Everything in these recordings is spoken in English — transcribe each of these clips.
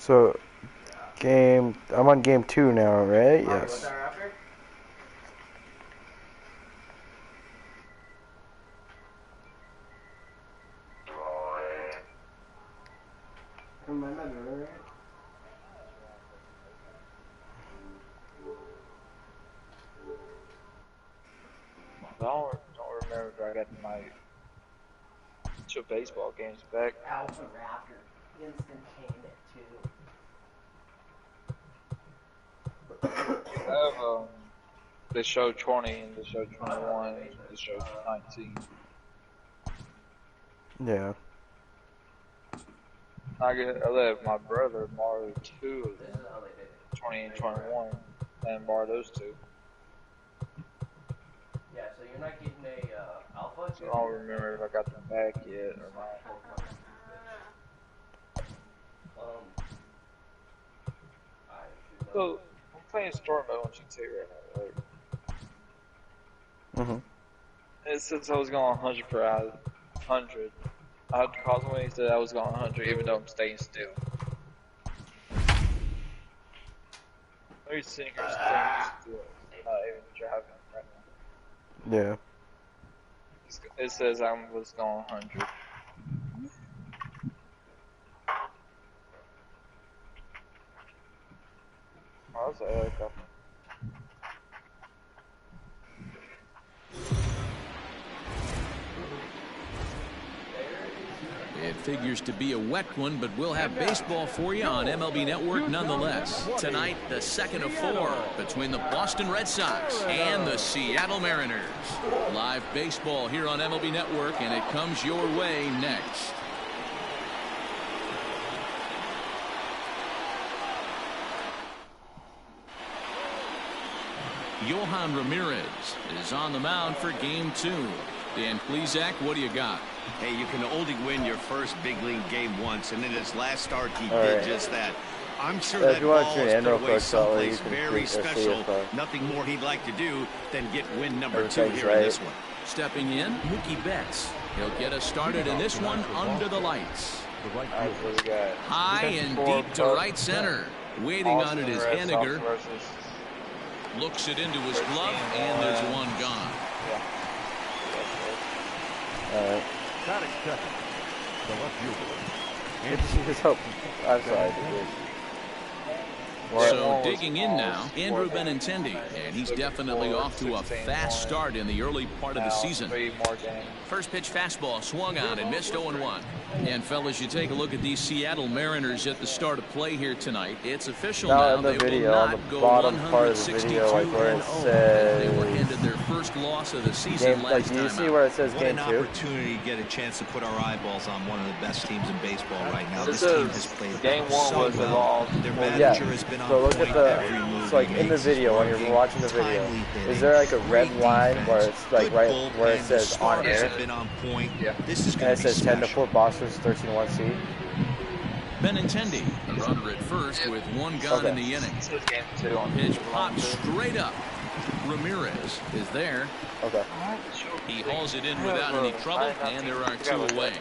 So, I'm on game 2 now, right? Yes. I don't remember if I got my 2 baseball games back. Alpha Raptor, instantaneous too. I have the show 20 and the show 21 and the show 19. Yeah. I let my brother borrow 2 of them, 20 and 21, and borrow those 2. Yeah, so you're not getting a alpha? So I don't remember if I got them back yet or not. So, I'm playing story mode on GTA right now, right? Mm-hmm. And since I was going 100 per hour, 100, I had to call someone and said I was going 100 even though I'm staying still. Maybe Seeger's staying still, not even driving right now. Yeah. It says I was going 100. Oh, that's a helicopter. It figures to be a wet one, but we'll have baseball for you on MLB Network nonetheless. Tonight, the second of 4 between the Boston Red Sox and the Seattle Mariners. Live baseball here on MLB Network, and it comes your way next. Johan Ramirez is on the mound for game 2. Dan Plesac, what do you got? Hey, you can only win your first big league game once, and in his last start, he All did right. just that. I'm sure If that you want ball to is tune in put real away quick, Sully, someplace you can very tweet or special. CFO. Nothing more he'd like to do than get win number 2 Everything's here in this right. one. Stepping in, Mookie Betts. He'll get us started in this one under the lights. Alright, so we got High and deep to right center. Waiting on it is Henniger. Looks it into his glove, and there's one gone. Alright. Just hope. I'm sorry, dude. So digging in now, Andrew Benintendi, and he's definitely off to a fast start in the early part of the season. First pitch fastball swung on and missed 0-1. And fellas, you take a look at these Seattle Mariners at the start of play here tonight. It's official now. In the They video, will on not the go bottom part of the 162 video, like where it and 0. says They were handed their first loss of the season like, last do you time see out. where it says What game an 2? opportunity to get a chance to put our eyeballs on one of the best teams in baseball right now. This This team is has played game 1 so was the well. loss. Their Well, manager yeah. has been on So look point at the, every move it's like he in the makes. video when you're watching the video. Is there like a red line where it's like right where it says on air? Have been on point. Yeah. This is And going it to be says 10-4 special. Boston, 13-1 seed. Benintendi, the runner at first with one gone in the inning. This is game 2 on Pitch popped straight up. Ramirez is there. Okay. He hauls it in without any trouble, and there are 2 away.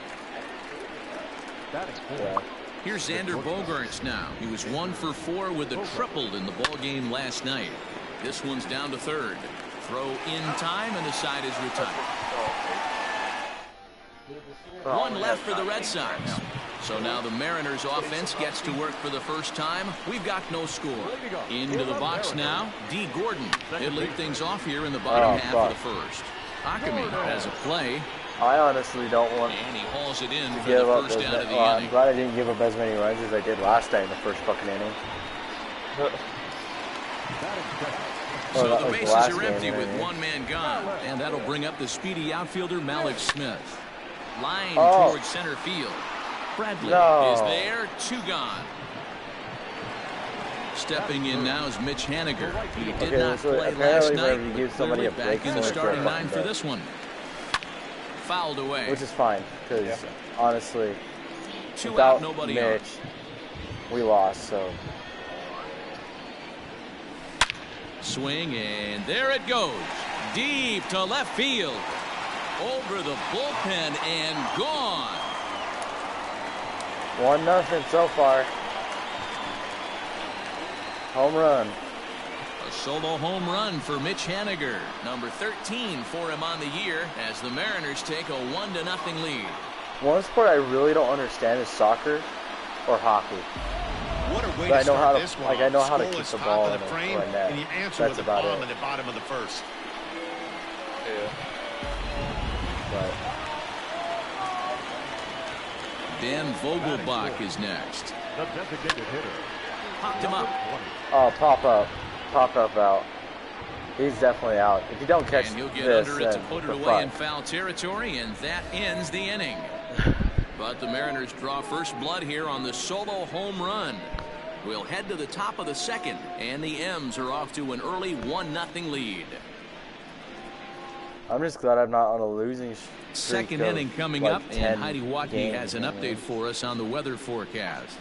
Yeah. Here's Xander Bogart now. He was 1 for 4 with a triple in the ball game last night. This one's down to third. Throw in time, and the side is retired. 1 left for the Red Sox. So now the Mariners offense gets to work for the first time. We've got no score. Into the box now, D. Gordon. He'll lead things off here in the bottom half of the first. Akami has a play. I honestly don't want And he hauls it in to for give the up first as down of the I'm inning. glad I didn't give up as many runs as I did last night in the first fucking inning. So that the was bases last are empty game, with right? 1 man gone. And that'll bring up the speedy outfielder Malik Smith. Line Oh. towards center field. Bradley No. is there. 2 gone. Stepping in now is Mitch Henniger. He did Okay, not so play last apparently night, whenever you but give somebody clearly a break, back in the someone's starting gonna 9 for fucking this one. Fouled away. Which is fine, because honestly, 2 without out, nobody Mitch, we lost, so. Swing, and there it goes. Deep to left field. Over the bullpen and gone. 1-0 so far. Home run. A solo home run for Mitch Henniger, number 13 for him on the year, as the Mariners take a 1-0 lead. One sport I really don't understand is soccer or hockey. What a way But to start this one. I know how to keep Scoreless the top ball of in the a frame, net. and you answer That's with a about bomb it. in the bottom of the first. Yeah. But Dan Vogelbach is next. Popped him up. oh, pop up out. He's definitely out. If you don't catch And he'll get this, under it to then put it we're away fucked. in foul territory, and that ends the inning. But the Mariners draw first blood here on the solo home run. We'll head to the top of the second, and the M's are off to an early 1-0 lead. I'm just glad I'm not on a losing streak. Second of inning coming like up, 10 and Heidi Watkey games, has an update for us on the weather forecast.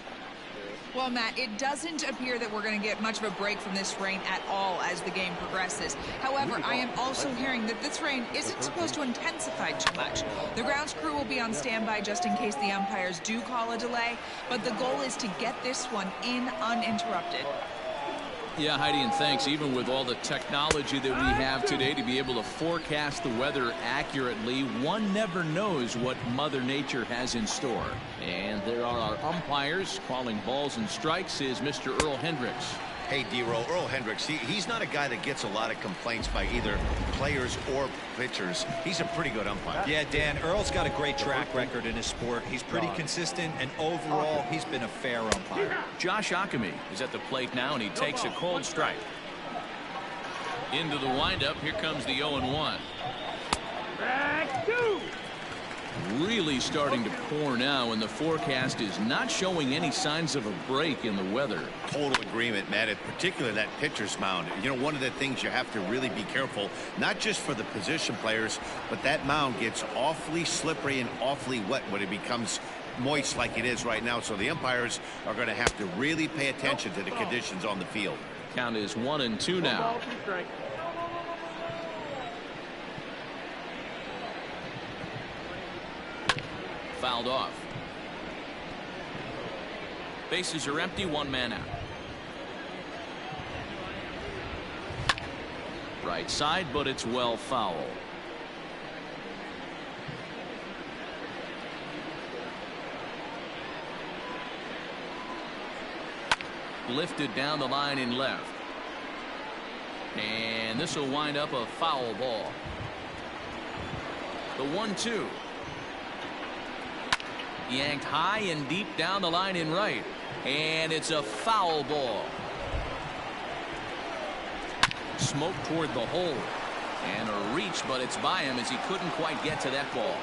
Well, Matt, it doesn't appear that we're going to get much of a break from this rain at all as the game progresses. However, I am also hearing that this rain isn't supposed to intensify too much. The grounds crew will be on standby just in case the umpires do call a delay, but the goal is to get this one in uninterrupted. Yeah, Heidi, and thanks. Even with all the technology that we have today to be able to forecast the weather accurately, one never knows what Mother Nature has in store. And there are our umpires. Calling balls and strikes is Mr. Earl Hendricks. Hey, D-Roll, Earl Hendricks, he's not a guy that gets a lot of complaints by either players or pitchers. He's a pretty good umpire. Yeah, Dan, Earl's got a great track record in his sport. He's pretty consistent, and overall, he's been a fair umpire. Josh Ockamy is at the plate now, and he takes a cold strike. Into the windup, here comes the 0-1. Really starting to pour now, and the forecast is not showing any signs of a break in the weather. Total agreement, Matt. In particular, that pitcher's mound. You know, one of the things you have to really be careful, not just for the position players, but that mound gets awfully slippery and awfully wet when it becomes moist like it is right now. So the umpires are going to have to really pay attention to the conditions on the field. Count is 1-2 now. Fouled off. Bases are empty, one man out. Right side, but it's well foul. Lifted down the line in left. And this will wind up a foul ball. The 1-2. Yanked high and deep down the line in right. And it's a foul ball. Smoke toward the hole. And a reach, but it's by him as he couldn't quite get to that ball.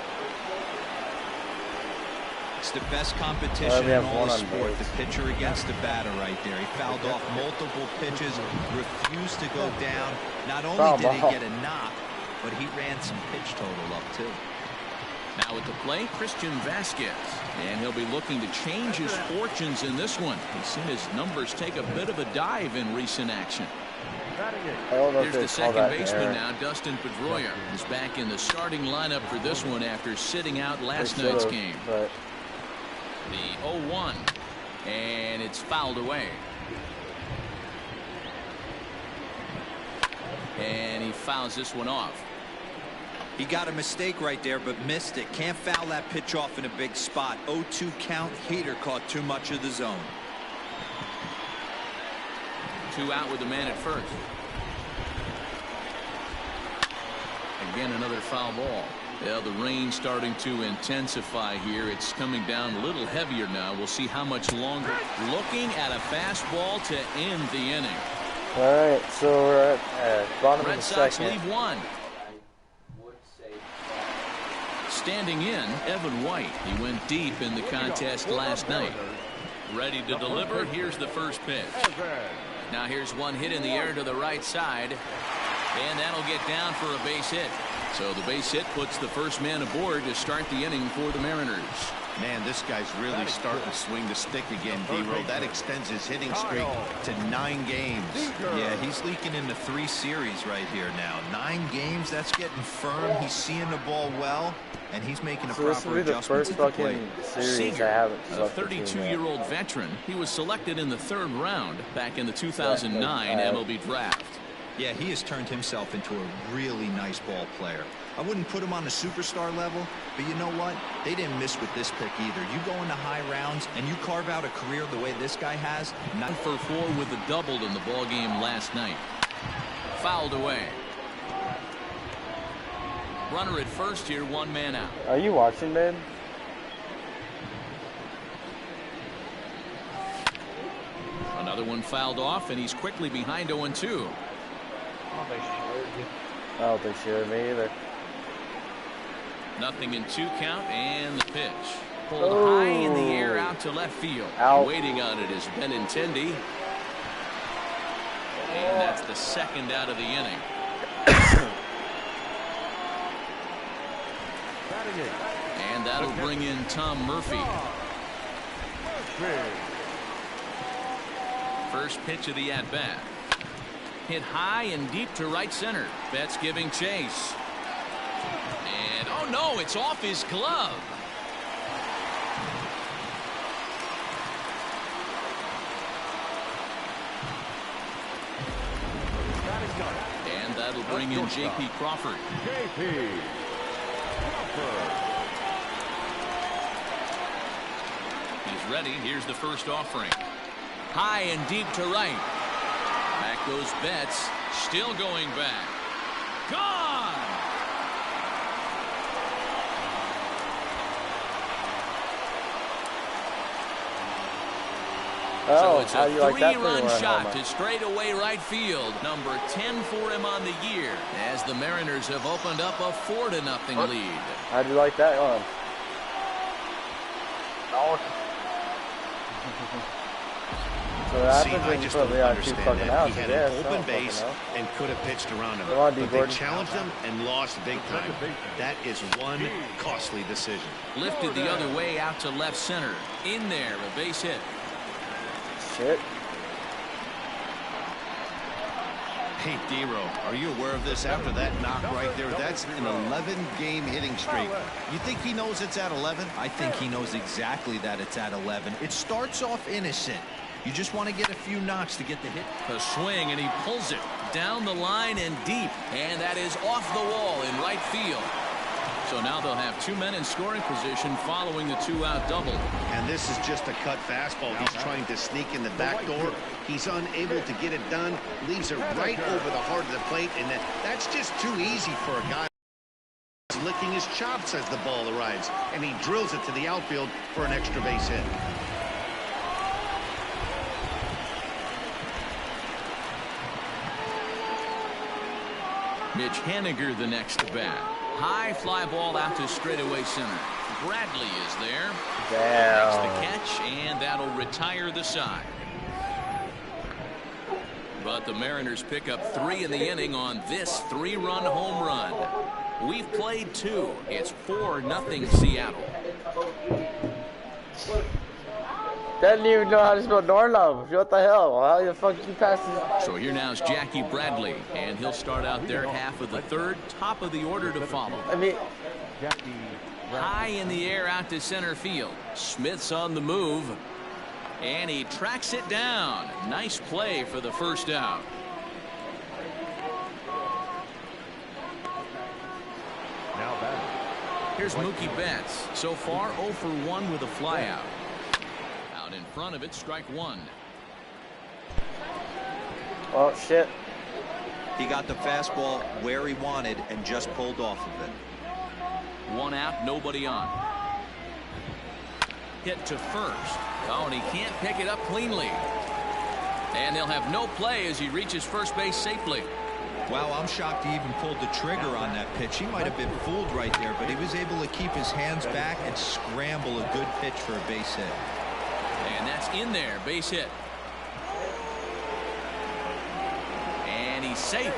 It's the best competition in all the sport, the pitcher against the batter right there. He fouled off multiple pitches, refused to go down. Not only did he get a knock, but he ran some pitch total up too. Now at the plate, Christian Vasquez, and he'll be looking to change his fortunes in this one. He's seen his numbers take a bit of a dive in recent action. Here's the second baseman now, Dustin Pedroia, is back in the starting lineup for this one after sitting out last night's game. The 0-1, and it's fouled away. And he fouls this one off. He got a mistake right there, but missed it. Can't foul that pitch off in a big spot. 0-2 count. Heater caught too much of the zone. 2 out with the man at first. Again, another foul ball. Yeah, the rain starting to intensify here. It's coming down a little heavier now. We'll see how much longer. Looking at a fastball to end the inning. All right, so we're at bottom of the second. Red Sox leave one. Standing in, Evan White. He went deep in the contest last night. Ready to deliver. Here's the first pitch. Now here's one hit in the air to the right side. And that'll get down for a base hit. So the base hit puts the first man aboard to start the inning for the Mariners. Man, this guy's really starting to swing the stick again, D-Row. That extends his hitting streak to 9 games. Yeah, he's leaking into 3 series right here now. 9 games, that's getting firm. He's seeing the ball well, and he's making a proper adjustment to the plate. Seeger, a 32-year-old veteran. He was selected in the 3rd round back in the 2009 MLB draft. Yeah, he has turned himself into a really nice ball player. I wouldn't put him on the superstar level, but you know what? They didn't miss with this pick either. You go into high rounds and you carve out a career the way this guy has. 9 for 4 with a double in the ball game last night. Fouled away. Runner at first here, 1 man out. Are you watching, babe? Another one fouled off, and he's quickly behind 0-2. I don't think she heard me either. Nothing in 2 count, and the pitch. Pulled high in the air out to left field. Waiting on it is Benintendi. And that's the 2nd out of the inning. And that'll bring in Tom Murphy. First pitch of the at-bat. Hit high and deep to right center. Betts giving chase. And, oh no, it's off his glove. And that'll bring in J.P. Crawford. He's ready. Here's the first offering. High and deep to right. Back goes Betts. Still going back. Gone! So it's a 3-run shot to straightaway right field. Number 10 for him on the year, as the Mariners have opened up a 4-0 lead. How'd you like that one? So I just don't understand that. He had an open base and could have pitched around him. But they challenged him and lost big time. That is one costly decision. Lifted the other way out to left center. In there, a base hit. Shit. Hey, D-Row, are you aware of this after that knock right there? That's an 11-game hitting streak. You think he knows it's at 11? I think he knows exactly that it's at 11. It starts off innocent. You just want to get a few knocks to get the hit. A swing, and he pulls it down the line and deep. And that is off the wall in right field. So now they'll have 2 men in scoring position following the 2-out double. And this is just a cut fastball. He's trying to sneak in the back door. He's unable to get it done. Leaves it right over the heart of the plate. And that's just too easy for a guy who's licking his chops as the ball arrives. And he drills it to the outfield for an extra base hit. Mitch Henniger the next to bat. High fly ball out to straightaway center. Bradley is there. Makes the catch, and that'll retire the side. But the Mariners pick up 3 in the inning on this 3-run home run. We've played 2. It's 4-0 Seattle. Doesn't even know how to spell doorknob. What the hell? How the fuck you pass this? So here now is Jackie Bradley, and he'll start out their half of the 3rd. Top of the order to follow. High in the air out to center field. Smith's on the move, and he tracks it down. Nice play for the first out. Here's Mookie Betts. So far 0 for 1 with a flyout. In front of it, strike 1. Oh shit. He got the fastball where he wanted and just pulled off of it. 1 out, nobody on. Hit to first. Oh, and he can't pick it up cleanly. And he'll have no play as he reaches first base safely. Wow, I'm shocked he even pulled the trigger on that pitch. He might have been fooled right there, but he was able to keep his hands back and scramble a good pitch for a base hit. And that's in there, base hit. And he's safe.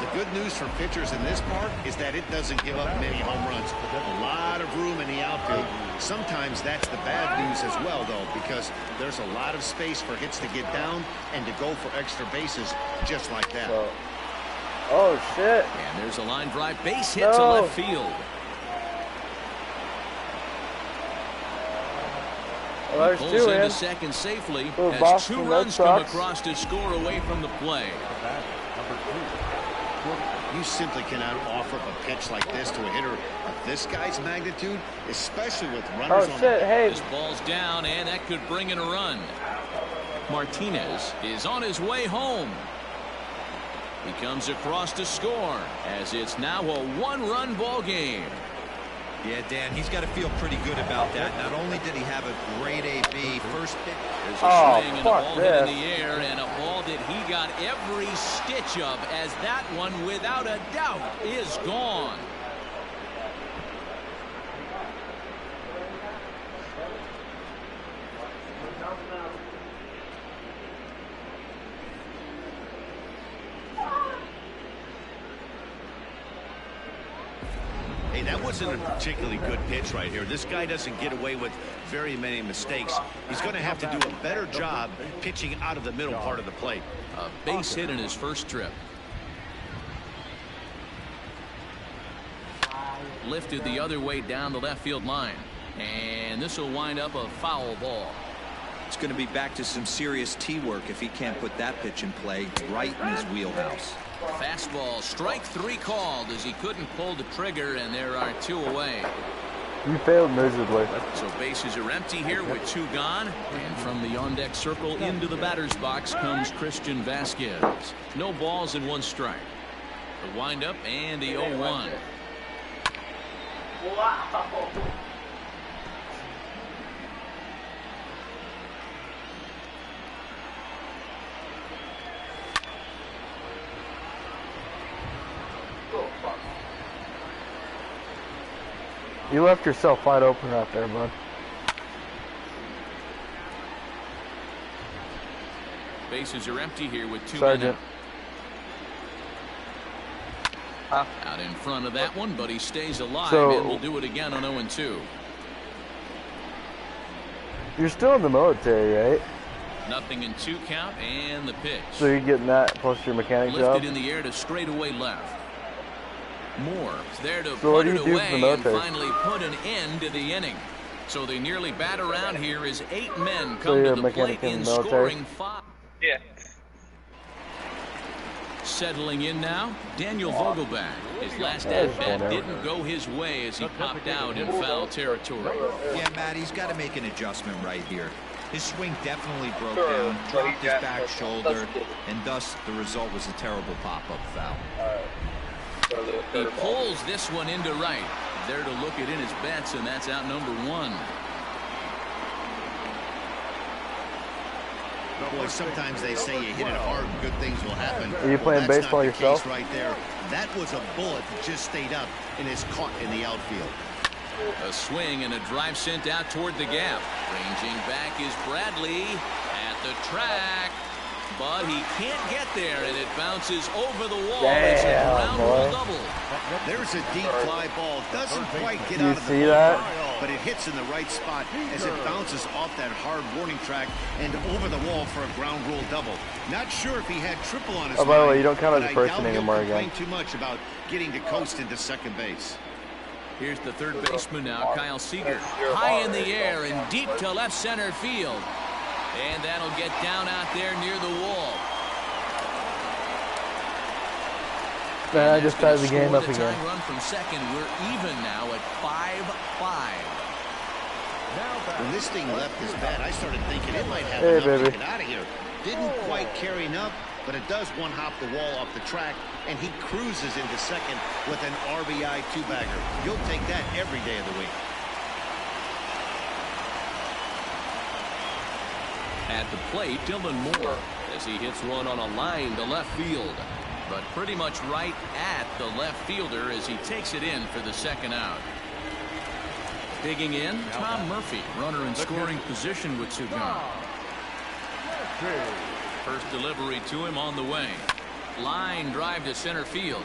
The good news for pitchers in this park is that it doesn't give up many home runs. A lot of room in the outfield. Sometimes that's the bad news as well, though, because there's a lot of space for hits to get down and to go for extra bases just like that. Oh, shit. And there's a line drive base hit to left field. Well, he pulls into second safely as 2 runs come across to score away from the play. You simply cannot offer up a pitch like this to a hitter of this guy's magnitude, especially with runners on the... This ball's down, and that could bring in a run. Martinez is on his way home. He comes across to score, as it's now a 1-run ball game. Yeah, Dan, he's got to feel pretty good about that. Not only did he have a great AB first pitch. There's a swing and a ball hit in the air, and a ball that he got every stitch of, as that one, without a doubt, is gone. Hey, that wasn't a particularly good pitch right here. This guy doesn't get away with very many mistakes. He's going to have to do a better job pitching out of the middle part of the plate. A base hit in his first trip. Lifted the other way down the left field line. And this will wind up a foul ball. It's going to be back to some serious tee work if he can't put that pitch in play right in his wheelhouse. Fastball, strike 3 called as he couldn't pull the trigger, and there are 2 away. You failed miserably. So bases are empty here with 2 gone, and from the on-deck circle into the batter's box comes Christian Vasquez. No balls and 1 strike. The windup and the 0-1. Wow. You left yourself wide open right there, bud. Bases are empty here with 2 Sergeant. men out in front of that one, but he stays alive and will do it again on 0-2. You're still in the military, right? Nothing in 2 count, and the pitch. So you're getting that plus your mechanic Lifted job? in the air to straightaway left. Moore there to So put it do away and finally put an end to the inning. So the nearly bat around here is 8 men come to the plate in scoring 5. Yeah. Settling in now, Daniel Vogelback. His last at-bat didn't go his way as he popped out in foul territory. Yeah, Matt, he's got to make an adjustment right here. His swing definitely broke down, dropped his back shoulder, and thus the result was a terrible pop-up foul. He pulls this one into right. There to look it in his bets, and that's out number 1. Boy, sometimes they say you hit it hard, good things will happen. Are you playing baseball yourself? Right there. That was a bullet that just stayed up and is caught in the outfield. A swing and a drive sent out toward the gap. Ranging back is Bradley at the track. But he can't get there, and it bounces over the wall. It's a ground rule double. There's a deep fly ball. Doesn't quite get out of the ball, but it hits in the right spot as it bounces off that hard warning track and over the wall for a ground rule double. Not sure if he had triple on his by the way, you don't count as a person anymore again. Too much about getting to coast into second base. Here's the third baseman now, Kyle Seeger. High in the air and deep to left center field. And that'll get down out there near the wall. Man, I just tied the game up again. Run from second. We're even now at 5-5. When this thing left his bat, I started thinking it might have enough to get out of here. Didn't quite carry enough, but it does one-hop the wall off the track, and he cruises into second with an RBI 2-bagger. You'll take that every day of the week. At the plate, Dylan Moore, as he hits one on a line to left field. But pretty much right at the left fielder as he takes it in for the second out. Digging in, Tom Murphy, runner in scoring position with 2 gone. First delivery to him on the way. Line drive to center field.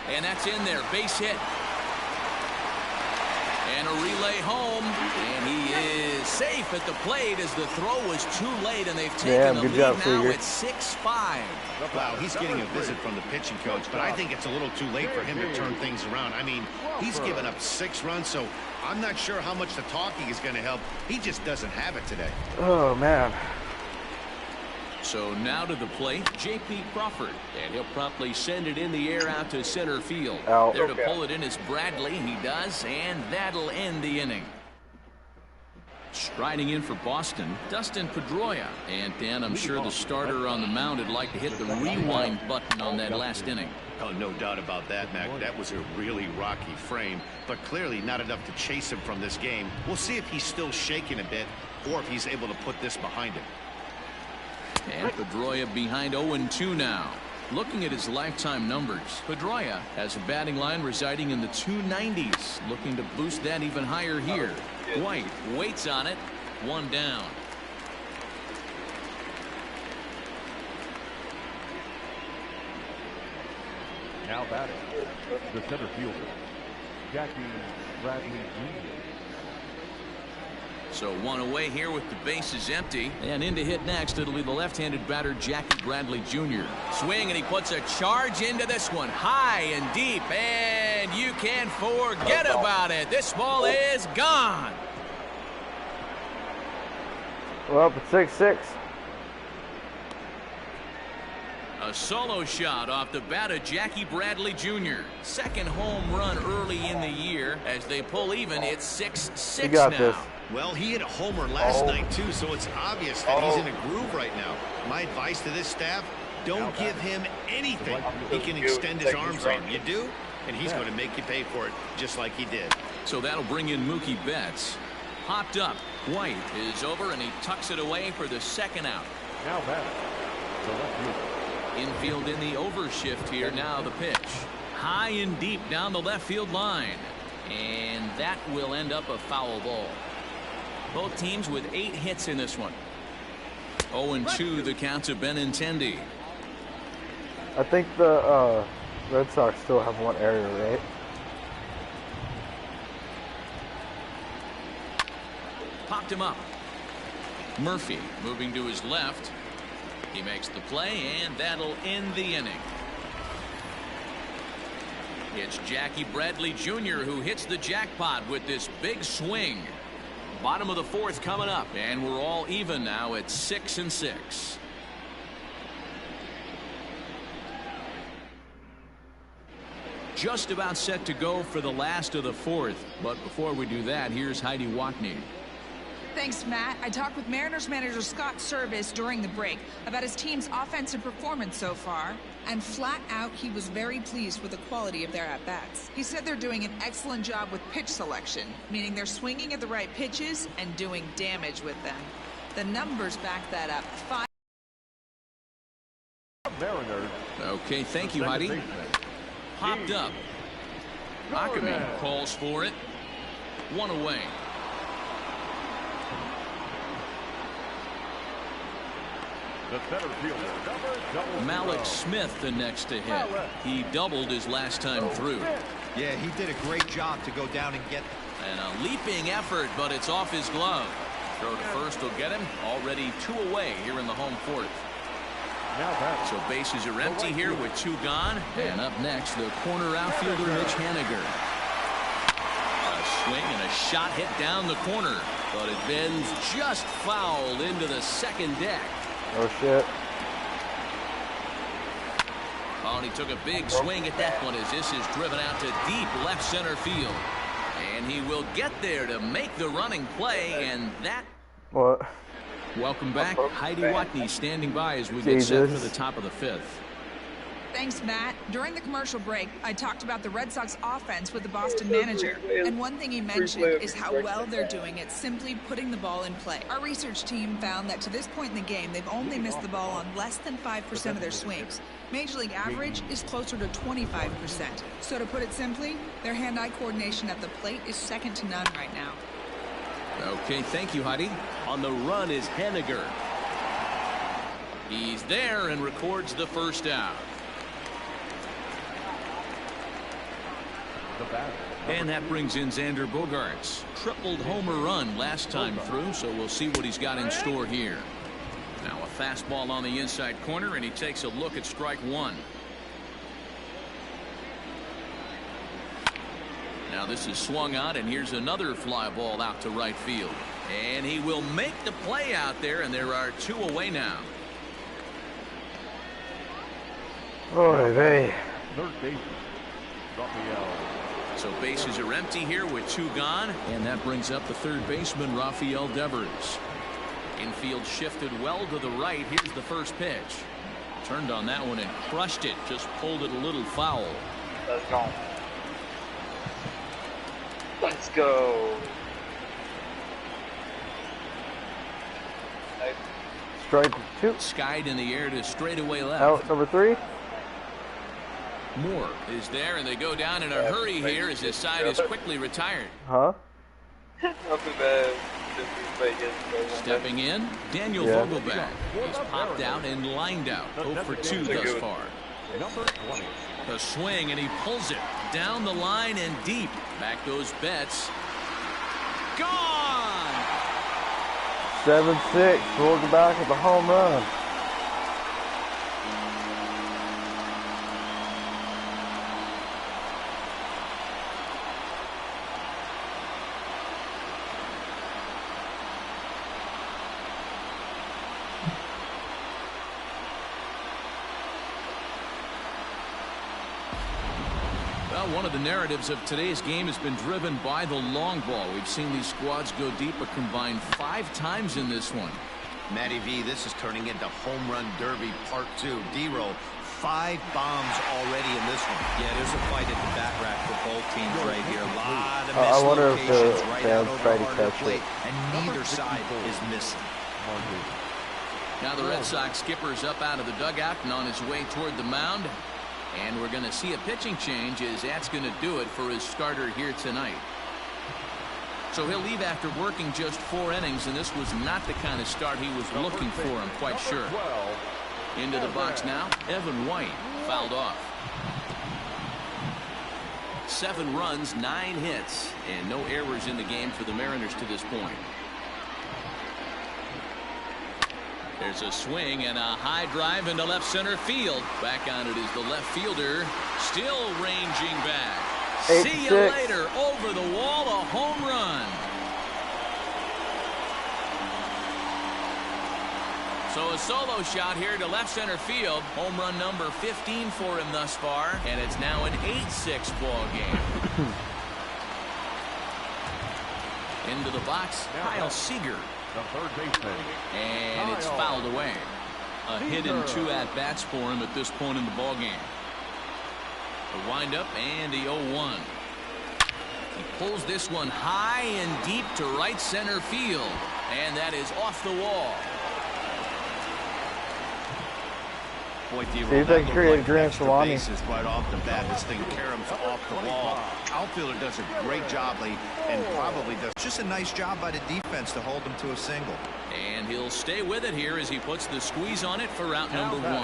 And that's in there. Base hit. And a relay home. And he is safe at the plate as the throw was too late, and they've taken a lead now at 6-5. Wow, he's getting a visit from the pitching coach, but I think it's a little too late for him to turn things around. I mean, he's given up 6 runs, so I'm not sure how much the talking is going to help. He just doesn't have it today. Oh, man. So now to the plate, J.P. Crawford, and he'll promptly send it in the air out to center field. Out. There to pull it in is Bradley. He does, and that'll end the inning. Striding in for Boston, Dustin Pedroia. And Dan, I'm sure the starter on the mound would like to hit the rewind button on that last inning. Oh, no doubt about that, Mac. That was a really rocky frame, but clearly not enough to chase him from this game. We'll see if he's still shaking a bit or if he's able to put this behind him. And Pedroia behind 0-2 now. Looking at his lifetime numbers, Pedroia has a batting line residing in the 290s. Looking to boost that even higher here. White waits on it. 1 down. Now batting, the center fielder, Jackie Bradley Jr. So 1 away here with the bases empty. And in to hit next, it'll be the left-handed batter, Jackie Bradley Jr. Swing, and he puts a charge into this one. High and deep, and you can't forget about it. This ball is gone. Well, it's 6-6. A solo shot off the bat of Jackie Bradley Jr. Second home run early in the year. As they pull even, it's 6-6 now. This. Well, he hit a homer last night, too, so it's obvious that he's in a groove right now. My advice to this staff, don't give him anything he can extend his arms on. You do, and he's going to make you pay for it just like he did. So that'll bring in Mookie Betts. Popped up. White is over, and he tucks it away for the second out. Now batting, the left fielder. Infield in the overshift here. Now the pitch. High and deep down the left field line. And that will end up a foul ball. Both teams with 8 hits in this one. 0-2 the count to Benintendi. I think the Red Sox still have 1 error, right? Popped him up. Murphy moving to his left. He makes the play, and that'll end the inning. It's Jackie Bradley Jr. who hits the jackpot with this big swing. Bottom of the 4th coming up, and we're all even now at 6-6. Just about set to go for the last of the 4th. But before we do that, here's Heidi Watney. Thanks, Matt. I talked with Mariners manager Scott Service during the break about his team's offensive performance so far, and flat out he was very pleased with the quality of their at-bats. He said they're doing an excellent job with pitch selection, meaning they're swinging at the right pitches and doing damage with them. The numbers back that up. 5 Mariners. Okay, thank you, Heidi. Popped up. Ackerman calls for it. 1 away. The center fielder, Malik Smith the next to hit. He doubled his last time through. Yeah, he did a great job to go down and get. And a leaping effort, but it's off his glove. Throw to first will get him. Already 2 away here in the home 4th. So bases are empty here with 2 gone. And up next, the corner outfielder, Mitch Henniger. A swing and a shot hit down the corner. But it bends just foul into the second deck. Oh, shit. Oh, and he took a big swing at that one as this is driven out to deep left center field. And he will get there to make the running play, and that... What? Welcome back. Heidi Watney standing by as we get set for the top of the 5th. Thanks, Matt. During the commercial break, I talked about the Red Sox offense with the Boston manager. And one thing he mentioned is how well they're doing at simply putting the ball in play. Our research team found that to this point in the game, they've only missed the ball on less than 5% of their swings. Major League average is closer to 25%. So to put it simply, their hand-eye coordination at the plate is second to none right now. Okay, thank you, Heidi. On the run is Henniger. He's there and records the first out. And that brings in Xander Bogart's tripled homer run last time through, so we'll see what he's got in store here. Now a fastball on the inside corner, and he takes a look at strike one. Now this is swung out, and here's another fly ball out to right field. And he will make the play out there, and there are two away now. Oy vey. Third baseman, Rafael. So bases are empty here with two gone, and that brings up the third baseman, Rafael Devers. Infield shifted well to the right. Here's the first pitch. Turned on that one and crushed it. Just pulled it a little foul. Let's go. Let's go. Strike two. Skied in the air to straightaway left. Out number 3. Moore is there, and they go down in a hurry here as his side is quickly retired. Huh? Stepping in, Daniel Vogelback. He's popped out and lined out. 0 for 2 thus far. A swing, and he pulls it down the line and deep. Back goes Betts. Gone! 7-6. Vogelback with a home run. One of the narratives of today's game has been driven by the long ball. We've seen these squads go deep, but combined 5 times in this one. Matty V, this is turning into home run derby part 2. D-roll, 5 bombs already in this one. Yeah, there's a fight at the bat rack for both teams right here. A lot of I wonder if mislocations the right fans out try over to the catch plate, it. and neither side is missing. Now the Red Sox skipper's up out of the dugout and on his way toward the mound. And we're going to see a pitching change as that's going to do it for his starter here tonight. So he'll leave after working just 4 innings, and this was not the kind of start he was looking for, I'm quite sure. Into the box now, Evan White fouled off. 7 runs, 9 hits, and no errors in the game for the Mariners to this point. There's a swing and a high drive into left center field. Back on it is the left fielder, still ranging back. See you later. Over the wall, a home run. So a solo shot here to left center field. Home run number 15 for him thus far, and it's now an 8-6 ball game. Into the box, Kyle Seeger. The third baseman. And it's fouled away. A hit and 2 at-bats for him at this point in the ballgame. The windup and the 0-1. He pulls this one high and deep to right center field. And that is off the wall. Boy, D-roll, See if they can create a grand salami. Right off the bat, this thing caroms off the wall. Outfielder does a great job, Lee, and probably does Just a nice job by the defense to hold him to a single. And he'll stay with it here as he puts the squeeze on it for route number 1.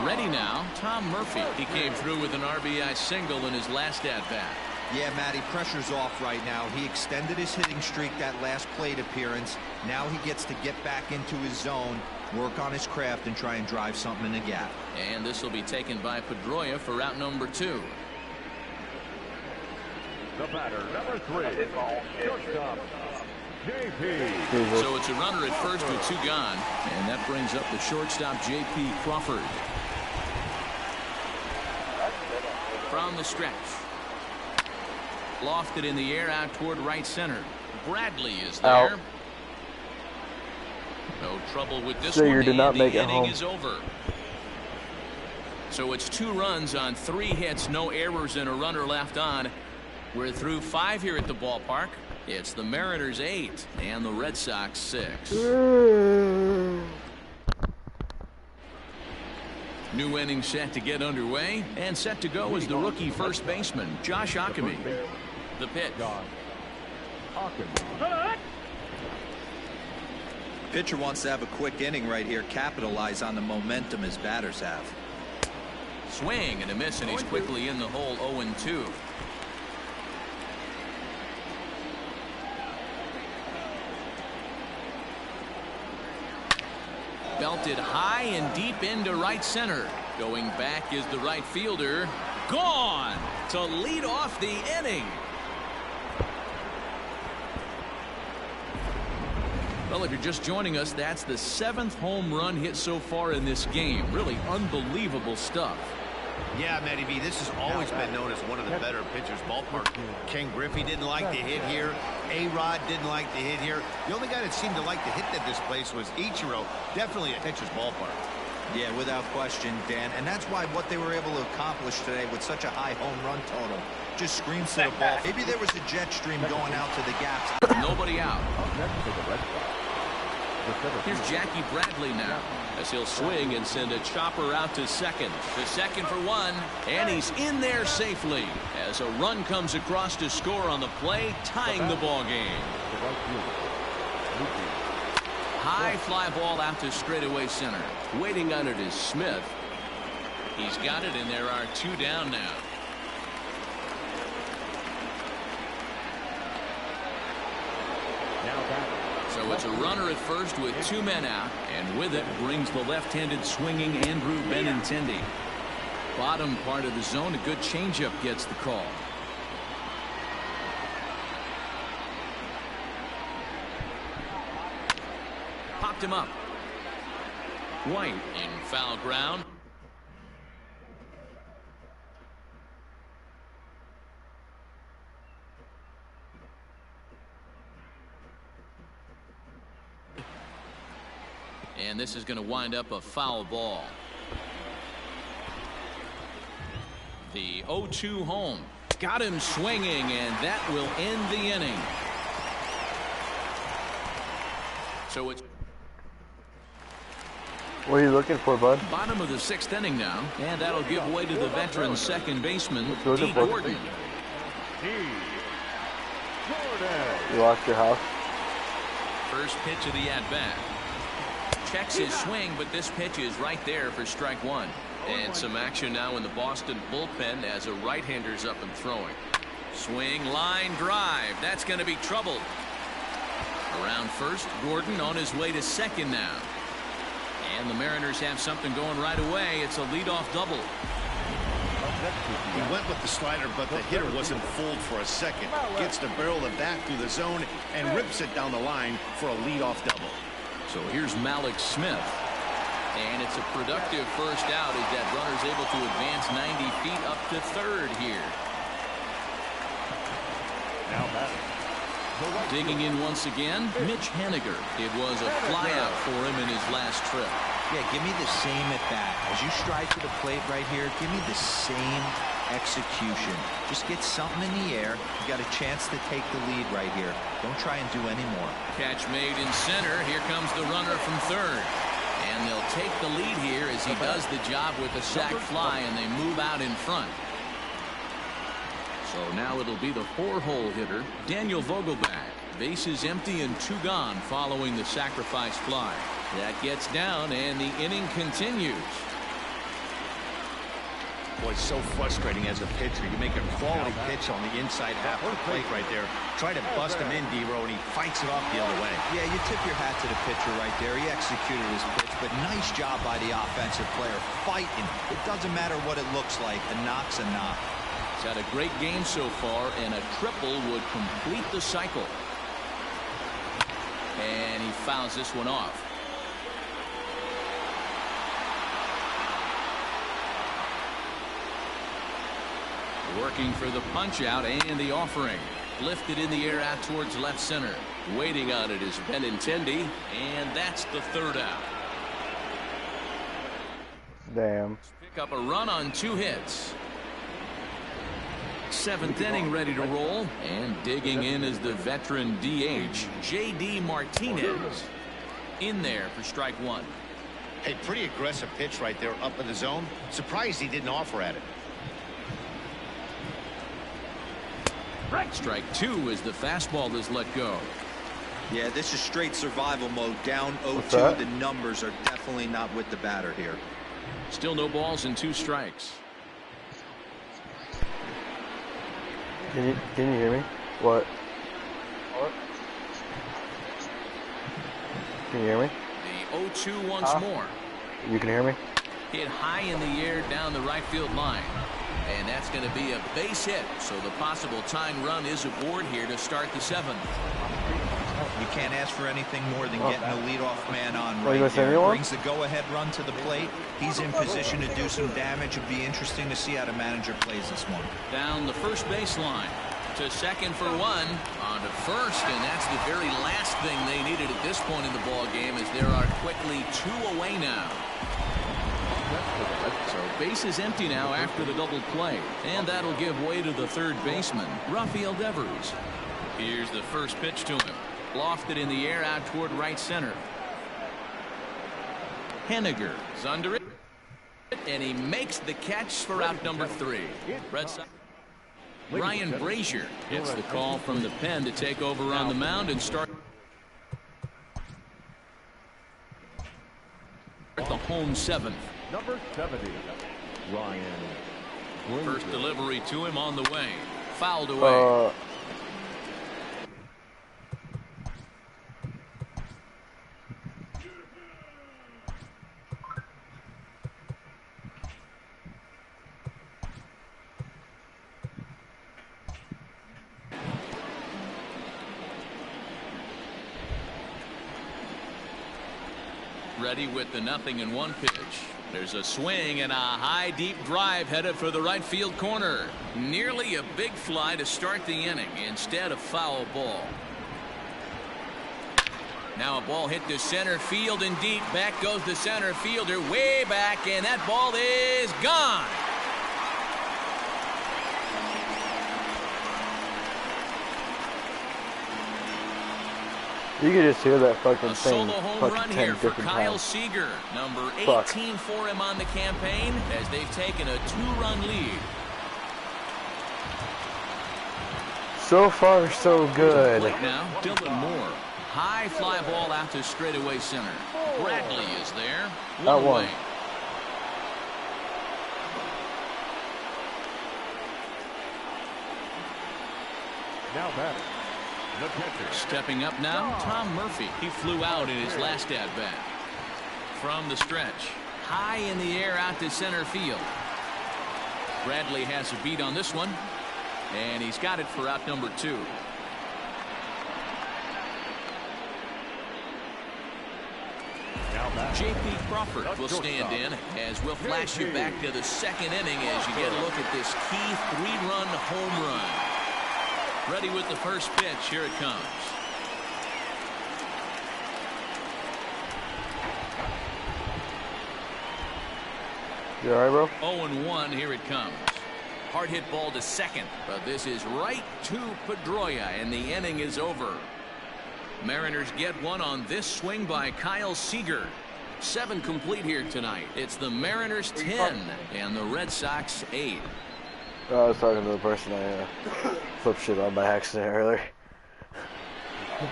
Ready now, Tom Murphy. He came through with an RBI single in his last at-bat. Yeah, Matty, pressure's off right now. He extended his hitting streak that last plate appearance. Now he gets to get back into his zone, work on his craft, and try and drive something in the gap. And this will be taken by Pedroia for route number 2. The batter, number 3, shortstop, JP. So it's a runner at first with 2 gone, and that brings up the shortstop, JP Crawford. From the stretch. Lofted in the air out toward right center. Bradley is there. Out. No trouble with this Seeger one. did not make it The inning home. is over. So it's 2 runs on 3 hits, no errors, and a runner left on. We're through 5 here at the ballpark. It's the Mariners 8 and the Red Sox 6. New inning set to get underway, and set to go is the rookie first baseman, Josh Ockamy. The pitch. Pitcher wants to have a quick inning right here, capitalize on the momentum his batters have. Swing and a miss, and he's quickly in the hole. 0-2. Belted high and deep into right center. Going back is the right fielder. Gone to lead off the inning. Well, if you're just joining us, that's the 7th home run hit so far in this game. Really unbelievable stuff. Yeah, Matty B, this has always been known as one of the better pitchers' ballpark. Ken Griffey didn't like to hit here. A-Rod didn't like to hit here. The only guy that seemed to like to hit at this place was Ichiro. Definitely a pitcher's ballpark. Yeah, without question, Dan. And that's why what they were able to accomplish today with such a high home run total just screams to the ball. Maybe there was a jet stream going out to the gaps. Nobody out. Here's Jackie Bradley now, as he'll swing and send a chopper out to second. To second for one, and he's in there safely as a run comes across to score on the play, tying the ball game. High fly ball out to straightaway center. Waiting on it is Smith. He's got it, and there are 2 down now. So it's a runner at first with 2 men out, and with it brings the left-handed swinging Andrew Benintendi. Bottom part of the zone, a good changeup gets the call. Popped him up. White in foul ground. And this is going to wind up a foul ball. The 0-2 home. Got him swinging, and that will end the inning. So it's... What are you looking for, bud? Bottom of the 6th inning now, and that'll give way to the veteran second baseman, D. Gordon. You lost your house? First pitch of the at-bat. Checks his swing, but this pitch is right there for strike 1. And some action now in the Boston bullpen as a right-hander's up and throwing. Swing, line drive. That's going to be trouble. Around first, Gordon on his way to second now. And the Mariners have something going right away. It's a leadoff double. He went with the slider, but the hitter wasn't fooled for a second. Gets the barrel of the bat through the zone and rips it down the line for a leadoff double. So here's Malik Smith. And it's a productive first out as that runner's able to advance 90 feet up to third here. Now back. Digging in once again, Mitch Henniger. It was a flyout for him in his last trip. Yeah, give me the same at bat. As you stride to the plate right here, give me the same execution. Just get something in the air. You got a chance to take the lead right here. Don't try and do any more. Catch made in center. Here comes the runner from third. And they'll take the lead here as he does the job with the sac fly, and they move out in front. So now it'll be the 4-hole hitter, Daniel Vogelback. Bases empty and 2 gone following the sacrifice fly. That gets down, and the inning continues. Boy, it's so frustrating as a pitcher. You make a quality pitch on the inside half of the plate right there. Try to bust him in, D-Row, and he fights it off the other way. Yeah, you tip your hat to the pitcher right there. He executed his pitch, but nice job by the offensive player fighting. It doesn't matter what it looks like. A knock's a knock. He's had a great game so far, and a triple would complete the cycle. And he fouls this one off. Working for the punch out and the offering. Lifted in the air out towards left center. Waiting on it is Benintendi, and that's the 3rd out. Damn. Pick up a run on 2 hits. 7th inning ready to roll, and digging in is the veteran DH, J.D. Martinez. In there for strike 1. Hey, pretty aggressive pitch right there up in the zone. Surprised he didn't offer at it. Strike 2 as the fastball is let go. Yeah, this is straight survival mode. Down 0-2. The numbers are definitely not with the batter here. Still no balls and 2 strikes. Can you hear me? What? Can you hear me? The 0-2 once more. You can hear me? Hit high in the air down the right field line. And that's going to be a base hit. So the possible tying run is aboard here to start the 7th. You can't ask for anything more than getting a leadoff man on right there. Brings the go-ahead run to the plate. He's in position to do some damage. It'd be interesting to see how the manager plays this one. Down the first baseline. To second for 1. On to first, and that's the very last thing they needed at this point in the ball game, as there are quickly 2 away now. So base is empty now after the double play, and that'll give way to the third baseman, Rafael Devers. Here's the first pitch to him. Lofted in the air out toward right center. Henniger is under it, and he makes the catch for out number 3. Red Sox. Ryan Brazier gets the call from the pen to take over on the mound and start the home 7th. Number 70, Ryan. First delivery to him on the way. Fouled away. Ready with the 0-1 pitch. There's a swing and a high deep drive headed for the right field corner. Nearly a big fly to start the inning. Instead, a foul ball. Now a ball hit to center field and deep. Back goes the center fielder way back, and that ball is gone. You can just hear that fucking a thing. Solo home run here for Kyle Seeger, number 18 for him on the campaign, as they've taken a 2-run lead. So far, so good. Now, Dylan Moore. High fly ball out to straightaway center. Bradley is there. One away. Now batter. Stepping up now, Tom Murphy. He flew out in his last at-bat. From the stretch, high in the air out to center field. Bradley has a beat on this one, and he's got it for out number 2. J.P. Crawford will stand in, as we'll flash you back to the 2nd inning as you get a look at this key 3-run home run. Ready with the first pitch. Here it comes. You all right, bro? 0-1. Here it comes. Hard hit ball to second, but this is right to Pedroia, and the inning is over. Mariners get one on this swing by Kyle Seeger. 7 complete here tonight. It's the Mariners 10 and the Red Sox 8. I was talking to the person I flipped shit on by accident earlier.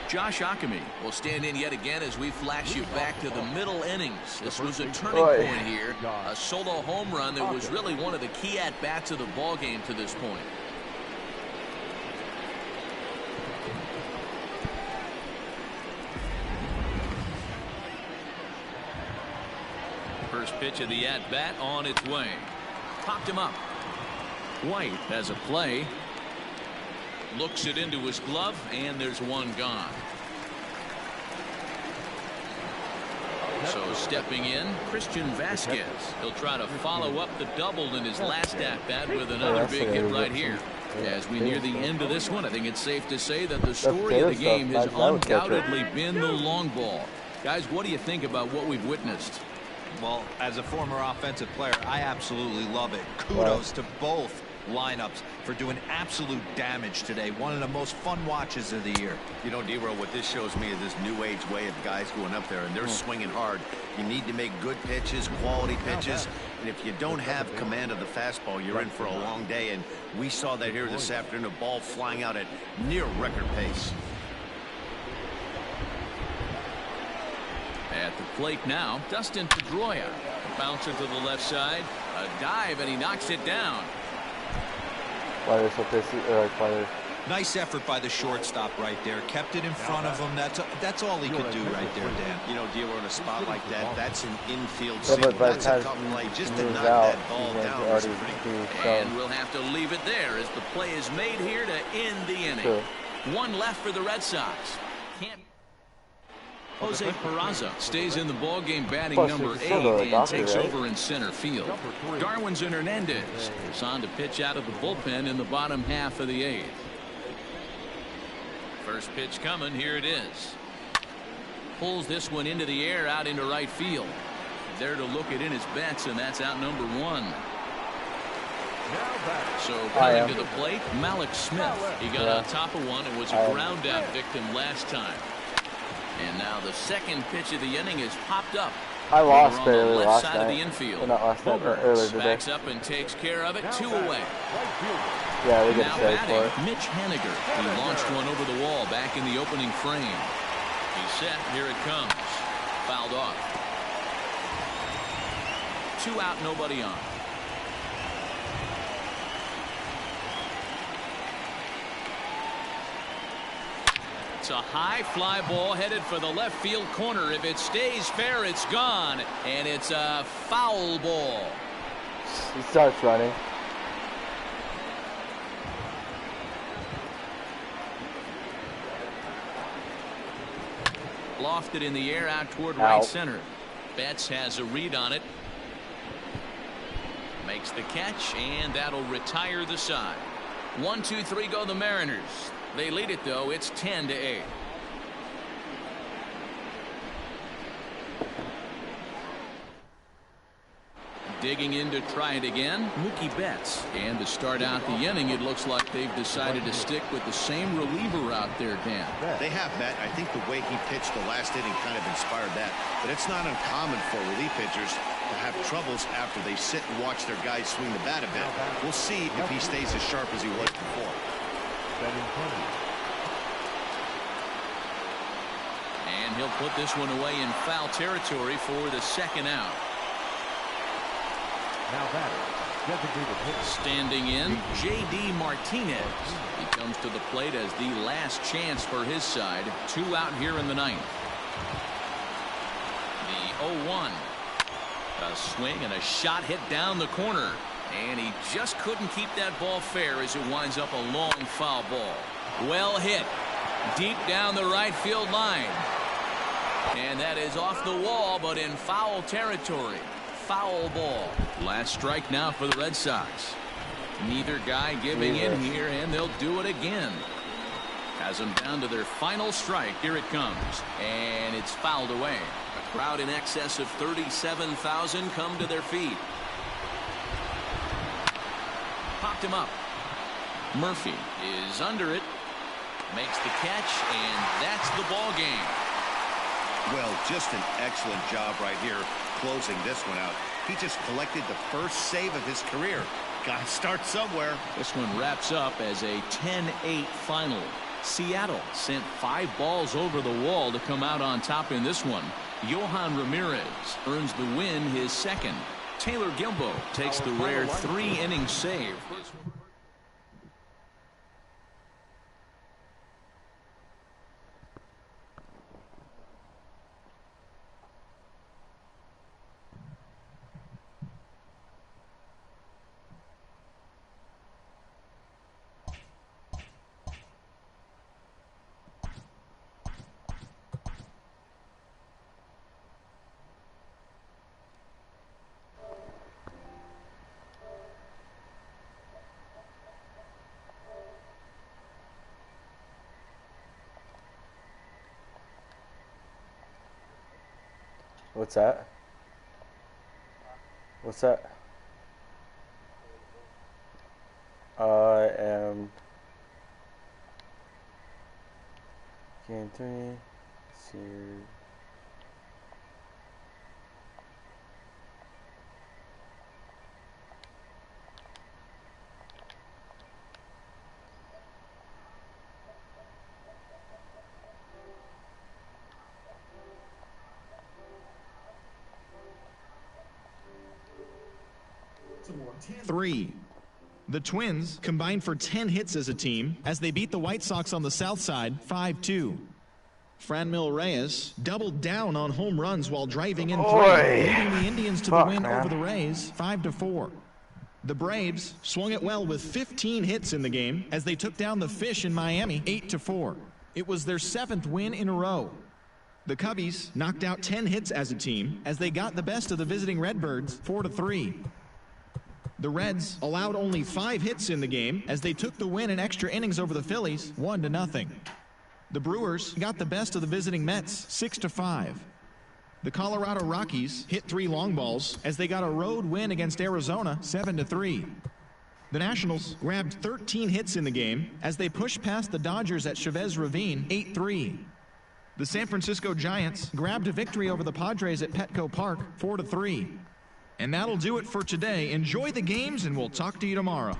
Josh Ockamy will stand in yet again as we flash you back to the middle innings. This was a turning point here. A solo home run that was really one of the key at-bats of the ball game to this point. First pitch of the at-bat on its way. Popped him up. White has a play. Looks it into his glove, and there's one gone. So stepping in, Christian Vasquez. He'll try to follow up the double in his last at-bat with another big hit right here. As we near the end of this one, I think it's safe to say that the story of the game has undoubtedly been the long ball. Guys, what do you think about what we've witnessed? Well, as a former offensive player, I absolutely love it. Kudos to both lineups for doing absolute damage today. One of the most fun watches of the year. You know, D-Row, what this shows me is this new age way of guys going up there, and they're swinging hard. You need to make good pitches, quality pitches, and if you don't have command of the fastball, you're in for a long day, and we saw that here this afternoon, a ball flying out at near record pace. At the plate now, Dustin Pedroia. Bouncer to the left side. A dive, and he knocks it down. Why they're so pissy? Nice effort by the shortstop right there. Kept it in front of him. That's all he could do right there, Dan. You know, dealer in a spot like that, that's an infield Yeah, single. but by the That's time a tough play. Just he to moves knock out, that ball he's down already was pretty And we'll have to leave it there as the play is made here to end the inning. True. One left for the Red Sox. Jose Peraza stays in the ballgame, batting Plus, number he's 8 still a and doctor, takes right? over in center field. Darwinzon Hernandez is on to pitch out of the bullpen in the bottom half of the 8th. First pitch coming. Here it is. Pulls this one into the air out into right field. There to look it in his bets, and that's out number 1. So coming to the plate, Malik Smith. He got on top of one and was a ground out victim last time. And now the second pitch of the inning is popped up. I lost on the barely left last side night. of the infield. Well, not last night, but earlier today. Backs up and takes care of it. 2 away. Yeah, they get Now saved for it. batting, Mitch Henniger. He launched one over the wall back in the opening frame. He's set. Here it comes. Fouled off. 2 out, nobody on. It's a high fly ball headed for the left field corner. If it stays fair, it's gone. And it's a foul ball. He starts running. Lofted in the air out toward right center. Betts has a read on it. Makes the catch, and that'll retire the side. 1, 2, 3 go the Mariners. They lead it, though. It's 10-8. Digging in to try it again, Mookie Betts. And to start out the inning, it looks like they've decided to stick with the same reliever out there, Dan. They have, Matt. I think the way he pitched the last inning kind of inspired that. But it's not uncommon for relief pitchers to have troubles after they sit and watch their guys swing the bat a bit. We'll see if he stays as sharp as he was before. And he'll put this one away in foul territory for the second out. Now batter, standing in, J.D. Martinez. He comes to the plate as the last chance for his side. 2 out here in the 9th. The 0-1. A swing and a shot hit down the corner. And he just couldn't keep that ball fair as it winds up a long foul ball. Well hit. Deep down the right field line. And that is off the wall, but in foul territory. Foul ball. Last strike now for the Red Sox. Neither guy giving in here, and they'll do it again. Has them down to their final strike. Here it comes. And it's fouled away. A crowd in excess of 37,000 come to their feet. Popped him up. Murphy is under it. Makes the catch, and that's the ball game. Well, just an excellent job right here closing this one out. He just collected the first save of his career. Got to start somewhere. This one wraps up as a 10-8 final. Seattle sent 5 balls over the wall to come out on top in this one. Yohan Ramirez earns the win, his second. Taylor Gilbo takes the rare 3-inning save. What's that? What's that? I am game 3 series. 3. The Twins combined for 10 hits as a team as they beat the White Sox on the south side 5-2. Franmil Reyes doubled down on home runs while driving in 3, leading the Indians to the win over the Rays 5-4. The Braves swung it well with 15 hits in the game as they took down the Fish in Miami 8-4. It was their 7th win in a row. The Cubbies knocked out 10 hits as a team as they got the best of the visiting Redbirds 4-3. The Reds allowed only 5 hits in the game as they took the win in extra innings over the Phillies 1-0. The Brewers got the best of the visiting Mets 6-5. The Colorado Rockies hit 3 long balls as they got a road win against Arizona 7-3. The Nationals grabbed 13 hits in the game as they pushed past the Dodgers at Chavez Ravine 8-3. The San Francisco Giants grabbed a victory over the Padres at Petco Park 4-3. And that'll do it for today. Enjoy the games, and we'll talk to you tomorrow.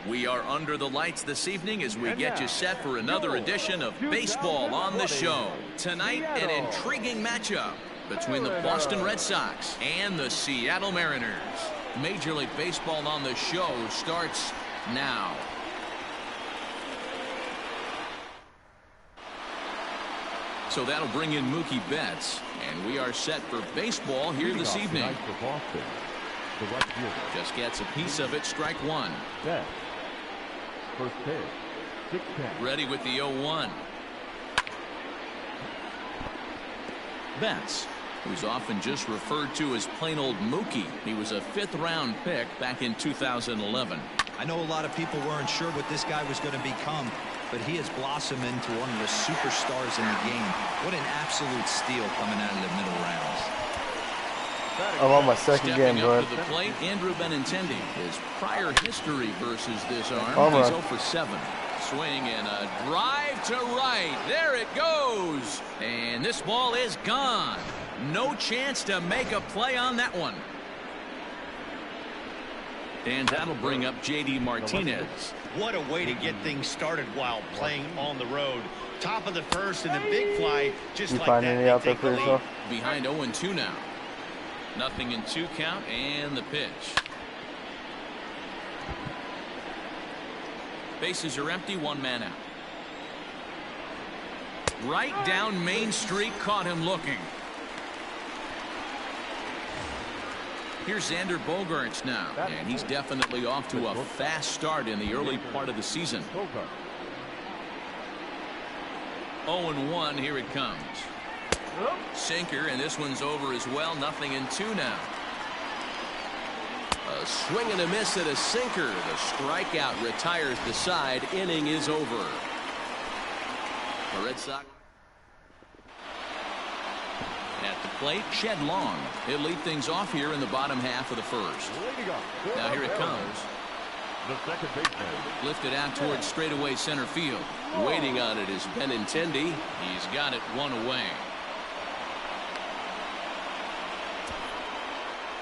We are under the lights this evening as we get you set for another edition of Baseball on the Show. Tonight, an intriguing matchup between the Boston Red Sox and the Seattle Mariners. Major League Baseball on the Show starts now. So that'll bring in Mookie Betts, and we are set for baseball here this evening. Just gets a piece of it, strike 1. First pitch, 6-10. Ready with the 0-1. Betts, who's often just referred to as plain old Mookie. He was a 5th-round pick back in 2011. I know a lot of people weren't sure what this guy was going to become, but he has blossomed into one of the superstars in the game. What an absolute steal coming out of the middle rounds. I'm on my second game, bro. Stepping up to the plate, Andrew Benintendi. His prior history versus this arm, he's 0 for 7. Swing and a drive to right. There it goes. And this ball is gone. No chance to make a play on that one. And that'll bring up J.D. Martinez. What a way to get things started while playing on the road. Top of the first and the big fly, just like that. Any out there for yourself? Behind 0-2 now. Nothing in 2 count, and the pitch. Bases are empty, 1 man out. Right down Main Street, caught him looking. Here's Xander Bogart now, and he's definitely off to a fast start in the early part of the season. 0-1, here it comes. Sinker, and this one's over as well. Nothing in 2 now. A swing and a miss at a sinker. The strikeout retires the side. Inning is over. The Red Sox at the plate. Shed Long. He'll lead things off here in the bottom half of the first. Now here it comes. The second baseman. Lifted out towards straightaway center field. Waiting on it is Benintendi. He's got it 1 away.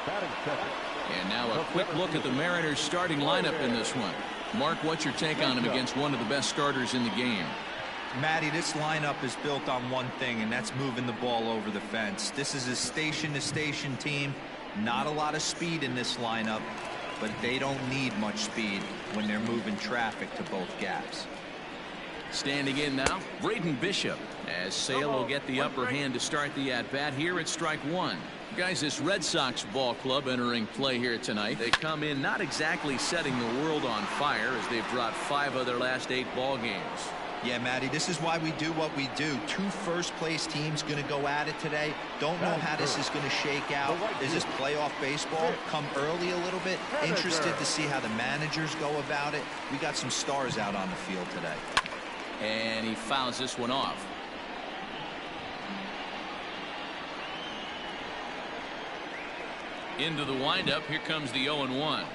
And now a quick look at the Mariners starting lineup in this one. Mark, what's your take on him against one of the best starters in the game? Matty, this lineup is built on one thing, and that's moving the ball over the fence. This is a station-to-station team. Not a lot of speed in this lineup, but they don't need much speed when they're moving traffic to both gaps. Standing in now, Braden Bishop, as Sale will get the upper hand to start the at-bat here at strike 1. Guys, this Red Sox ball club entering play here tonight. They come in not exactly setting the world on fire as they've dropped 5 of their last 8 ball games. Yeah, Matty, this is why we do what we do. Two first-place teams going to go at it today. Don't know how this is going to shake out. Is this playoff baseball? Come early a little bit. Interested to see how the managers go about it. We got some stars out on the field today. And he fouls this one off. Into the windup. Here comes the 0-1.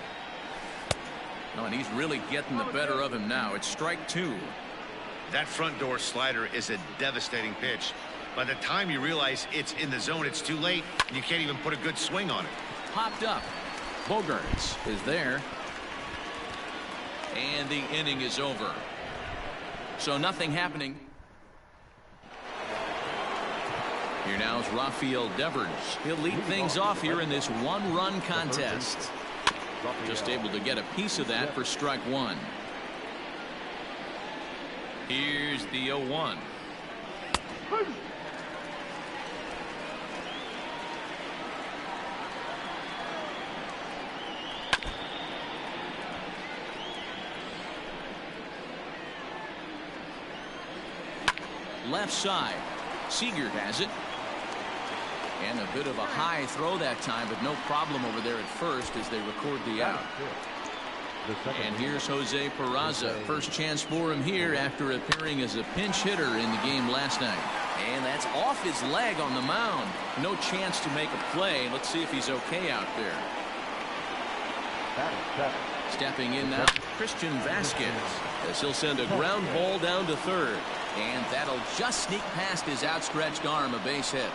Oh, and he's really getting the better of him now. It's strike 2. That front door slider is a devastating pitch. By the time you realize it's in the zone, it's too late. You can't even put a good swing on it. Popped up. Bogart is there. And the inning is over. So nothing happening. Here now is Rafael Devers. He'll lead things off here in this one-run contest. Just able to get a piece of that for strike 1. Here's the 0-1. Left side. Seeger has it. And a bit of a high throw that time, but no problem over there at first as they record the out. And here's Jose Peraza. First chance for him here after appearing as a pinch hitter in the game last night. And that's off his leg on the mound. No chance to make a play. Let's see if he's okay out there. Stepping in now, Christian Vasquez, as he'll send a ground ball down to third. And that'll just sneak past his outstretched arm, a base hit.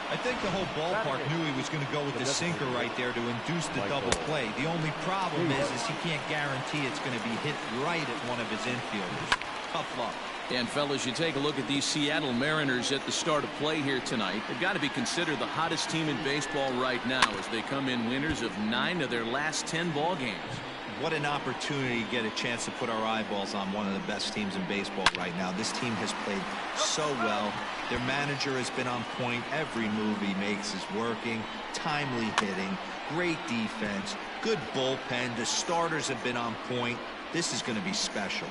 I think the whole ballpark knew he was going to go with the sinker right there to induce the double play. The only problem is he can't guarantee it's going to be hit right at one of his infielders. Tough luck. And fellas, you take a look at these Seattle Mariners at the start of play here tonight. They've got to be considered the hottest team in baseball right now as they come in winners of 9 of their last 10 ball games. What an opportunity to get a chance to put our eyeballs on one of the best teams in baseball right now. This team has played so well. Their manager has been on point. Every move he makes is working. Timely hitting. Great defense. Good bullpen. The starters have been on point. This is going to be special.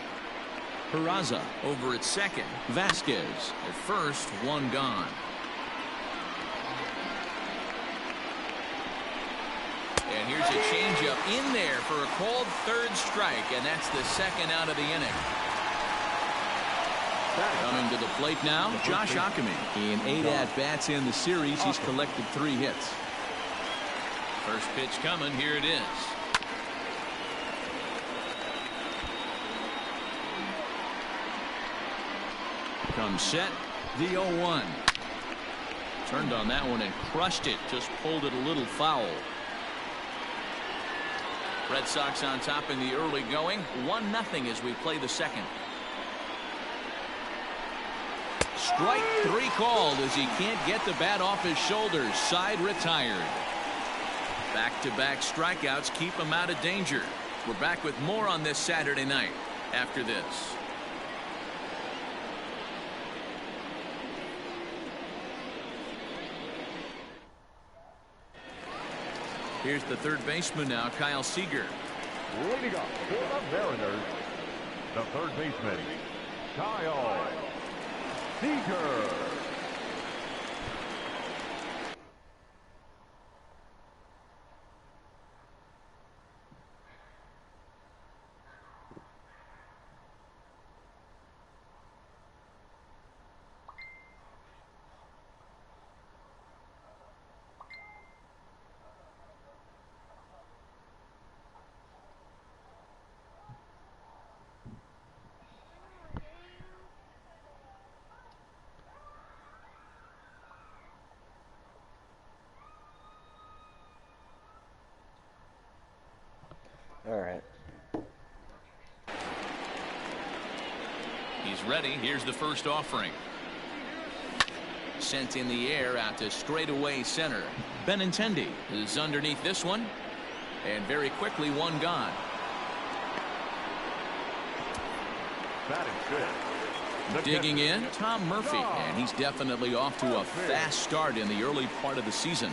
Peraza over at second. Vasquez at first. One gone. And here's a changeup in there for a called third strike, and that's the second out of the inning. Coming to the plate now, Josh Ockamy. In 8 at-bats in the series, he's collected 3 hits. First pitch coming, here it is. Comes set, the 0-1. Turned on that one and crushed it, just pulled it a little foul. Red Sox on top in the early going, 1-0 as we play the second. Strike 3 called as he can't get the bat off his shoulders. Side retired. Back-to-back strikeouts keep him out of danger. We're back with more on this Saturday night after this. Here's the third baseman now, Kyle Seeger. Leading up for the Mariners, the third baseman, Kyle Seeger. All right. He's ready. Here's the first offering. Sent in the air out to straightaway center. Benintendi is underneath this one. And very quickly, one gone. That is good. Digging in, Tom Murphy. And he's definitely off to a fast start in the early part of the season.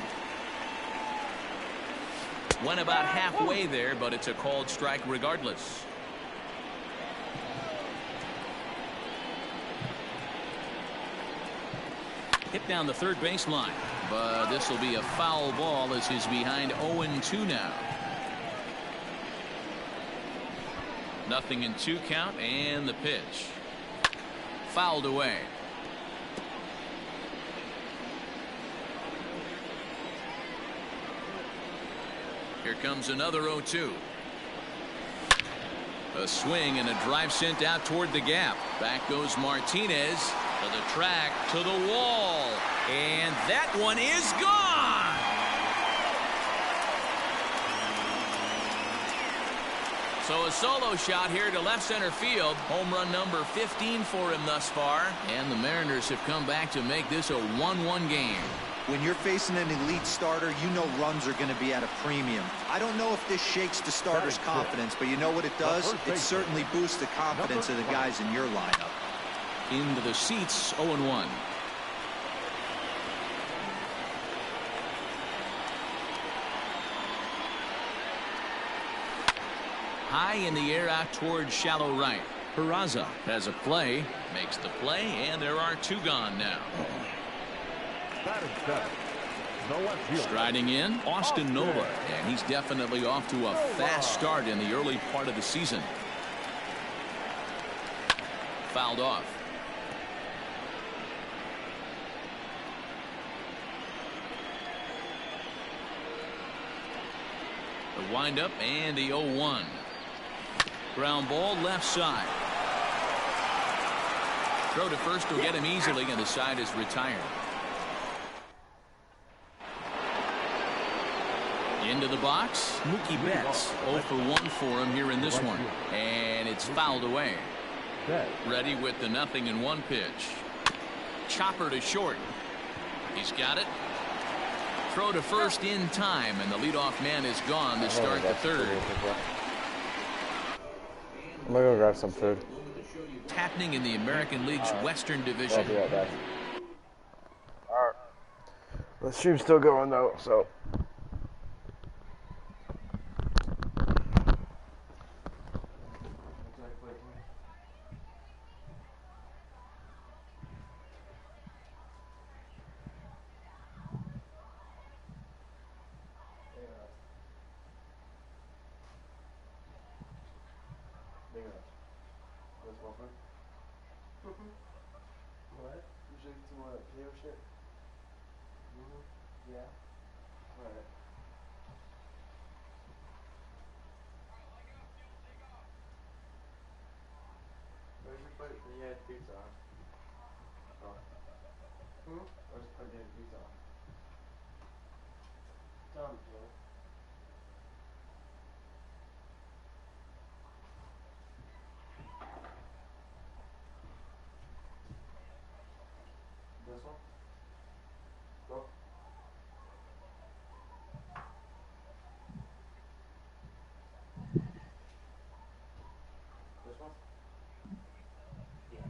Went about halfway there, but it's a called strike regardless. Hit down the third baseline, but this will be a foul ball as he's behind 0-2 now. 0-2 count, and the pitch fouled away. Here comes another 0-2. A swing and a drive sent out toward the gap. Back goes Martinez to the track, to the wall, and that one is gone. So a solo shot here to left center field. Home run number 15 for him thus far, and the Mariners have come back to make this a 1-1 game. When you're facing an elite starter, you know runs are going to be at a premium. I don't know if this shakes the starter's confidence, but you know what it does? It certainly boosts the confidence of the guys in your lineup. Into the seats, 0-1. High in the air out towards shallow right. Peraza has a play, makes the play, and there are 2 gone now. Striding in, Austin Nova, and he's definitely off to a fast start in the early part of the season. Fouled off. The windup and the 0-1. Ground ball left side. Throw to first will get him easily, and the side is retired. Into the box, Mookie Betts. 0 for 1 for him here in this one. And it's fouled away. Ready with the 0-1 pitch. Chopper to short. He's got it. Throw to first in time, and the leadoff man is gone to start the third. I'm gonna go grab some food. It's happening in the American League's Western Division. I'll be right back. Alright. The stream's still going though, so. What? You should get some more potato shit? Yeah. Alright. Where's your plate? You had pizza on. Oh. Where's the plate you had pizza on? Dumb, Joe. This one? Go. This one? Yeah.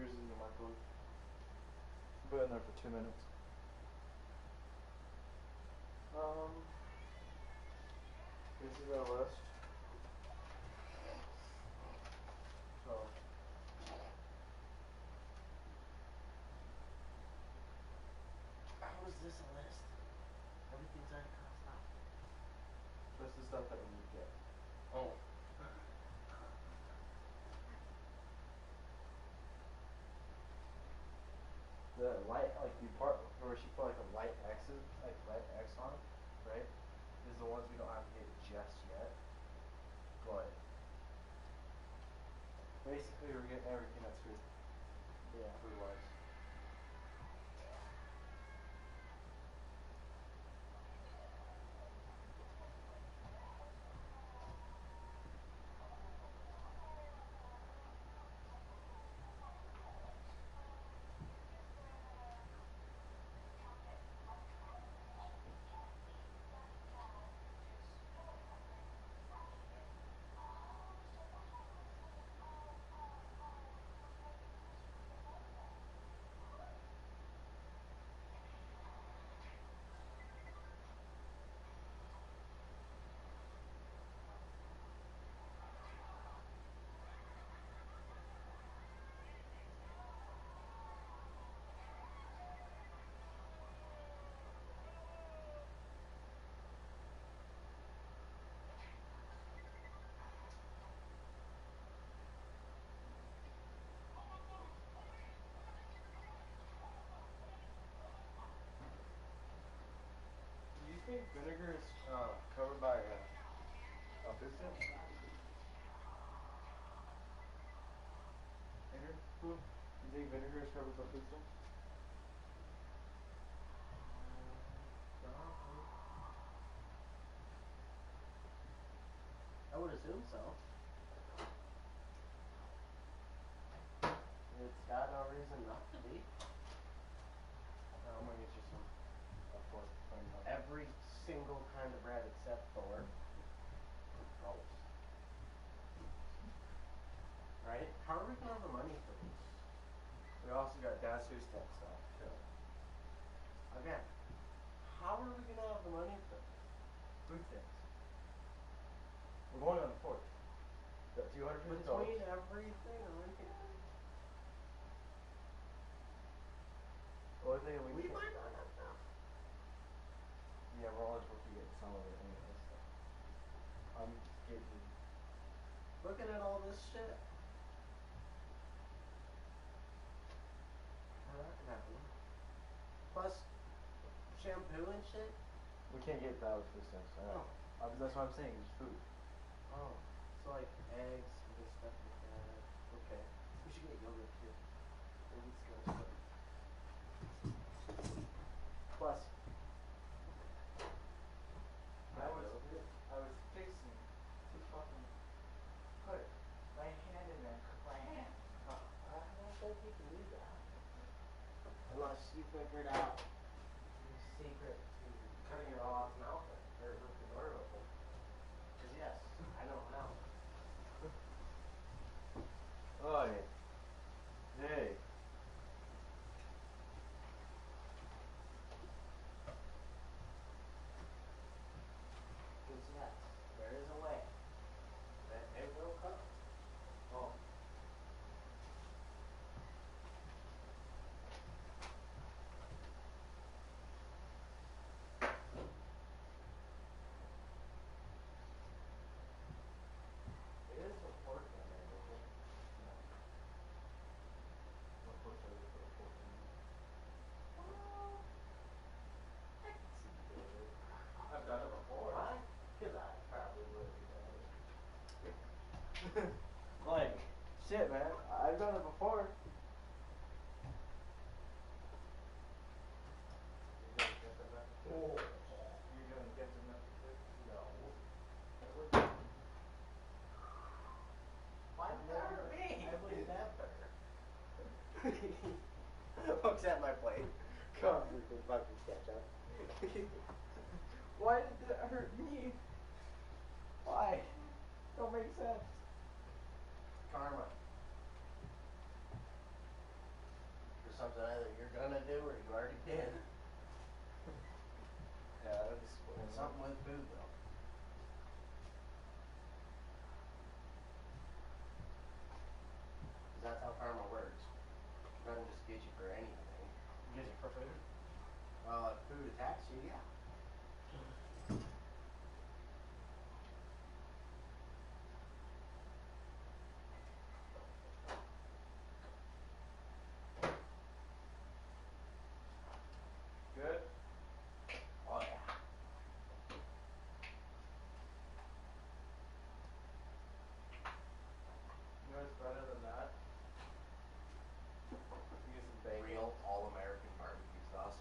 yours is in the microwave. Put it in there for 2 minutes. This is our list. So. How is this a list? Everything's already crossed out. That's the stuff that we need to get. Oh. The light, like the part where she put like a light X, like light X on, right? Is the ones we don't have to get just yet. But basically, we're getting everything that's food. Yeah, food wise. Do you think vinegar is covered by a food stamp? Andrew? You think vinegar is covered by food stamps? I would assume so. It's got no reason not to be. I'm gonna get you some. Of course. Every single kind of bread except for rolls. Right? How are we gonna have the money for this? We also got Dad's food stamp stuff too. Again, how are we gonna have the money for this? Food stamps. We're going on the 4th. Got $250. Between everything right here. Well, I think We might not have enough. Yeah, we're only supposed to get some of it anyway, so. I'm getting. Looking at all this shit. We're not gonna have enough. Plus, shampoo and shit. We can't get that with food stamps. I know. That's what I'm saying, it's food. Oh, so like eggs and stuff like that. Okay. We should get yogurt too. Maybe it's gonna start. Plus, I was fixing to fucking put my hand in there. My hand. I don't think you can do that. Unless you figured out your secret to cutting your off mouth or with the door open. Because yes, I know how. Oh, yeah. Hey. Because yes, there is a way that it will come. Oh. It is a pork in there, isn't it? No. Of course I would put a fork in there. Well, I can see you doing it. I've done it before. Why? Because I probably would have done it. Like, shit, man. I've done it before. You're gonna get the method too? Oh. You're gonna get the method too? No. Why I've did that never- hurt me? I would never. Looks at my plate. Come, we can fucking catch up. Why did that hurt me? Why? Don't make sense. Karma. something either you're gonna do or you already did. Yeah, that's Something with food though. Cause that's how karma works. It doesn't just get you for anything. it gives you for food. Well, if food attacks you, yeah. Good. Oh yeah. You know what's better than that? You get some bacon. Real all-American barbecue sauce.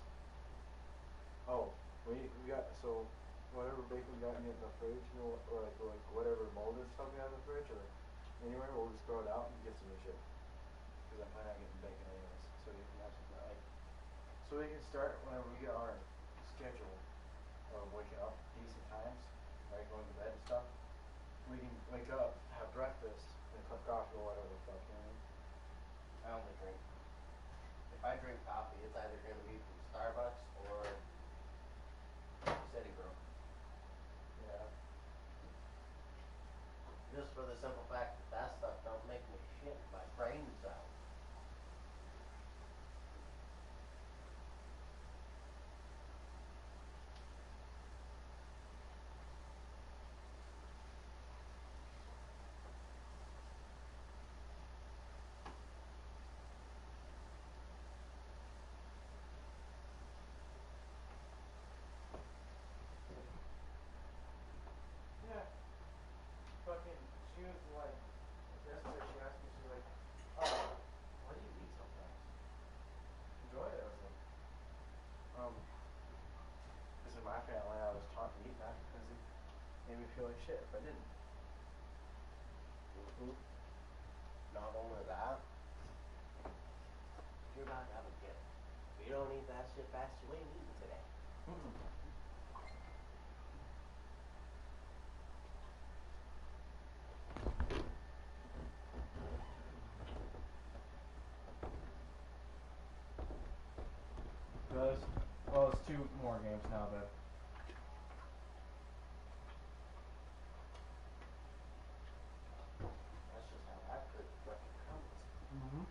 Oh, we got so whatever bacon we got in the fridge, you know, or like whatever molded stuff we have in the fridge or anywhere, we'll just throw it out and get some new shit. Because I'm planning on getting bacon anyways, so we can have some like, so we can start whenever we get our schedule of waking up decent times, like going to bed and stuff. We can wake up, have breakfast, and a cup of coffee or whatever the fuck, you know what I mean? I only drink. If I drink coffee, it's either gonna be from Starbucks or City Brew. Yeah. Just for the simple fact that that stuff don't make me shit my brains out. Yeah. Fucking, she was like, yesterday she asked me, she was like, why do you eat so fast? Enjoy it. I was like, because in my family I was taught to eat that because it made me feel like shit if I didn't. Mm-hmm. Not only that, you're about to have a kid. If you don't eat that shit fast, you ain't eating today. Mm-mm. Does? Well, it's 2 more games now, but That's just how that could fucking comes. mm-hmm.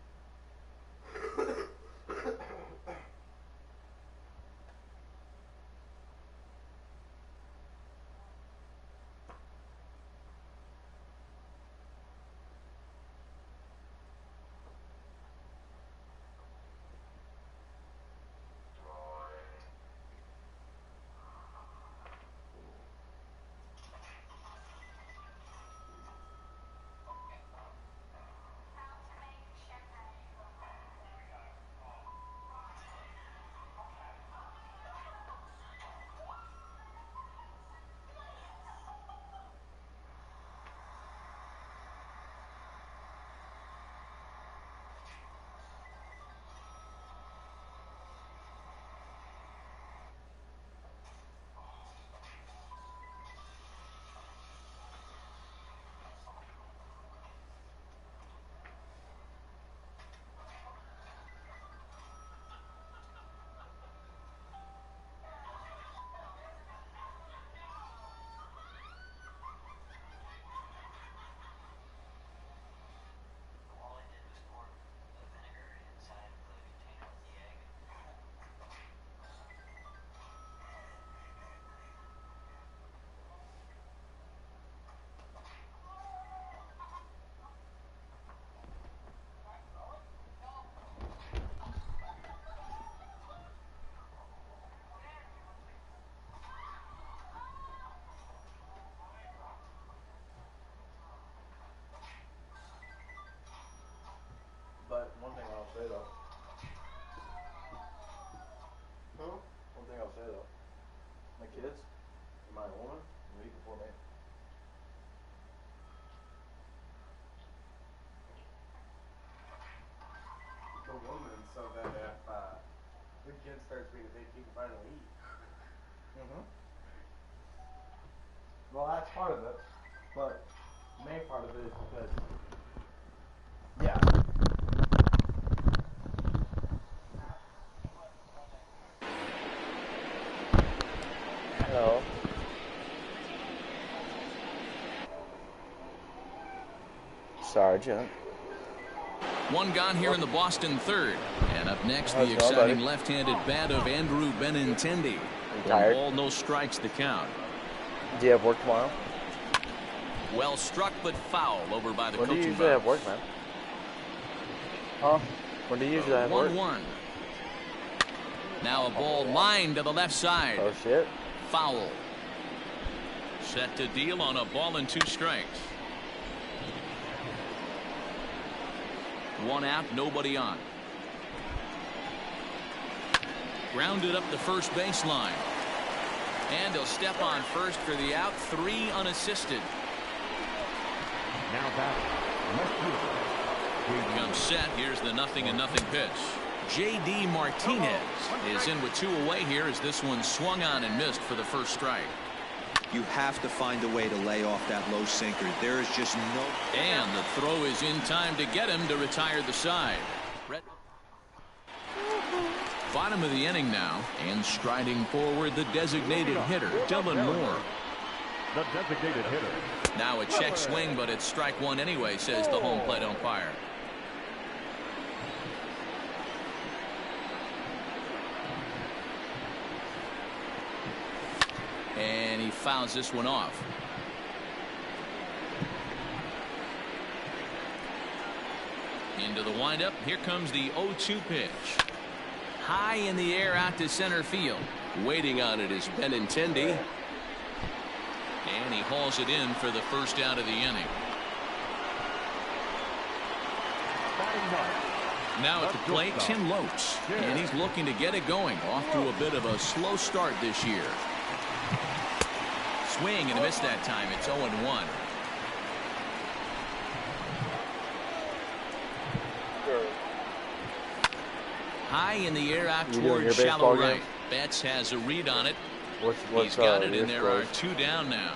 But one thing I'll say though. One thing I'll say though. My kids, and my woman, will eat before me. The woman, so that if the kid starts being a bitch, you can finally eat. Mm-hmm. Well, that's part of it, but the main part of it is because, yeah. retired yet. One gone here in the Boston third. And up next, the exciting left-handed bat of Andrew Benintendi. One ball, no strikes to count. Do you have work tomorrow? Well struck, but foul over by the coaching box. When do you usually have work, man? Huh? When do you usually have work? 1-1. Now a ball lined to the left side. Oh, shit. Foul. Set to deal on a ball and 2 strikes. 1 out, nobody on. Grounded up the first baseline. And he'll step on first for the out. 3 unassisted. Now back. Comes set. Here's the 0-0 pitch. J.D. Martinez is in with 2 away here as this one swung on and missed for the first strike. You have to find a way to lay off that low sinker. There is just no... And the throw is in time to get him to retire the side. Bottom of the inning now, and striding forward the designated hitter, Dylan Moore. The designated hitter. Now a check swing, but it's strike 1 anyway, says the home plate umpire. And he fouls this one off. Into the windup. Here comes the 0-2 pitch. High in the air out to center field. Waiting on it is Benintendi. And he hauls it in for the first out of the inning. Now at the plate, Tim Lopes. And he's looking to get it going. Off to a bit of a slow start this year. Swing and a miss that time. It's 0-1. High in the air out toward shallow right. Betts has a read on it. He's got it, and there are 2 down now.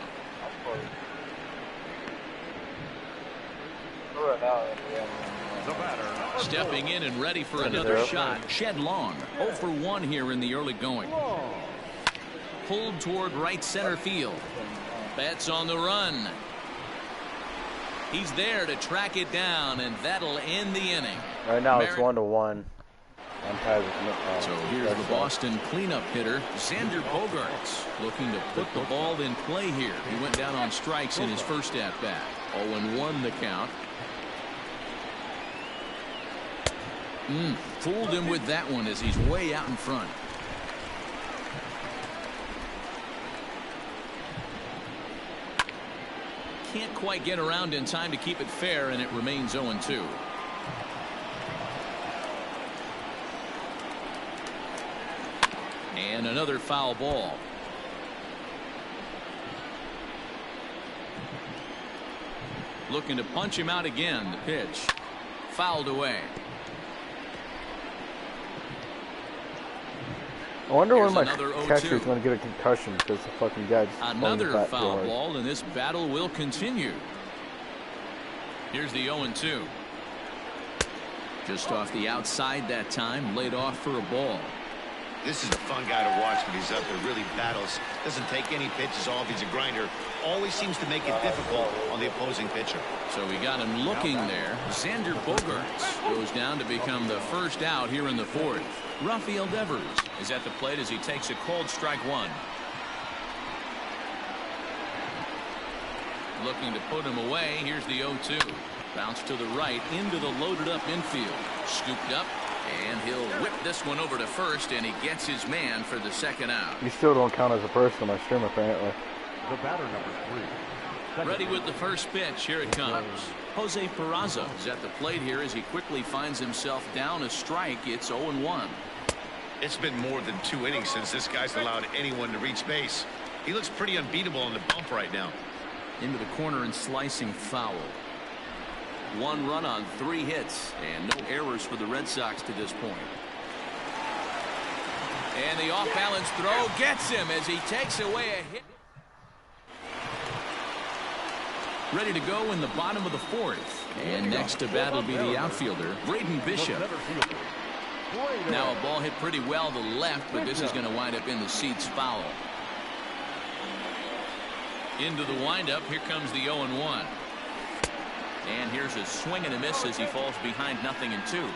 Stepping in and ready for another shot. Shed Long. 0 for 1 here in the early going. Pulled toward right center field. Betts on the run. He's there to track it down, and that'll end the inning. Right now it's 1-1. So here's the Boston cleanup hitter, Xander Bogart, looking to put the ball in play here. He went down on strikes in his first at-bat. 0-1 the count. Fooled him with that one as he's way out in front. Can't quite get around in time to keep it fair, and it remains 0-2. And another foul ball. Looking to punch him out again. The pitch fouled away. I wonder when my catcher is going to get a concussion because the fucking guy just another foul ball, and this battle will continue. Here's the 0-2. Just off the outside that time, laid off for a ball. This is a fun guy to watch when he's up there. Really battles. Doesn't take any pitches off. He's a grinder. Always seems to make it difficult on the opposing pitcher. So we got him looking there. Xander Bogart goes down to become the first out here in the 4th. Rafael Devers is at the plate as he takes a called strike 1. Looking to put him away. Here's the 0-2. Bounce to the right into the loaded up infield. Scooped up. And he'll whip this one over to first, and he gets his man for the second out. You still don't count as a person on my stream, apparently. The batter, number 3. Ready with the first pitch. Here it comes. Jose Peraza is at the plate here as he quickly finds himself down a strike. It's 0-1. It's been more than 2 innings since this guy's allowed anyone to reach base. He looks pretty unbeatable on the bump right now. Into the corner and slicing foul. 1 run on 3 hits and no errors for the Red Sox to this point. And the off-balance throw gets him as he takes away a hit. Ready to go in the bottom of the 4th. And next to bat will be the outfielder, Braden Bishop. Now a ball hit pretty well to the left, but this is going to wind up in the seats foul. Into the windup. Here comes the 0-1. And here's a swing and a miss as he falls behind 0-2.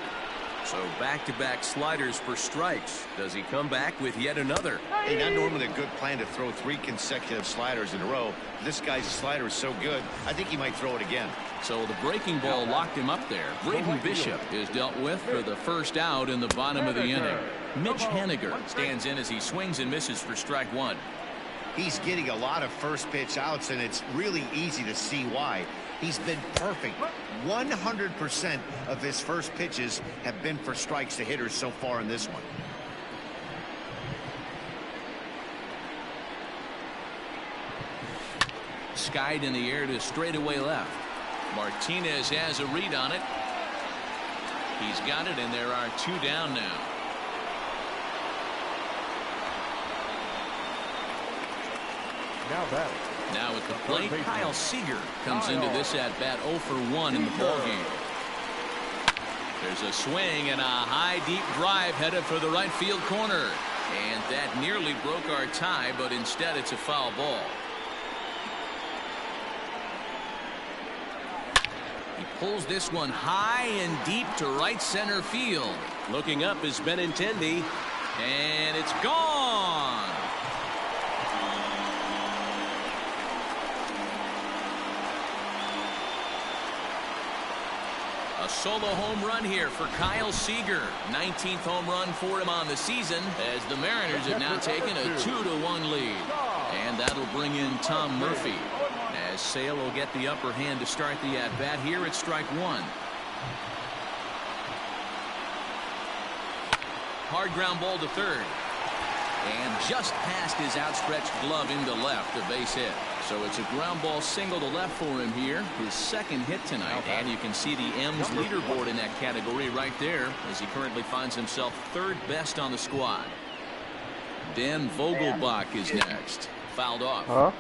So back-to-back sliders for strikes. Does he come back with yet another? Hey, not normally a good plan to throw 3 consecutive sliders in a row. This guy's slider is so good, I think he might throw it again. So the breaking ball locked him up there. Braden Bishop is dealt with for the first out in the bottom of the inning. Mitch Henniger stands in as he swings and misses for strike 1. He's getting a lot of first pitch outs, and it's really easy to see why. He's been perfect. 100% of his first pitches have been for strikes to hitters so far in this one. Skied in the air to straightaway left. Martinez has a read on it. He's got it, and there are 2 down now. Now batting. Now at the plate, Kyle Seeger comes into this at bat 0 for 1 in the ballgame. There's a swing and a high deep drive headed for the right field corner. And that nearly broke our tie, but instead it's a foul ball. He pulls this one high and deep to right center field. Looking up is Benintendi, and it's gone. A solo home run here for Kyle Seeger. 19th home run for him on the season, as the Mariners have now taken a 2-1 lead. And that'll bring in Tom Murphy, as Sale will get the upper hand to start the at-bat here at strike 1. Hard ground ball to third. And just past his outstretched glove into left, a base hit. So it's a ground ball single to left for him here, his second hit tonight. And you can see the M's leaderboard in that category right there, as he currently finds himself 3rd best on the squad. Dan Vogelbach is next. Fouled off.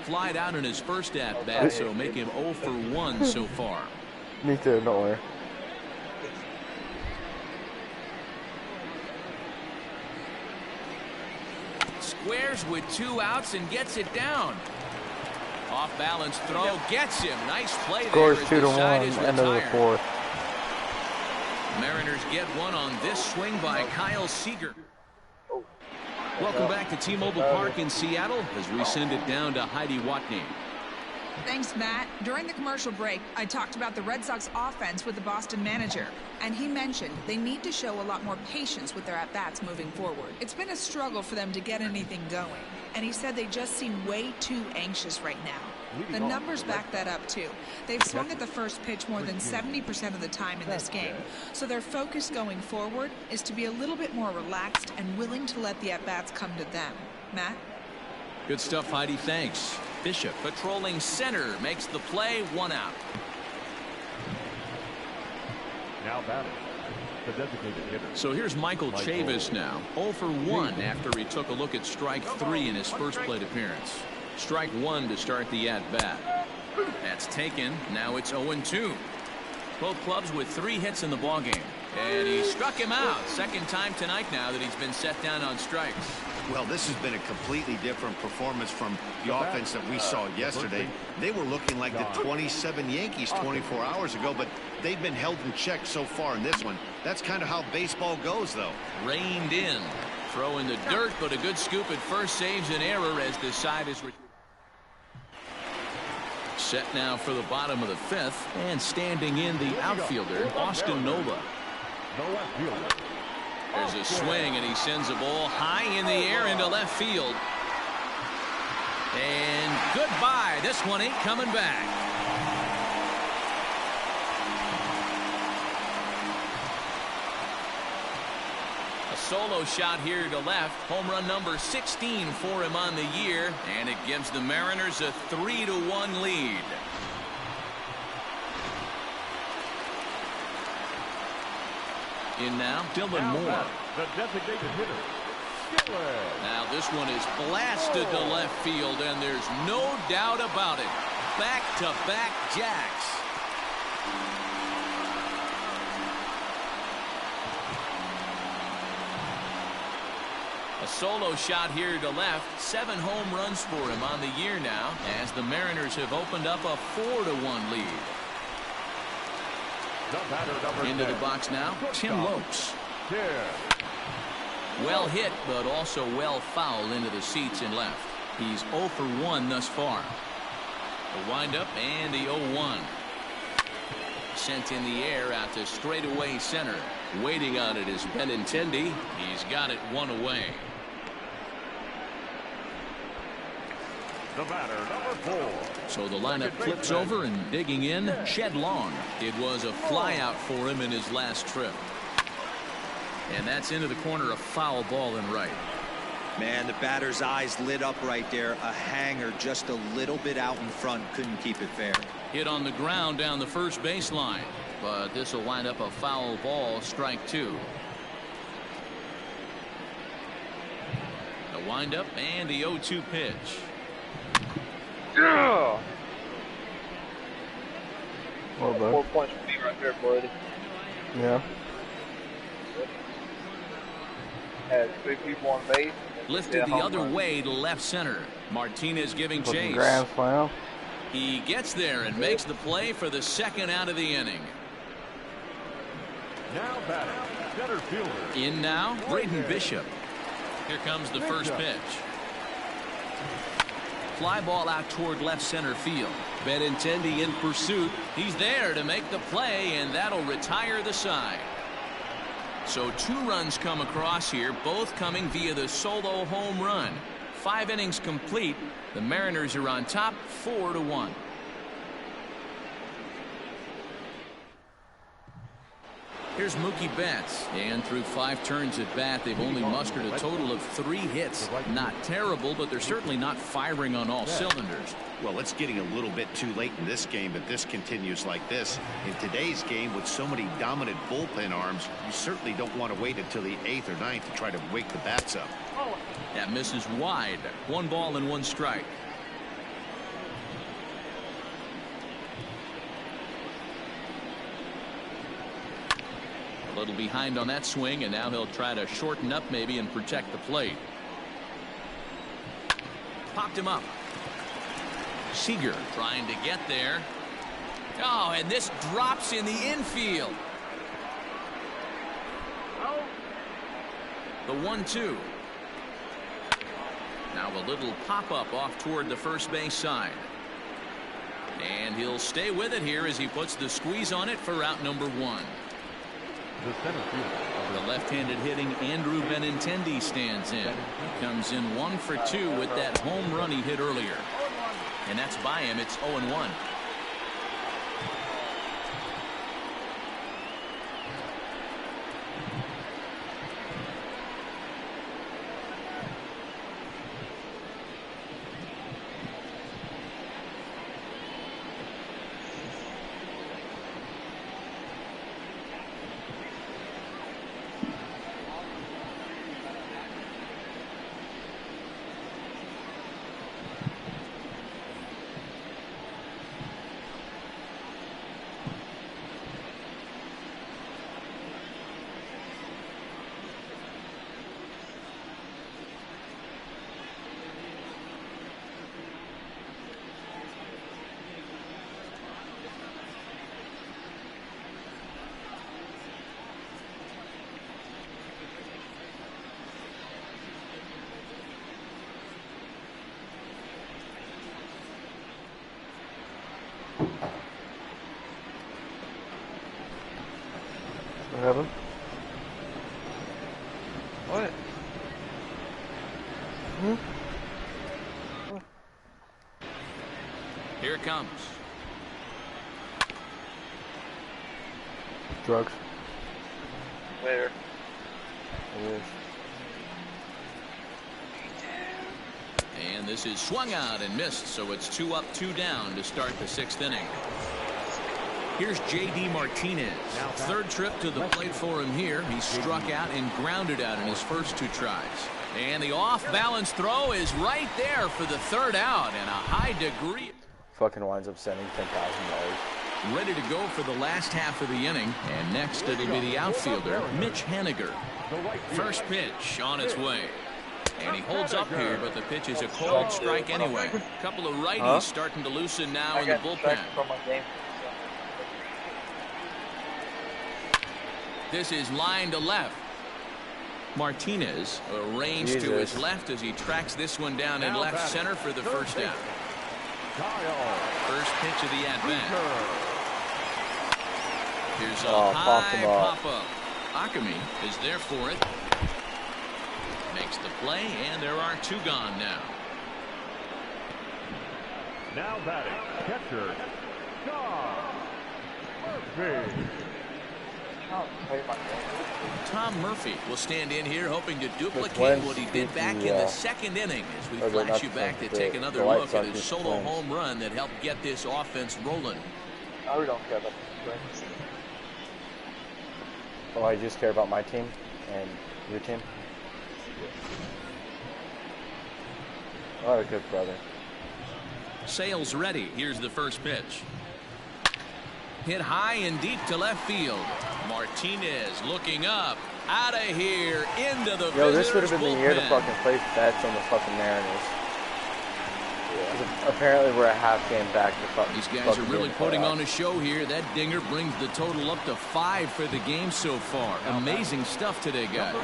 Flied out in his first at-bat, so make him 0 for 1 so far. Me too, don't worry. Squares with 2 outs and gets it down. Off balance throw gets him. Nice play there. Scores 2-1, end of the 4th. Mariners get one on this swing by Kyle Seeger. Welcome back to T-Mobile Park in Seattle as we send it down to Heidi Watney. Thanks, Matt. During the commercial break, I talked about the Red Sox offense with the Boston manager, and he mentioned they need to show a lot more patience with their at-bats moving forward. It's been a struggle for them to get anything going, and he said they just seem way too anxious right now. The numbers back that up, too. They've swung at the first pitch more than 70% of the time in this game, so their focus going forward is to be a little bit more relaxed and willing to let the at-bats come to them. Matt? Good stuff, Heidi. Thanks. Bishop patrolling center makes the play, 1 out. Now batting, the designated hitter. So here's Michael Chavis now, 0 for 1 after he took a look at strike 3 in his first plate appearance. Strike 1 to start the at-bat. That's taken. Now it's 0-2. Both clubs with 3 hits in the ballgame. And he struck him out. Second time tonight now that he's been set down on strikes. Well, this has been a completely different performance from the offense that we saw yesterday. They were looking like the 27 Yankees 24 hours ago, but they've been held in check so far in this one. That's kind of how baseball goes, though. Reined in. Throw in the dirt, but a good scoop at first saves an error as the side is set now for the bottom of the 5th, and standing in the outfielder, Austin Nova. There's a swing, and he sends a ball high in the air into left field. And goodbye. This one ain't coming back. A solo shot here to left. Home run number 16 for him on the year, and it gives the Mariners a 3-1 lead. In now, Dylan Moore. The designated hitter. Now this one is blasted to left field, and there's no doubt about it. Back-to-back jacks. A solo shot here to left. 7 home runs for him on the year now, as the Mariners have opened up a 4-1 lead. Into the box now, Tim Lopes. Well hit, but also well fouled into the seats and left. He's 0 for 1 thus far. The windup and the 0-1. Sent in the air out to straightaway center. Waiting on it is Benintendi. He's got it 1 away. The batter, number 4. So the lineup flips over, and digging in, Shed Long. It was a flyout for him in his last trip. And that's into the corner, a foul ball in right. Man, the batter's eyes lit up right there. A hanger just a little bit out in front. Couldn't keep it fair. Hit on the ground down the first baseline. But this will wind up a foul ball, strike 2. The windup and the 0-2 pitch. Yeah. Well done. 4 points for me right there, buddy. Yeah. Had 3 people on base. Lifted the other way to left center. Martinez giving chase. Grand slam. He gets there and makes the play for the 2nd out of the inning. Now batting, center fielder. In now, Braden Bishop. Here comes the first pitch. Fly ball out toward left center field. Benintendi in pursuit. He's there to make the play, and that'll retire the side. So 2 runs come across here, both coming via the solo home run. 5 innings complete. The Mariners are on top 4-1. Here's Mookie Betts, and through 5 turns at bat, they've only mustered a total of 3 hits. Not terrible, but they're certainly not firing on all cylinders. Well, it's getting a little bit too late in this game, but this continues like this. In today's game, with so many dominant bullpen arms, you certainly don't want to wait until the 8th or 9th to try to wake the bats up. That misses wide. 1 ball and 1 strike. A little behind on that swing, and now he'll try to shorten up maybe and protect the plate. Popped him up. Seeger trying to get there. Oh, and this drops in the infield. The 1-2. Now a little pop-up off toward the first base side. And he'll stay with it here as he puts the squeeze on it for out number 1. The left-handed hitting Andrew Benintendi stands in. Comes in 1 for 2 with that home run he hit earlier. And that's by him. It's 0-1. What happened? What? Here it comes. Drugs. Where? And this is swung out and missed, so it's 2 up, 2 down to start the 6th inning. Here's J.D. Martinez. 3rd trip to the plate for him here. He struck out and grounded out in his first 2 tries. And the off-balance throw is right there for the 3rd out, and a high degree. Fucking winds up sending $10,000. Ready to go for the last half of the inning. And next it'll be the outfielder, Mitch Henniger. First pitch on its way. And he holds up here, but the pitch is a cold strike anyway. A couple of righties starting to loosen now in the bullpen. This is line to left. Martinez arranged to his left as he tracks this one down in left center for the first out. First pitch of the at-bat. Here's a high pop-up. Akami is there for it. Makes the play, and there are two gone now. Now batting, catcher, Murphy. Tom Murphy will stand in here hoping to duplicate what he did back in the second inning as we flash you back to take another look at his solo home run that helped get this offense rolling. I really don't care about the Twins. Oh, I just care about my team and your team. Oh, good brother. Sale's ready. Here's the first pitch. Hit high and deep to left field. Martinez looking up. Out of here. Into the Yo, this would have been bullpen. the year to fucking place bets on the fucking Mariners. Yeah. Apparently we're a half game back to fucking. These guys are really putting on a show here. That dinger brings the total up to 5 for the game so far. Amazing stuff today, guys.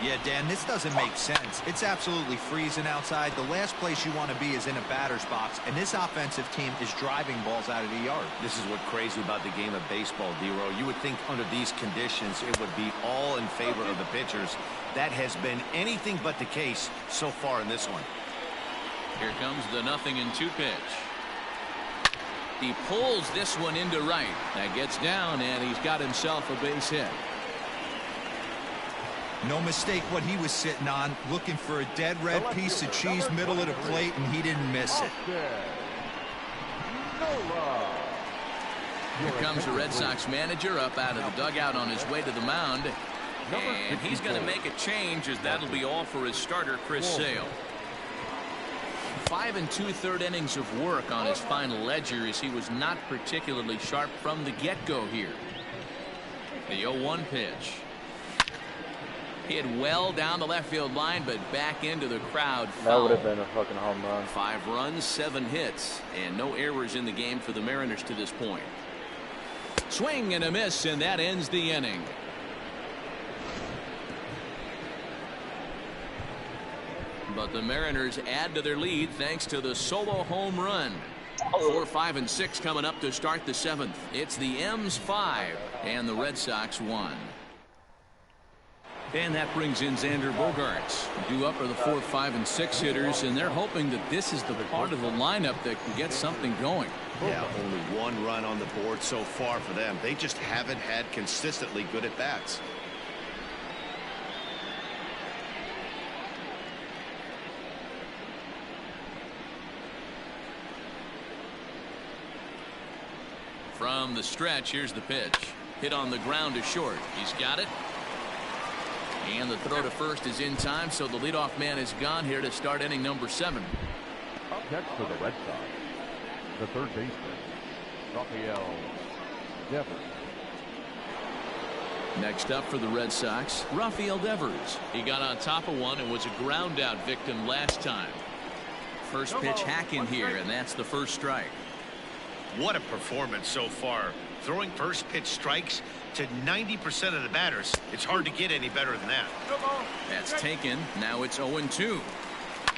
Yeah, Dan, this doesn't make sense. It's absolutely freezing outside. The last place you want to be is in a batter's box, and this offensive team is driving balls out of the yard. This is what's crazy about the game of baseball, D-Row. You would think under these conditions it would be all in favor of the pitchers. That has been anything but the case so far in this one. Here comes the 0-2 pitch. He pulls this one into right. That gets down, and he's got himself a base hit. No mistake what he was sitting on, looking for a dead red piece of cheese middle of the plate, and he didn't miss it. Here comes the Red Sox manager up out of the dugout on his way to the mound. And he's going to make a change as that'll be all for his starter, Chris Sale. 5 2/3 innings of work on his final ledger as he was not particularly sharp from the get-go here. The 0-1 pitch. Hit well down the left field line, but back into the crowd. That would have been a fucking home run. 5 runs, 7 hits, and no errors in the game for the Mariners to this point. Swing and a miss, and that ends the inning. But the Mariners add to their lead thanks to the solo home run. 4, 5, and 6 coming up to start the 7th. It's the M's 5 and the Red Sox 1. And that brings in Xander Bogart. Due up are the 4, 5, and 6 hitters, and they're hoping that this is the part of the lineup that can get something going. Yeah, only 1 run on the board so far for them. They just haven't had consistently good at-bats. From the stretch, here's the pitch. Hit on the ground to short. He's got it. And the throw to first is in time, so the leadoff man is gone here to start inning number 7. Up next for the Red Sox, the third baseman, Rafael Devers. Next up for the Red Sox, Rafael Devers. He got on top of one and was a ground out victim last time. First pitch hack in here, and that's the first strike. What a performance so far. Throwing first pitch strikes to 90% of the batters. It's hard to get any better than that. That's taken. Now it's 0-2.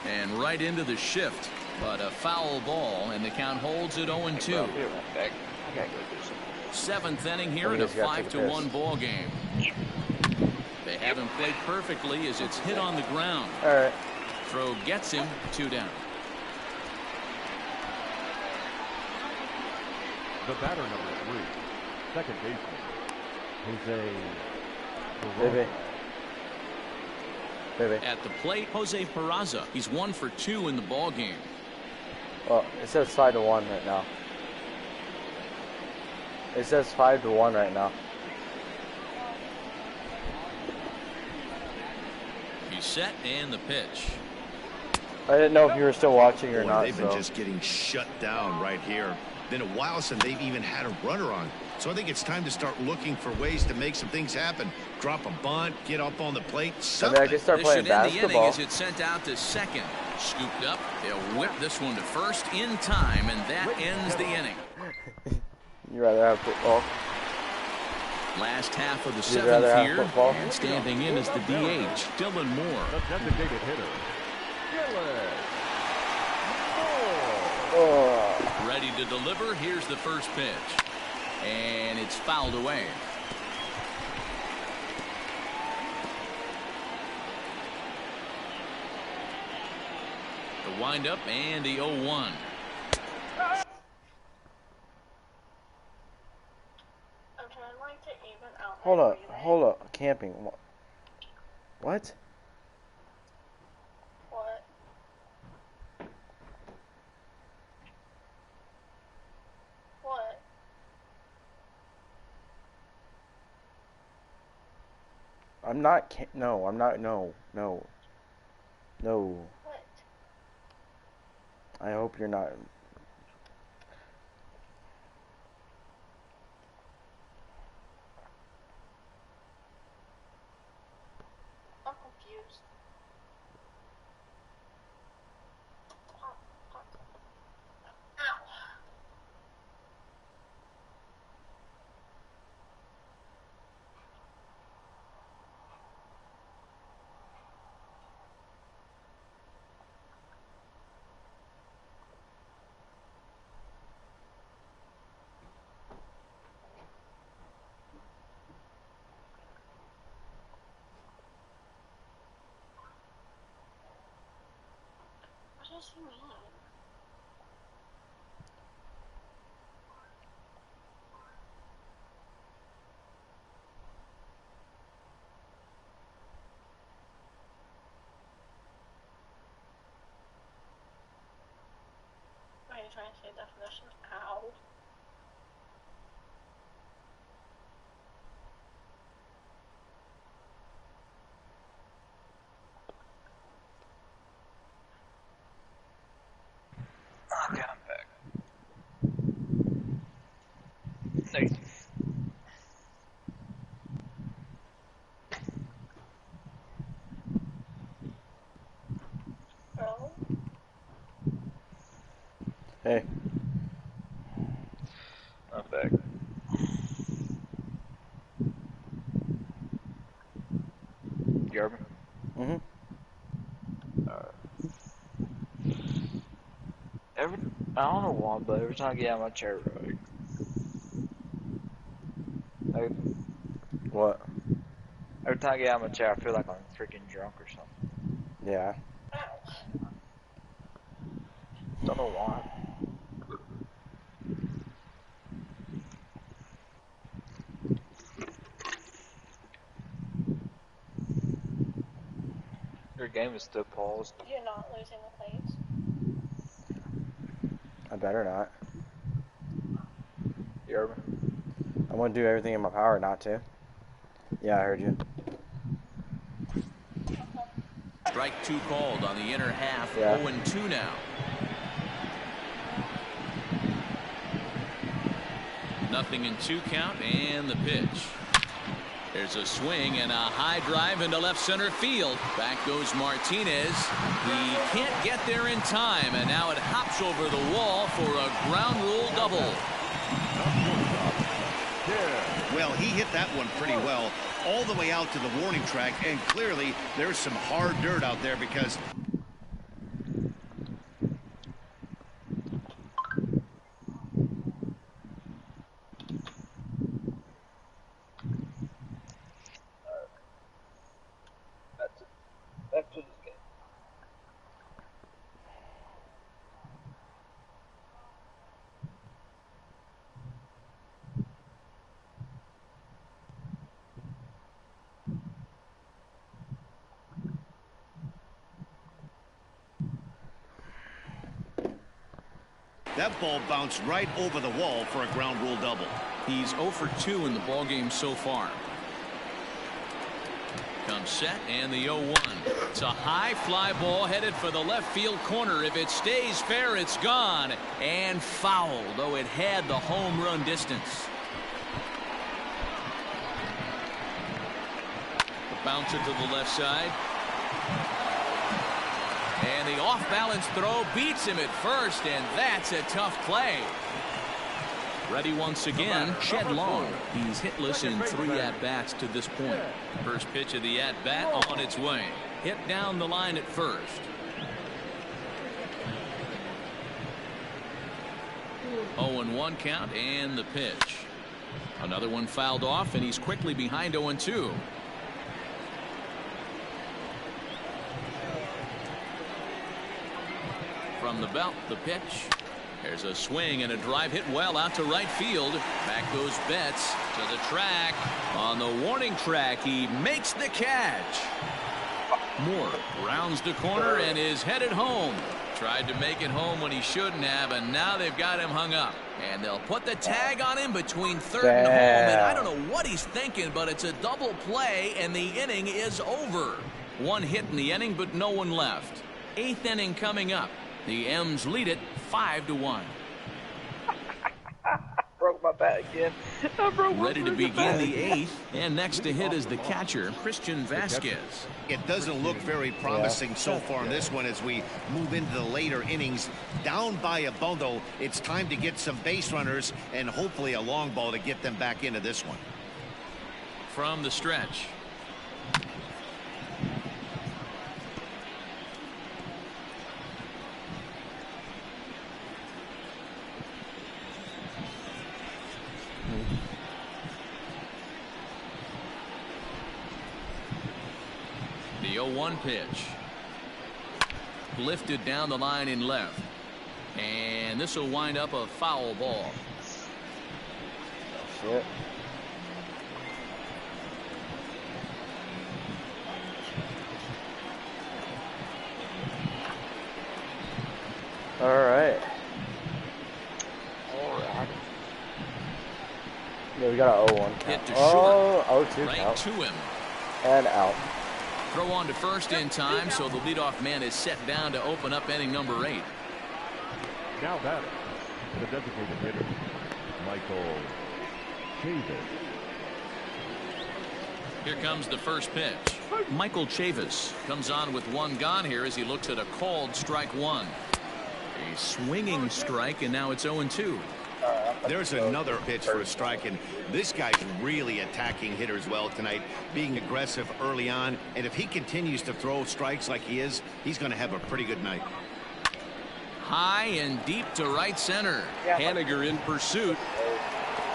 And right into the shift. But a foul ball, and the count holds at 0-2. 7th inning here in a 5-1 ball game. They haven't played perfectly as it's hit on the ground. All right. Throw gets him, 2 down. The batter number 3, second baseman, Jose Baby. At the plate, Jose Peraza. He's 1 for 2 in the ball game. Well, it says 5-1 right now. It says 5-1 right now. He's set, and the pitch. I didn't know if you were still watching or not. They've been just getting shut down right here. Been a while since they've even had a runner on. So I think it's time to start looking for ways to make some things happen. Drop a bunt, get up on the plate, something. I mean, I can start playing basketball. The inning as it's sent out to second. Scooped up. They'll whip this one to first in time, and that ends the inning. You'd rather have football? Last half of the seventh here, and standing in is the DH, Dylan Moore. The designated hitter, Oh. Ready to deliver. Here's the first pitch. And it's fouled away. The windup and the 0-1. Hold up. Camping. What? What? I'm not. No, I'm not. No. What? I hope you're not. I'm confused. Ow. What does he mean? Are you trying to say definition of ow? Okay, I'm back. Next. Oh? Hey. I'm back. You heard me? Mm-hmm. I don't know why, but every time I get out of my chair, What? every time I get out of my chair, I feel like I'm freaking drunk or something. Yeah. Don't know why. Your game is still paused. You're not losing the plates. I better not. You heard me? I'm gonna do everything in my power not to. Yeah, I heard you. Strike two called on the inner half. Yeah. 0-2 now. Nothing in 2 count, and the pitch. There's a swing and a high drive into left center field. Back goes Martinez. He can't get there in time, and now it hops over the wall for a ground rule double. Well, he hit that one pretty well all the way out to the warning track, and clearly there's some hard dirt out there because Back to this game. that ball bounced right over the wall for a ground rule double. He's 0 for 2 in the ballgame so far. Comes set and the 0-1. It's a high fly ball headed for the left field corner. If it stays fair, it's gone and fouled, though it had the home run distance. Bounce it to the left side. And the off-balance throw beats him at first, and that's a tough play. Ready once again, Shed Long. He's hitless in 3 at-bats to this point. First pitch of the at-bat on its way. Hit down the line at first. 0-1 count and the pitch. Another one fouled off, and he's quickly behind 0-2. From the belt, the pitch. There's a swing and a drive hit well out to right field. Back goes Betts to the track. On the warning track, he makes the catch. Moore rounds the corner and is headed home. Tried to make it home when he shouldn't have, and now they've got him hung up. And they'll put the tag on him between third and home. And I don't know what he's thinking, but it's a double play, and the inning is over. 1 hit in the inning, but no one left. 8th inning coming up. The M's lead it 5-1. Broke my back again. Ready to begin the 8th, and next to hit is the catcher, Christian Vasquez. It doesn't look very promising so far in this one as we move into the later innings. Down by a bundle, it's time to get some base runners and hopefully a long ball to get them back into this one. From the stretch. The 0-1 pitch. Lifted down the line in left. And this will wind up a foul ball. Shit. All right. Yeah, we got an 0-1 count. Oh, 0-2 right count. to him. And out. Throw on to first in time, so the leadoff man is set down to open up inning number 8. Now batting, the designated hitter, Michael Chavis. Here comes the first pitch. Michael Chavis comes on with 1 gone here as he looks at a called strike 1. A swinging strike, and now it's 0-2. There's another pitch for a strike, and this guy's really attacking hitters well tonight, being aggressive early on, and if he continues to throw strikes like he is, he's going to have a pretty good night. High and deep to right center. Henniger in pursuit.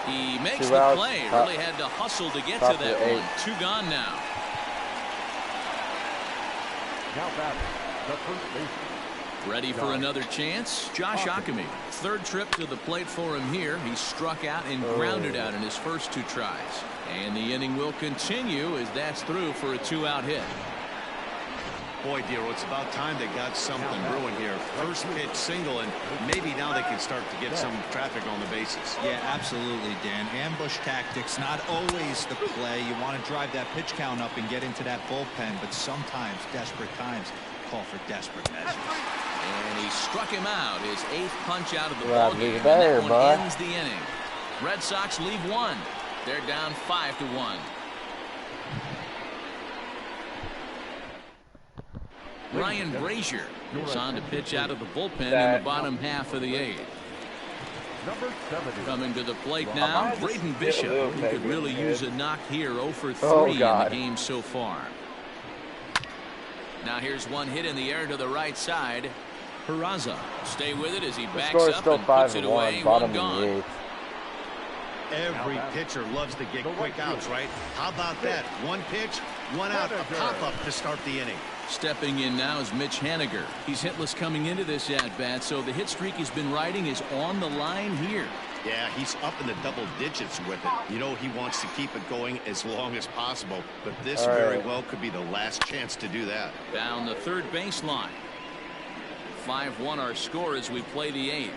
He makes 2 the outs, play. Really had to hustle to get to that one. 2 gone now. Now batting, the first baseman. Ready for another chance? Josh Ockamy. 3rd trip to the plate for him here. He struck out and grounded out in his first 2 tries. And the inning will continue as that's through for a 2-out hit. Boy, Dero, it's about time they got something brewing here. First pitch single, and maybe now they can start to get some traffic on the bases. Yeah, absolutely, Dan. Ambush tactics, not always the play. You want to drive that pitch count up and get into that bullpen, but sometimes, desperate times, call for desperate measures. And he struck him out. His 8th punch out of the ballgame. And that one ends the inning. Red Sox leave 1. They're down 5-1. Ryan Brazier goes on to pitch out of the bullpen in the bottom half of the 8th. Coming to the plate now, Braden Bishop, who could really use a knock here. 0 for 3 in the game so far. Now here's one hit in the air to the right side. Peraza stay with it as he backs up and puts it away. 1 gone. Every pitcher loves to get quick outs, right? How about that? 1 pitch, 1 out, a pop-up to start the inning. Stepping in now is Mitch Henniger. He's hitless coming into this at-bat, so the hit streak he's been riding is on the line here. Yeah, he's up in the double digits with it. You know, he wants to keep it going as long as possible, but this very well could be the last chance to do that. Down the 3rd baseline. 5-1 our score as we play the 8th.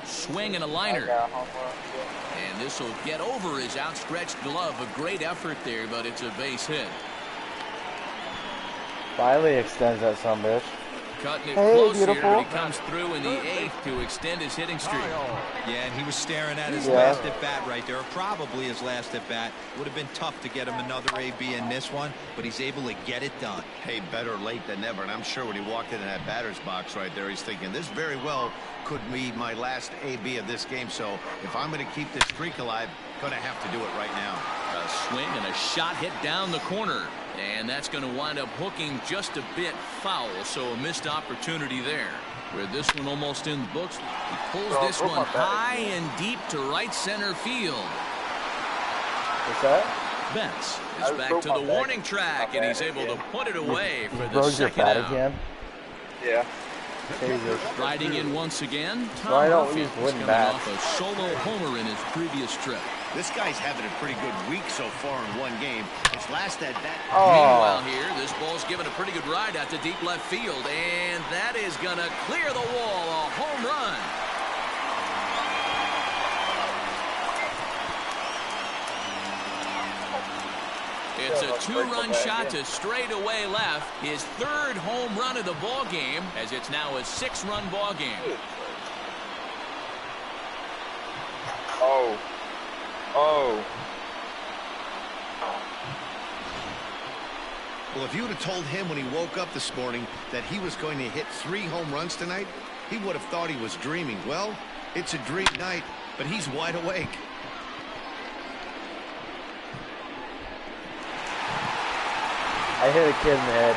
Swing and a liner. And this will get over his outstretched glove. A great effort there, but it's a base hit. Finally extends that son bitch. Cutting it close here, but he comes through in the 8th to extend his hitting streak. Yeah, and he was staring at his last at-bat right there, or probably his last at-bat. Would have been tough to get him another AB in this one, but he's able to get it done. Hey, better late than never, and I'm sure when he walked into that batter's box right there, he's thinking, this very well could be my last AB of this game, so if I'm going to keep this streak alive, going to have to do it right now. A swing and a shot hit down the corner, and that's going to wind up hooking just a bit foul, so a missed opportunity there. With this one almost in the books, he pulls this one high and deep to right center field. What's that? Betts is back to the warning track, and he's able to put it away for the second out. Again? Yeah. Riding in once again, Tom I don't Murphy use is wooden coming bats. off a solo homer in his previous trip. This guy's having a pretty good week so far in one game. His last at-bat. Meanwhile here, this ball's given a pretty good ride out to deep left field, and that is going to clear the wall, a home run. It's a two-run shot to straightaway left, his 3rd home run of the ball game, as it's now a 6-run ball game. Oh. Well, if you would have told him when he woke up this morning that he was going to hit 3 home runs tonight, he would have thought he was dreaming. Well, it's a dream night, but he's wide awake. I hit a kid in the head.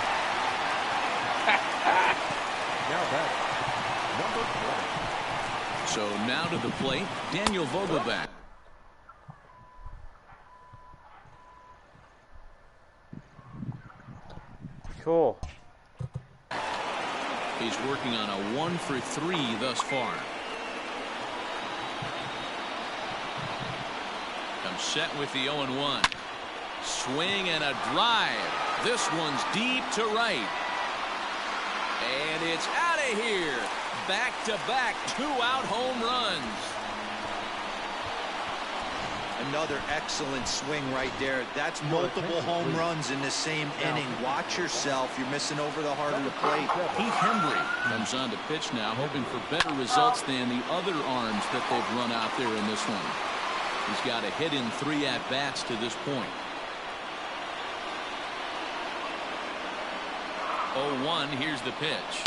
So now to the plate, Daniel Vogelbach. Cool. He's working on a 1 for 3 thus far. Comes set with the 0-1. Swing and a drive. This one's deep to right. And it's out of here. Back-to-back 2-out home runs. Another excellent swing right there. That's multiple home runs in the same inning. Watch yourself. You're missing over the heart of the plate. Heath Hembry comes on to pitch now, hoping for better results than the other arms that they've run out there in this one. He's got a hit in 3 at-bats to this point. 0-1, here's the pitch.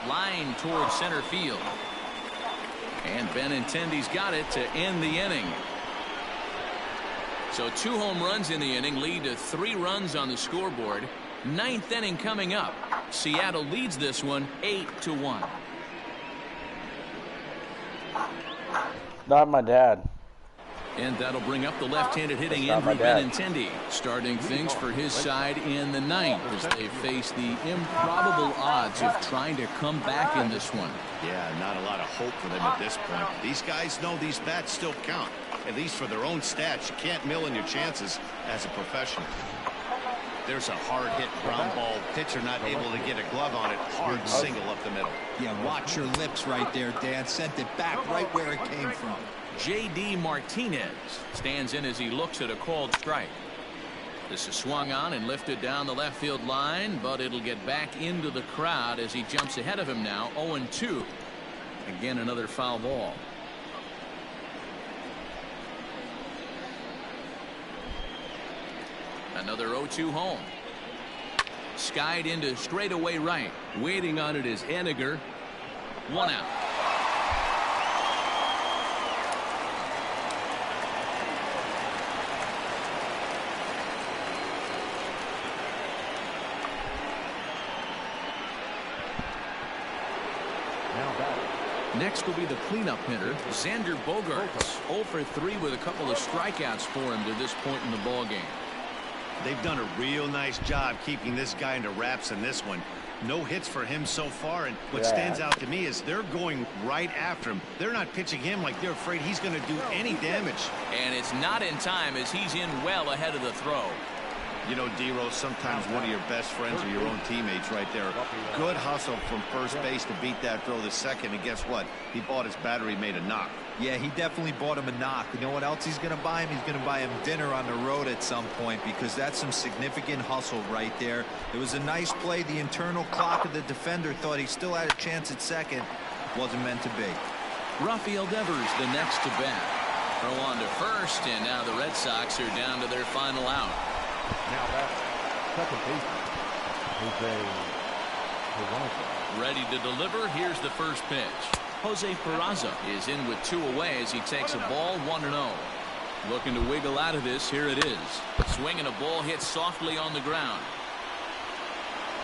Line towards center field. And Benintendi's got it to end the inning. So 2 home runs in the inning lead to 3 runs on the scoreboard. 9th inning coming up. Seattle leads this one 8-1. Not my dad. And that'll bring up the left-handed hitting Andrew Benintendi, starting things for his side in the 9th as they face the improbable odds of trying to come back in this one. Yeah, not a lot of hope for them at this point. These guys know these bats still count, at least for their own stats. You can't mill in your chances as a professional. There's a hard hit ground ball. Pitcher not able to get a glove on it. Hard single up the middle. Yeah, watch your lips right there, Dan. Sent it back right where it came from. J.D. Martinez stands in as he looks at a called strike. This is swung on and lifted down the left field line, but it'll get back into the crowd as he jumps ahead of him now. 0-2. Again, another foul ball. Another 0-2 home. Skied into straightaway right. Waiting on it is Henniger. 1 out. Next will be the cleanup hitter, Xander Bogart. 0 for 3 with a couple of strikeouts for him to this point in the ball game. They've done a real nice job keeping this guy into wraps in this one. No hits for him so far, and what stands out to me is they're going right after him. They're not pitching him like they're afraid he's going to do any damage. And it's not in time as he's in well ahead of the throw. You know, D-Rose, sometimes one of your best friends are your own teammates right there. Good hustle from first base to beat that throw to second, and guess what? He bought his battery made a knock. Yeah, he definitely bought him a knock. You know what else he's going to buy him? He's going to buy him dinner on the road at some point, because that's some significant hustle right there. It was a nice play. The internal clock of the defender thought he still had a chance at second. Wasn't meant to be. Rafael Devers the next to bat. Throw on to first, and now the Red Sox are down to their final out. Now that's second baseman, Jose. Ready to deliver. Here's the first pitch. Jose Peraza is in with 2 away as he takes a ball 1-0. Looking to wiggle out of this. Here it is. Swinging a ball hit softly on the ground.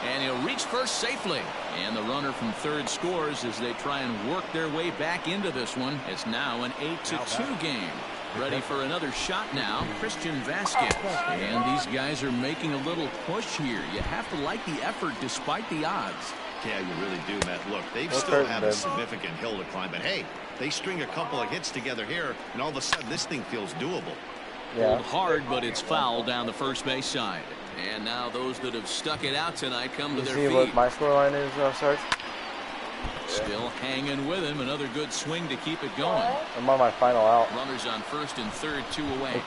And he'll reach first safely. And the runner from third scores as they try and work their way back into this one. It's now an 8-2 game. Ready for another shot now, Christian Vasquez. And these guys are making a little push here. You have to like the effort despite the odds. Yeah, you really do, Matt. Look, they still have a significant hill to climb, but hey, they string a couple of hits together here, and all of a sudden this thing feels doable. Pulled hard, but it's foul down the first base side. And now those that have stuck it out tonight come to their feet. You see what my scoreline is, Sarge? Still hanging with him. Another good swing to keep it going. I'm on my final out. Runners on first and third, 2 away.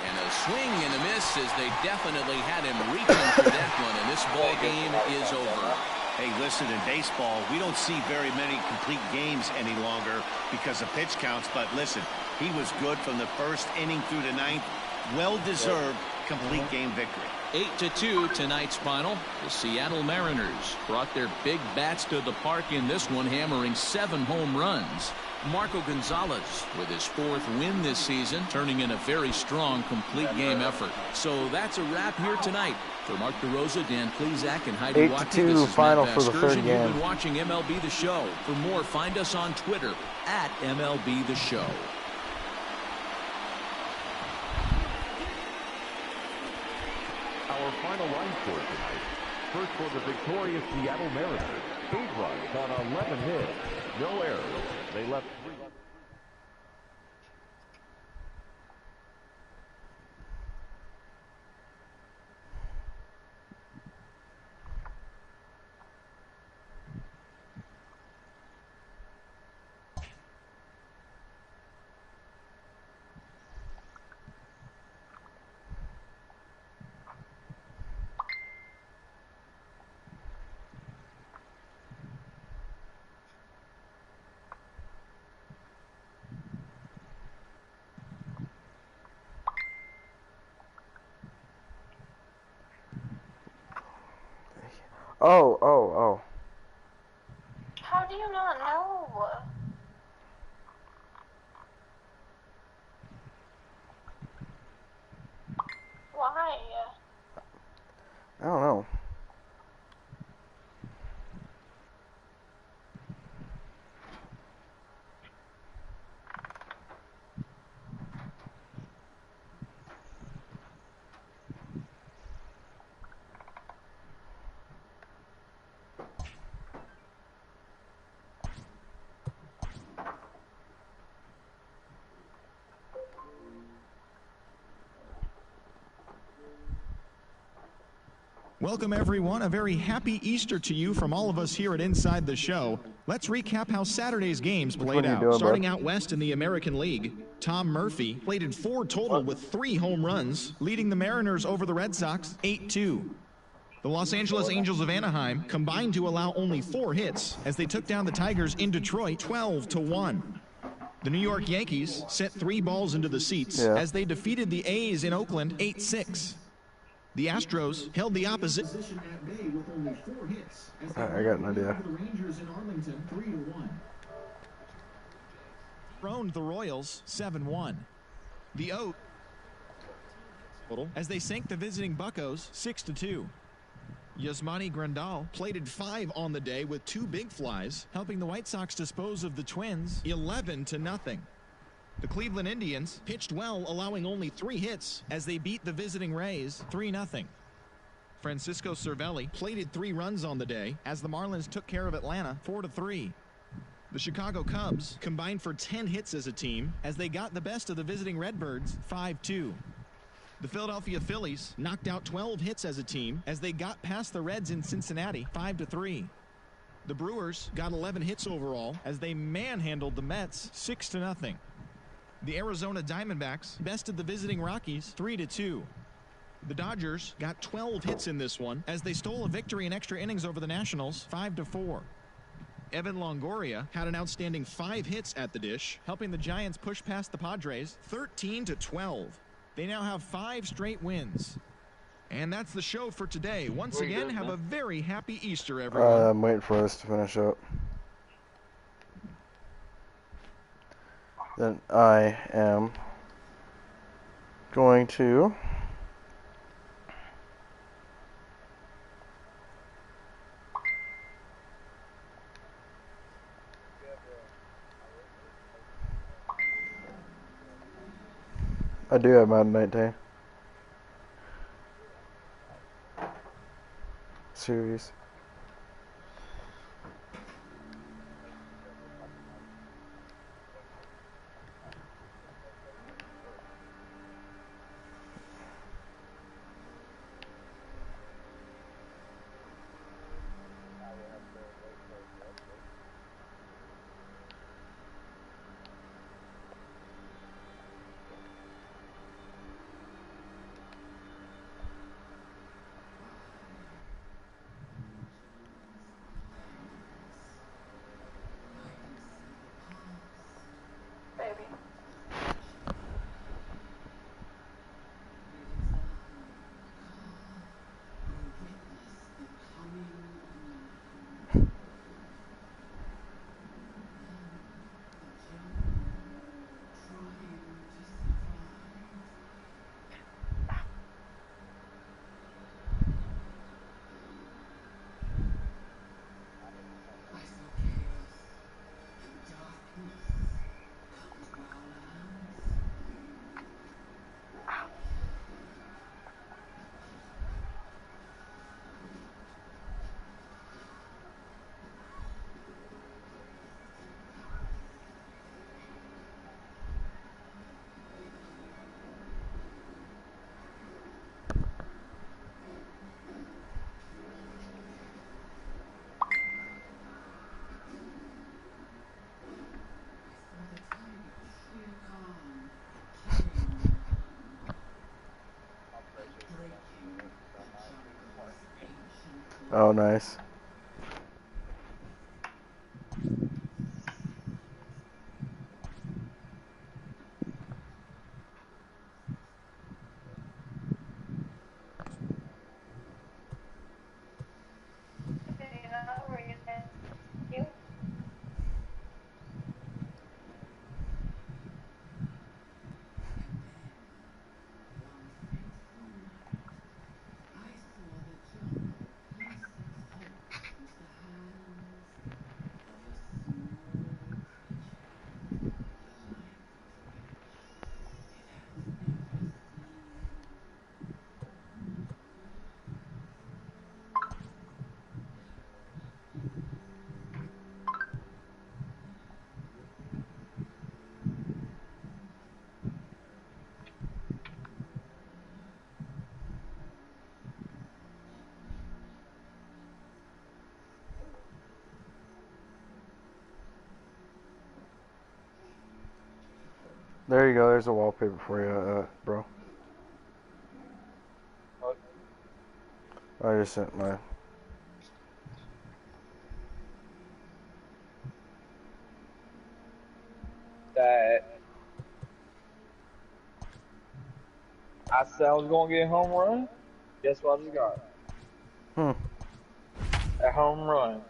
And a swing and a miss as they definitely had him reaching for that one. And this ball game is over. Hey, listen, in baseball, we don't see very many complete games any longer because of pitch counts. But listen, he was good from the first inning through the ninth. Well-deserved complete game victory. 8-2 tonight's final. The Seattle Mariners brought their big bats to the park in this one, hammering 7 home runs. Marco Gonzalez with his 4th win this season, turning in a very strong complete game effort. So that's a wrap here tonight. For Mark DeRosa, Dan Klezak, and Heidi Watkey, this is final Matt for the third You've game. been watching MLB The Show. For more, find us on Twitter at MLB The Show. Our final line score tonight. First for the victorious Seattle Mariners. 8 runs on 11 hits. No errors. They left 3. Oh. How do you not know? Why? I don't know. Welcome, everyone. A very happy Easter to you from all of us here at Inside the Show. Let's recap how Saturday's games played out. Starting out west in the American League, Tom Murphy plated 4 total with 3 home runs, leading the Mariners over the Red Sox 8-2. The Los Angeles Angels of Anaheim combined to allow only 4 hits as they took down the Tigers in Detroit 12-1. The New York Yankees sent 3 balls into the seats as they defeated the A's in Oakland 8-6. The Astros held the opposite. I got an idea. Throned the Royals 7-1. The O as they sank the visiting Buccos 6-2. Yasmani Grandal plated 5 on the day with 2 big flies, helping the White Sox dispose of the Twins 11-0. The Cleveland Indians pitched well, allowing only 3 hits as they beat the visiting Rays 3-0. Francisco Cervelli plated 3 runs on the day as the Marlins took care of Atlanta 4-3. The Chicago Cubs combined for 10 hits as a team as they got the best of the visiting Redbirds 5-2. The Philadelphia Phillies knocked out 12 hits as a team as they got past the Reds in Cincinnati 5-3. The Brewers got 11 hits overall as they manhandled the Mets 6-0. The Arizona Diamondbacks bested the visiting Rockies 3-2. The Dodgers got 12 hits in this one as they stole a victory in extra innings over the Nationals 5-4. Evan Longoria had an outstanding 5 hits at the dish, helping the Giants push past the Padres 13-12. They now have 5 straight wins. And that's the show for today. Once again, have a very happy Easter, everyone. I'm waiting for us to finish up. Then I am going to I do have Madden 19 series. Oh, nice. There you go. There's a wallpaper for you, bro. I just sent my. That I said I was gonna get a home run. Guess what I just got? A home run.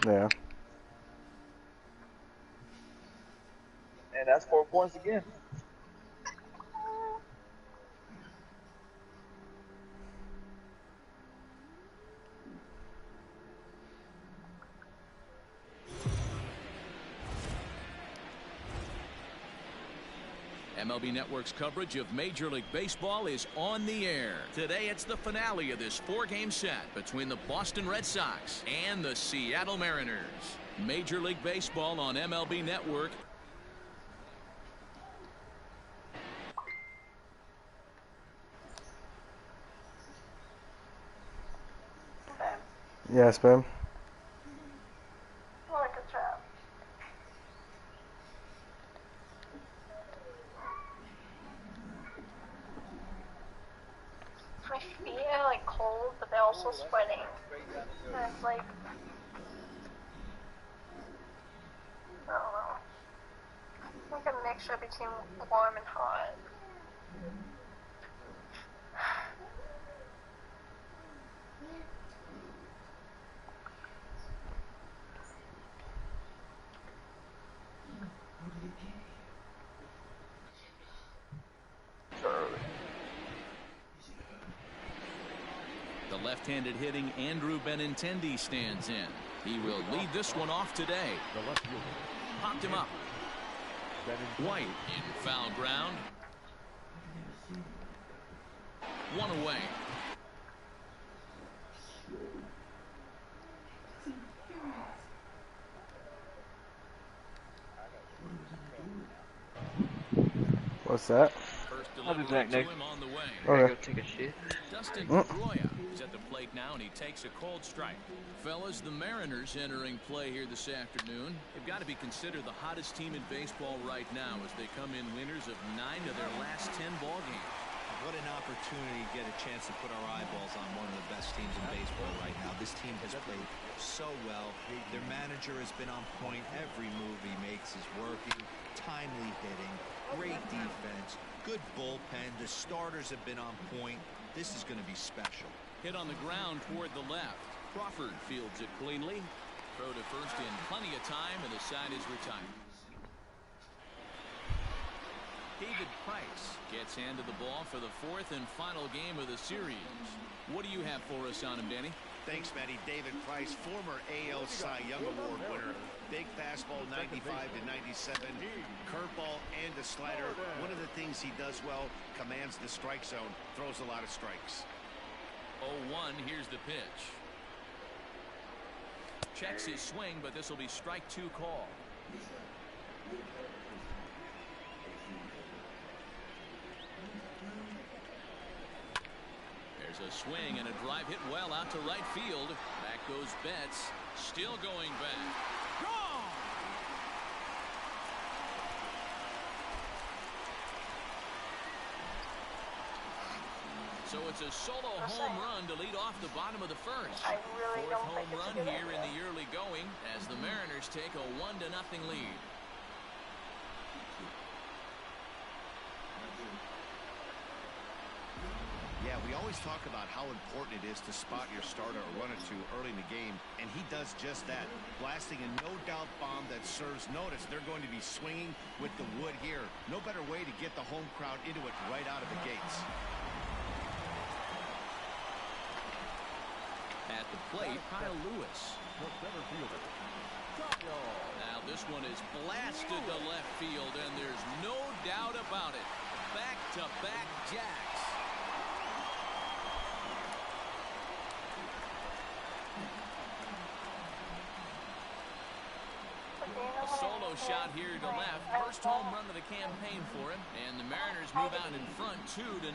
Yeah. And that's 4 points again. MLB Network's coverage of Major League Baseball is on the air. Today it's the finale of this 4-game set between the Boston Red Sox and the Seattle Mariners. Major League Baseball on MLB Network. Yes, babe. Like a trap. My feet are like cold, but they're also sweating. And it's like, I don't know. It's like a mixture between warm and hot. The left-handed hitting Andrew Benintendi stands in. He will lead this one off today. Popped him up. White in foul ground. One away. What's that? I'll be back, Nick. Okay. Go take a shit. Dustin Pedroia is at the plate now, and he takes a cold strike. Fellas, the Mariners entering play here this afternoon. They've got to be considered the hottest team in baseball right now as they come in winners of 9 of their last 10 ball games. What an opportunity to get a chance to put our eyeballs on one of the best teams in baseball right now. This team has played so well. Their manager has been on point. Every move he makes is working. Timely hitting. Great defense. Good bullpen. The starters have been on point. This is going to be special. Hit on the ground toward the left. Crawford fields it cleanly. Throw to first in plenty of time, and the side is retired. David Price gets handed the ball for the 4th and final game of the series. What do you have for us on him, Danny? Thanks, Matty. David Price, former AL Cy Young Award winner. Big fastball, 95 to 97. Curveball and a slider. One of the things he does well, commands the strike zone. Throws a lot of strikes. 0-1, here's the pitch. Checks his swing, but this will be strike 2 call. There's a swing and a drive hit well out to right field. Back goes Betts. Still going back. Gone! So it's a solo home run to lead off the bottom of the first. I really 4th don't home think run here in the early going as the Mariners take a 1-0 lead. Yeah, we always talk about how important it is to spot your starter or run or two early in the game, and he does just that, blasting a no-doubt bomb that serves notice. They're going to be swinging with the wood here. No better way to get the home crowd into it right out of the gates. At the plate, Kyle Lewis. Now this one is blasted to left field, and there's no doubt about it. Back-to-back jacks. A solo shot here to left. First home run of the campaign for him, and the Mariners move out in front 2-0.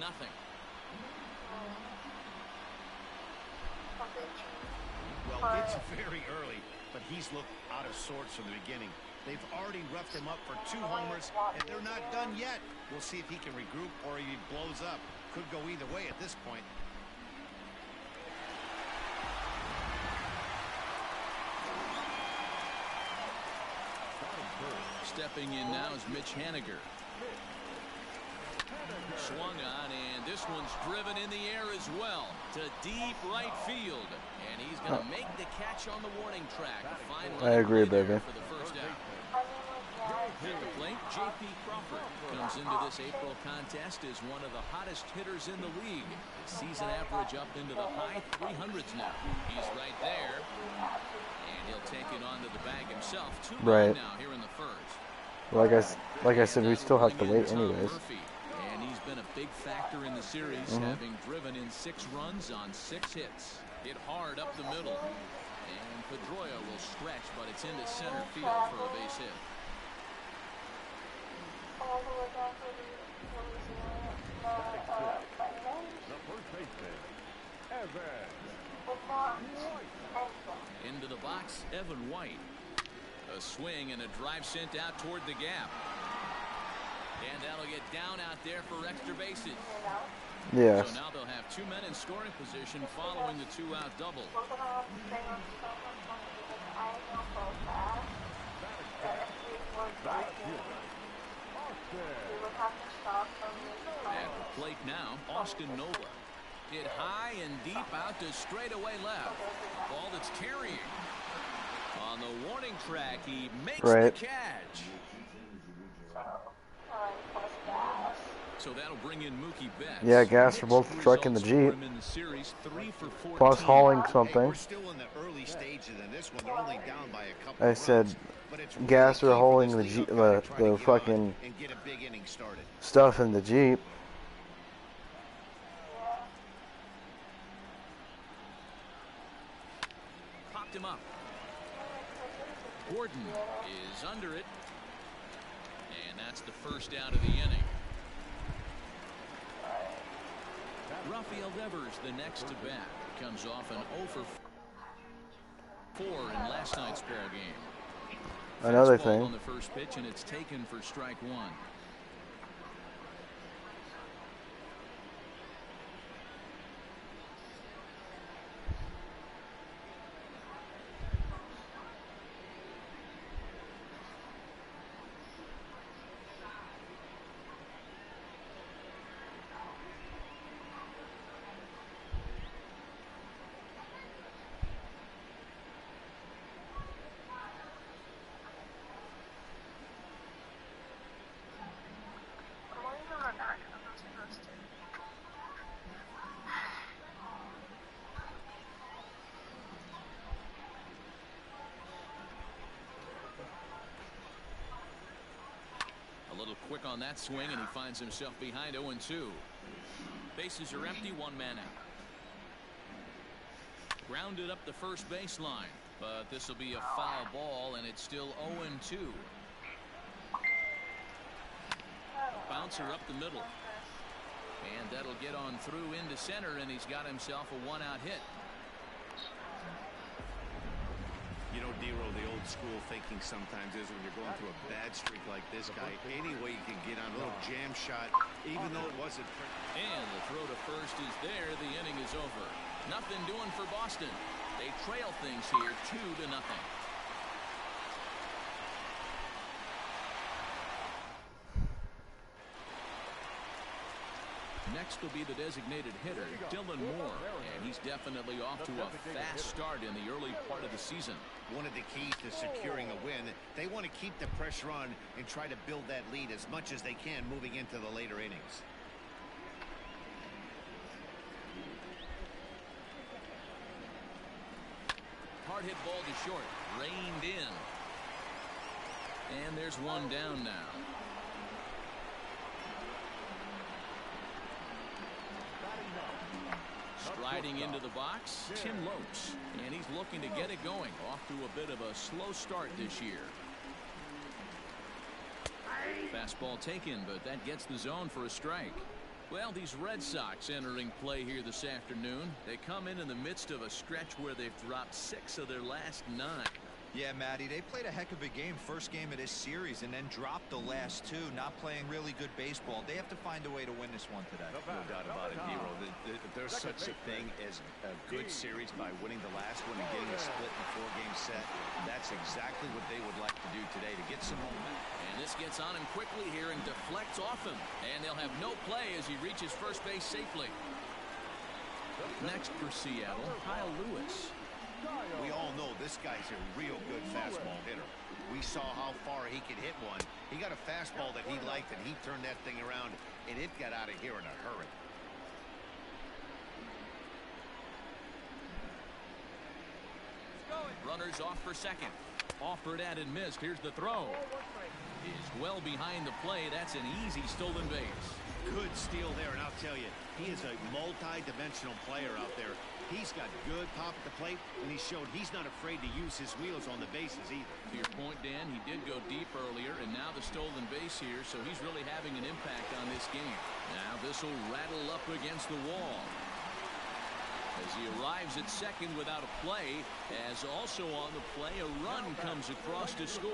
Well, it's very early, but he's looked out of sorts from the beginning. They've already roughed him up for 2 homers, and they're not done yet. We'll see if he can regroup or he blows up. Could go either way at this point. Stepping in now is Mitch Henniger. Swung on, and this one's driven in the air as well to deep right field. And he's going to make the catch on the warning track. I agree, baby. For the first out. At the plate, J.P. Crawford comes into this April contest as one of the hottest hitters in the league. His season average up into the high 300s now. He's right there. And he'll take it onto the bag himself. 2 right now here in the first. Like I said, we still have to wait anyways. And he's been a big factor in the series, having driven in 6 runs on 6 hits. Hit hard up the middle. And Pedroia will stretch, but it's into center field for a base hit. The first baseman, Evan Into the box, Evan White. A swing and a drive sent out toward the gap. And that'll get down out there for extra bases. Yes. So now they'll have 2 men in scoring position following the 2-out double. At the plate now, Austin Nola. Hit high and deep out to straightaway left. Ball that's carrying. On the warning track, he makes the catch. So that'll bring in Mookie Betts. Yeah, gas for both the truck and the Jeep. Plus hauling something. I said gas or hauling the Jeep, the fucking stuff in the Jeep. Popped him up. Gordon is under it. And that's the first out of the inning. Rafael Devers, the next to bat, comes off an 0 for 4 in last night's ball game. Another Fastball thing. On the first pitch, and it's taken for strike one. Quick on that swing, and he finds himself behind 0-2. Bases are empty, 1 man out. Grounded up the first baseline, but this will be a foul ball, and it's still 0-2. Bouncer up the middle, and that'll get on through into center, and he's got himself a 1-out hit. You know, Dero, the old school thinking sometimes is when you're going through a bad streak like this guy, any way you can get on a little jam shot, even though it wasn't. And the throw to first is there. The inning is over. Nothing doing for Boston. They trail things here 2-0. Next will be the designated hitter, Dylan Moore, and he's definitely off to a fast start in the early part of the season. One of the keys to securing a win, they want to keep the pressure on and try to build that lead as much as they can moving into the later innings. Hard hit ball to short, reined in. And there's one down now. Striding into the box, Tim Lopes, and he's looking to get it going. Off to a bit of a slow start this year. Fastball taken, but that gets the zone for a strike. Well, these Red Sox entering play here this afternoon. They come in the midst of a stretch where they've dropped 6 of their last 9. Yeah, Matty, they played a heck of a game, first game of this series, and then dropped the last 2, not playing really good baseball. They have to find a way to win this one today. No doubt about it, Dero. There's such a thing as a good series by winning the last one and getting a split in a 4-game set. That's exactly what they would like to do today to get some momentum. And this gets on him quickly here and deflects off him. And they'll have no play as he reaches first base safely. Next for Seattle, Kyle Lewis. We all know this guy's a real good fastball hitter. We saw how far he could hit one. He got a fastball that he liked, and he turned that thing around, and it got out of here in a hurry. Runners off for second. Offered at and missed. Here's the throw. Is well behind the play. That's an easy stolen base. Good steal there, and I'll tell you, he is a multi-dimensional player out there. He's got good pop at the plate, and he showed he's not afraid to use his wheels on the bases either. To your point, Dan, he did go deep earlier, and now the stolen base here, so he's really having an impact on this game. Now this will rattle up against the wall. as he arrives at second without a play, as also on the play a run comes across to score.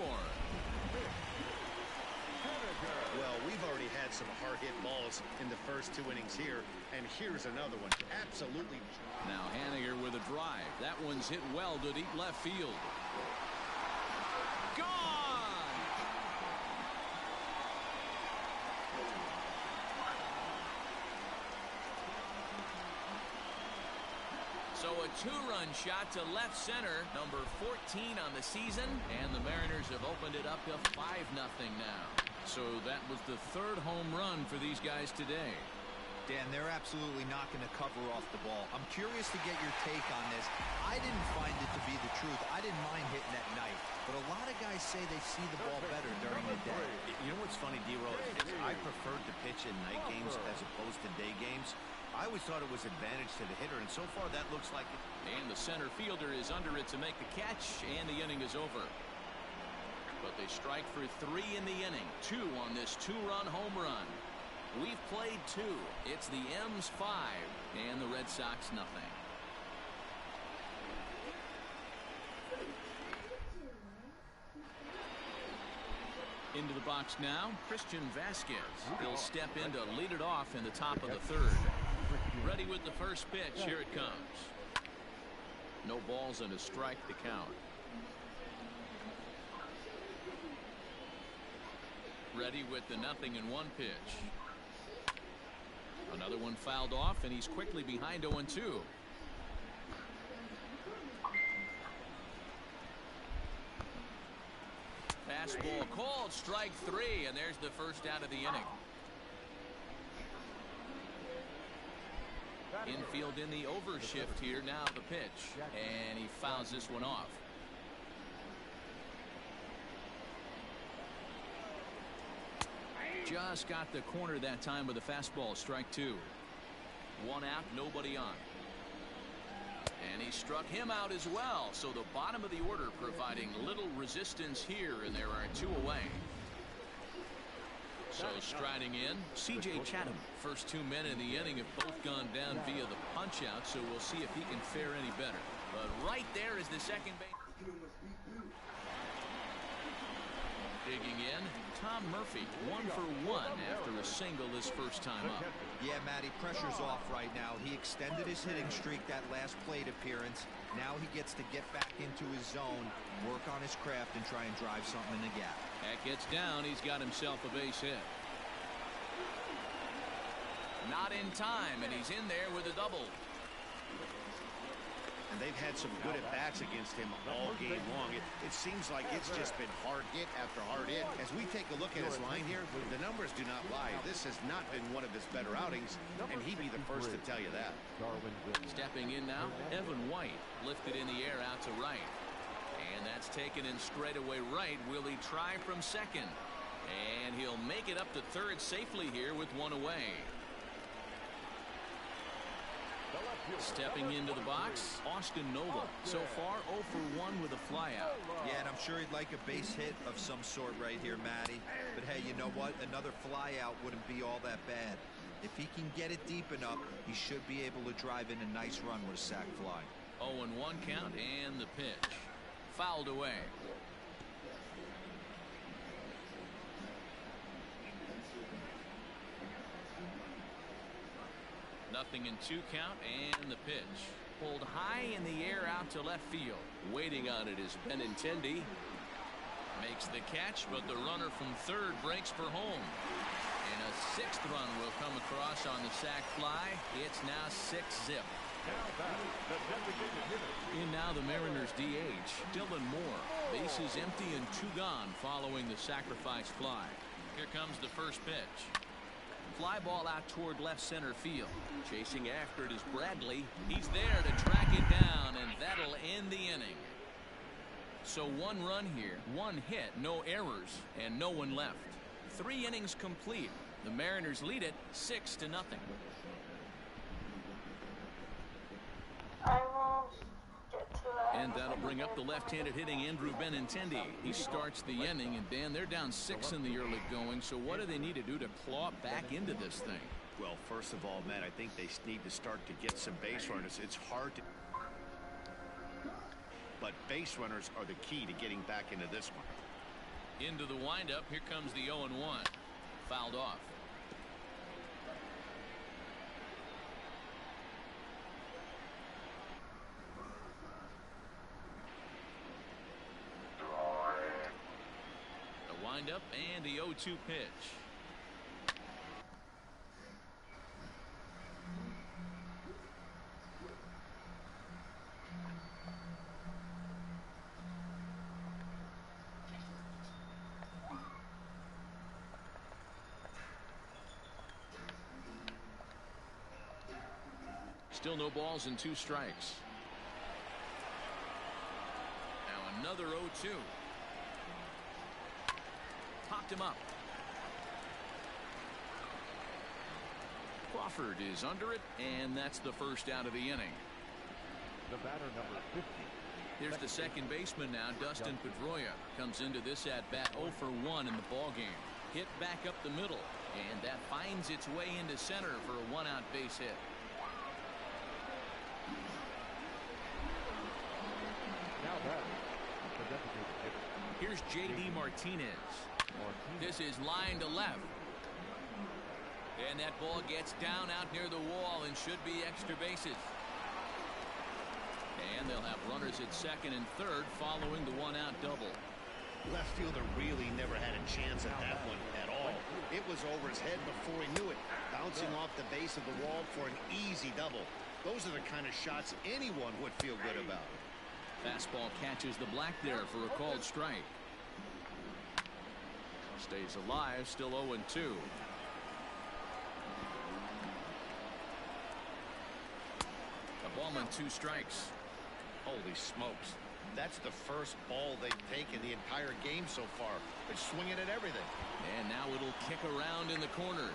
Well, we've already had some hard-hit balls in the first 2 innings here, and here's another one. Absolutely. Now Henniger with a drive. That one's hit well to deep left field. Gone! So a 2-run shot to left center, number 14 on the season, and the Mariners have opened it up to 5-0 now. So that was the 3rd home run for these guys today. Dan, they're absolutely not going to cover off the ball. I'm curious to get your take on this. I didn't find it to be the truth. I didn't mind hitting at night, but a lot of guys say they see the ball better during the day. You know what's funny, D-Roll? I preferred to pitch in night games as opposed to day games. I always thought it was advantage to the hitter, and so far that looks like it. And the center fielder is under it to make the catch, and the inning is over. But they strike for 3 in the inning, 2 on this 2-run home run. We've played 2. It's the M's 5 and the Red Sox nothing. Into the box now, Christian Vasquez. He'll step in to lead it off in the top of the 3rd. Ready with the first pitch. Here it comes. No balls and a strike to count. Ready with the 0-1 pitch. Another one fouled off, and he's quickly behind 0-2. Fastball called, strike 3, and there's the first out of the inning. Infield in the overshift here. Now the pitch, and he fouls this one off. Just got the corner that time with a fastball. Strike 2. 1 out, nobody on. And he struck him out as well. So the bottom of the order providing little resistance here, and there are 2 away. So striding in, C.J. Chatham. First 2 men in the inning have both gone down via the punch out, so we'll see if he can fare any better. But right there is the second base. Digging in, Tom Murphy, 1 for 1 after a single his first time up. Yeah, Matty, pressure's off right now. He extended his hitting streak that last plate appearance. Now he gets to get back into his zone, work on his craft, and try and drive something in the gap. That gets down. He's got himself a base hit. Not in time, and he's in there with a double. And they've had some good at-bats against him all game long. It seems like it's just been hard hit after hard hit. As we take a look at his line here, the numbers do not lie. This has not been one of his better outings, and he'd be the first to tell you that. Stepping in now, Evan White lifted in the air out to right. And that's taken in straightaway right. Will he try from second? And he'll make it up to 3rd safely here with 1 away. Stepping into the box, Austin Nola. So far 0 for 1 with a flyout. Yeah, and I'm sure he'd like a base hit of some sort right here, Matty. But hey, you know what? Another flyout wouldn't be all that bad. If he can get it deep enough, he should be able to drive in a nice run with a sac fly. 0-1 count, and the pitch. Fouled away. Nothing in 2 count, and the pitch. Pulled high in the air out to left field. Waiting on it is Benintendi. Makes the catch, but the runner from 3rd breaks for home. And a 6th run will come across on the sac fly. It's now 6-zip. In now the Mariners DH, Dylan Moore. Bases empty and 2 gone following the sacrifice fly. Here comes the first pitch. Fly ball out toward left center field. Chasing after it is Bradley. He's there to track it down, and that'll end the inning. So 1 run here, 1 hit, no errors, and no one left. 3 innings complete. The Mariners lead it 6-0. I won't get to that. And that'll bring up the left-handed hitting Andrew Benintendi. He starts the inning, and Dan, they're down 6 in the early going, so what do they need to do to claw back into this thing? Well, first of all, Matt, I think they need to start to get some base runners. It's hard to... But base runners are the key to getting back into this one. Into the windup, here comes the 0-1. Fouled off. The windup and the 0-2 pitch. Still no balls and 2 strikes. Now another 0-2. Popped him up. Crawford is under it, and that's the first out of the inning. The batter, number 50. Here's the second baseman now, Dustin Pedroia. Comes into this at-bat 0 for 1 in the ballgame. Hit back up the middle, and that finds its way into center for a 1-out base hit. Here's J.D. Martinez. This is line to left. And that ball gets down out near the wall and should be extra bases. And they'll have runners at second and third following the 1-out double. Left fielder really never had a chance at that one at all. It was over his head before he knew it, bouncing off the base of the wall for an easy double. Those are the kind of shots anyone would feel good about. Fastball catches the black there for a called strike. Stays alive, still 0-2. A ball and 2 strikes. Holy smokes. That's the first ball they've taken the entire game so far. They're swinging at everything. And now it'll kick around in the corner.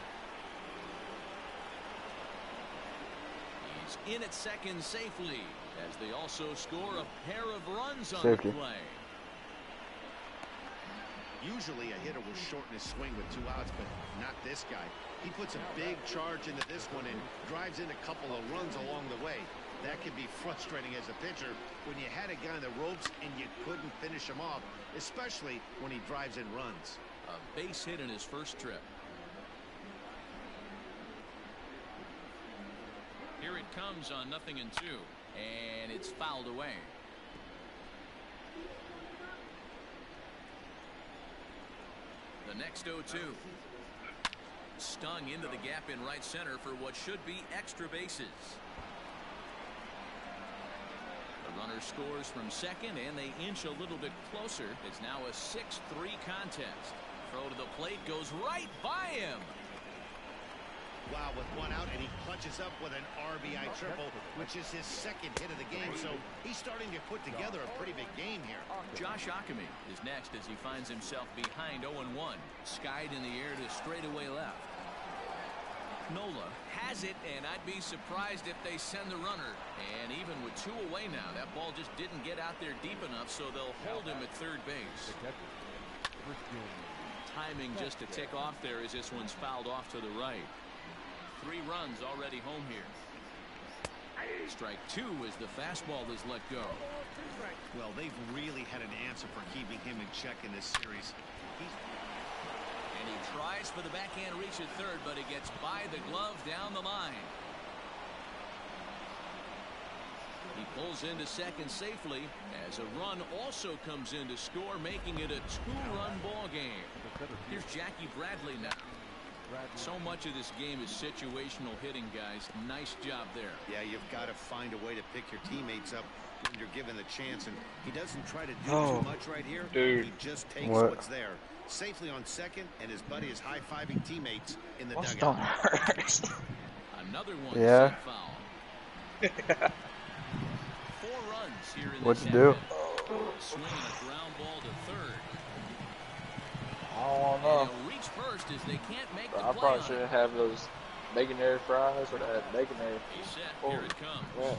He's in at second safely, as they also score a pair of runs on the play. Usually a hitter will shorten his swing with 2 outs, but not this guy. He puts a big charge into this one and drives in a couple of runs along the way. That can be frustrating as a pitcher when you had a guy on the ropes and you couldn't finish him off, especially when he drives in runs. A base hit in his first trip. Here it comes on 0-2, and it's fouled away. The next 0-2. Stung into the gap in right center for what should be extra bases. The runner scores from second, and they inch a little bit closer. It's now a 6-3 contest. Throw to the plate goes right by him. Wow, with 1 out, and he punches up with an RBI triple, which is his second hit of the game, so he's starting to put together a pretty big game here. Josh Ockamy is next as he finds himself behind 0-1. Skied in the air to straightaway left. Nola has it, and I'd be surprised if they send the runner. And even with 2 away now, that ball just didn't get out there deep enough, so they'll hold him at third base. Timing just a tick off there as this one's fouled off to the right. 3 runs already home here. Strike 2 as the fastball is let go. Well, they've really had an answer for keeping him in check in this series. And he tries for the backhand reach at third, but he gets by the glove down the line. He pulls into second safely as a run also comes in to score, making it a 2-run ball game. Here's Jackie Bradley now. So much of this game is situational hitting, guys. Nice job there. Yeah, you've got to find a way to pick your teammates up when you're given the chance, and he doesn't try to do too much right here. Dude. He just takes what's there. Safely on second, and his buddy is high-fiving teammates in the dugout. Another one. Yeah. Foul. 4 runs here in what this to do? Swinging a ground ball to third. I don't know. They'll reach first as they can't make the I play probably on shouldn't it. have those baconaire fries or that baconaire. He's set. Oh. Here it comes. Yeah.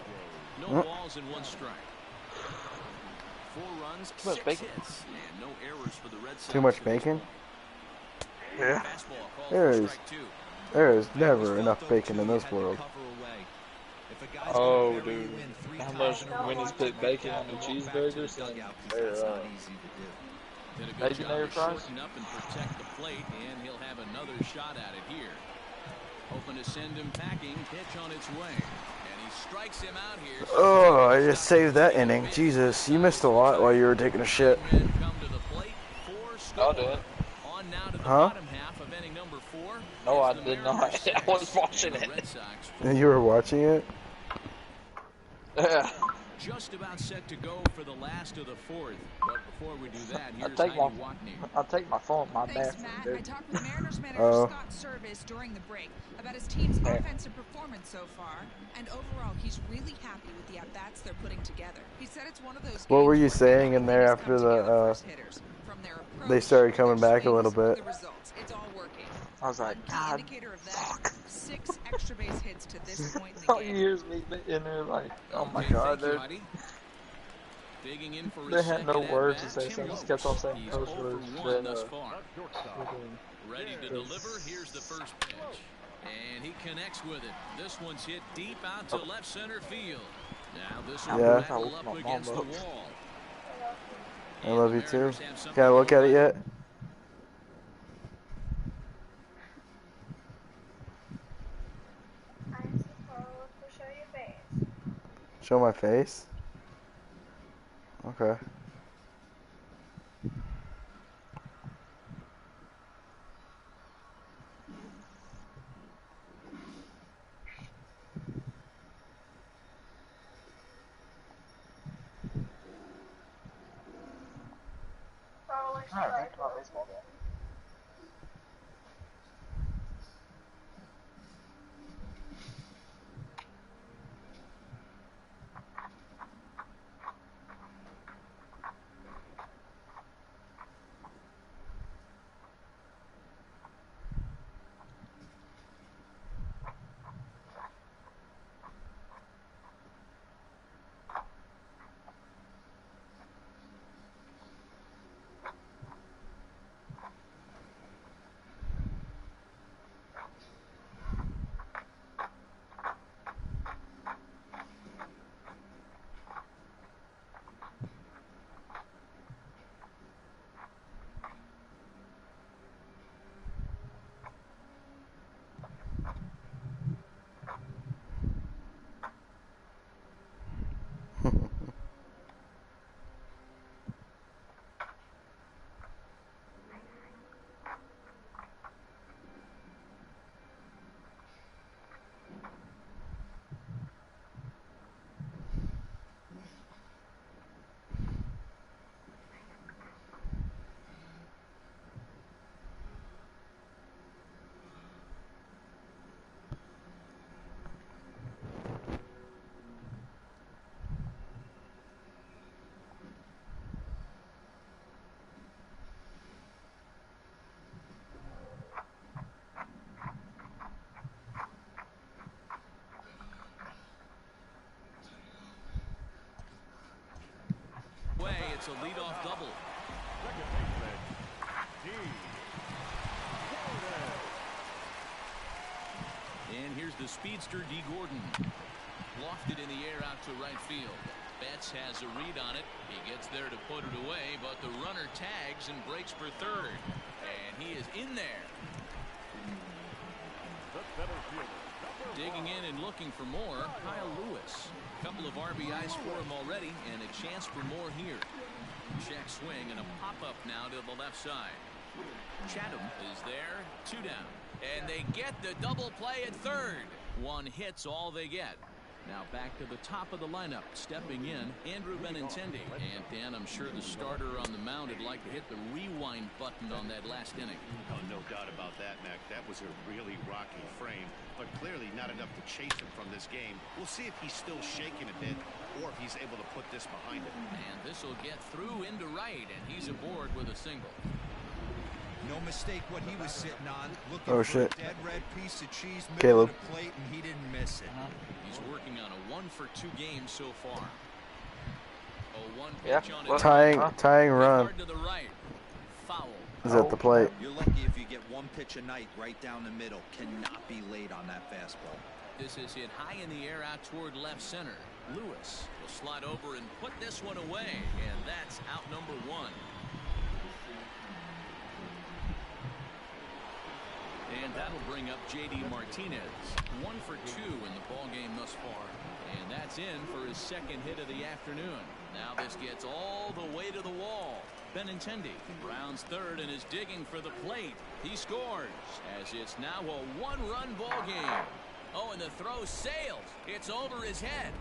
No balls and 1 strike. 4 runs, Too much 6 bacon. hits, and no errors for the Red Sox. Too much bacon? Yeah. There is never enough bacon in this world. Oh, dude. How much when he's put bacon on the cheeseburgers and bacon air fries? Up and protect the plate, and he'll have another shot at it here. Hoping to send him packing. Pitch on its way, and he strikes him out here. Oh, I just saved that inning. Jesus, you missed a lot while you were taking a shit. I did. Huh? No, I did not. I was watching it. And you were watching it? Yeah. Just about set to go for the last of the 4th. But before we do that, here's I'll take my phone, my Thanks, bathroom, Matt. dude. I talked with Mariners manager Scott Service during the break about his team's offensive performance so far, and overall, he's really happy with the at-bats they're putting together. He said it's one of those. What were you saying in there after the they started coming back a little bit? It's all working. I was like, God, fuck. 6 extra base hits to this point in the All game. you hear is me in there like, oh my God, dude. They had no words to say, so I just kept on saying post words. Ready to deliver. Here's the first pitch. And he connects with it. This one's hit deep out to left center field. Now this will rattle up against the wall. I love you too. Can I look at it yet? Show my face? Okay. It's a leadoff double. And here's the speedster, D. Gordon. Lofted in the air out to right field. Betts has a read on it. He gets there to put it away, but the runner tags and breaks for third. And he is in there. Digging in and looking for more, Kyle Lewis. A couple of RBIs for him already, and a chance for more here. Check swing and a pop-up now to the left side. Chatham is there, 2 down. And they get the double play at third. 1 hit's all they get. Now back to the top of the lineup. Stepping in, Andrew Benintendi. And Dan, I'm sure the starter on the mound would like to hit the rewind button on that last inning. Oh, no doubt about that, Mac. That was a really rocky frame, but clearly not enough to chase him from this game. We'll see if he's still shaking a bit or if he's able to put this behind him. And this will get through into right, and he's aboard with a single. No mistake what he was sitting on. Looking for a dead red piece of cheese Caleb. middle of the plate, and he didn't miss it. He's working on a 1 for 2 game so far. Tying run is at the plate. You're lucky if you get one pitch a night right down the middle. Cannot be late on that fastball. This is hit high in the air out toward left center. Lewis will slide over and put this one away, and that's out number one. And that'll bring up J.D. Martinez. 1 for 2 in the ball game thus far. And that's in for his second hit of the afternoon. Now this gets all the way to the wall. Benintendi rounds third and is digging for the plate. He scores as it's now a 1-run ball game. Oh, and the throw sails. It's over his head.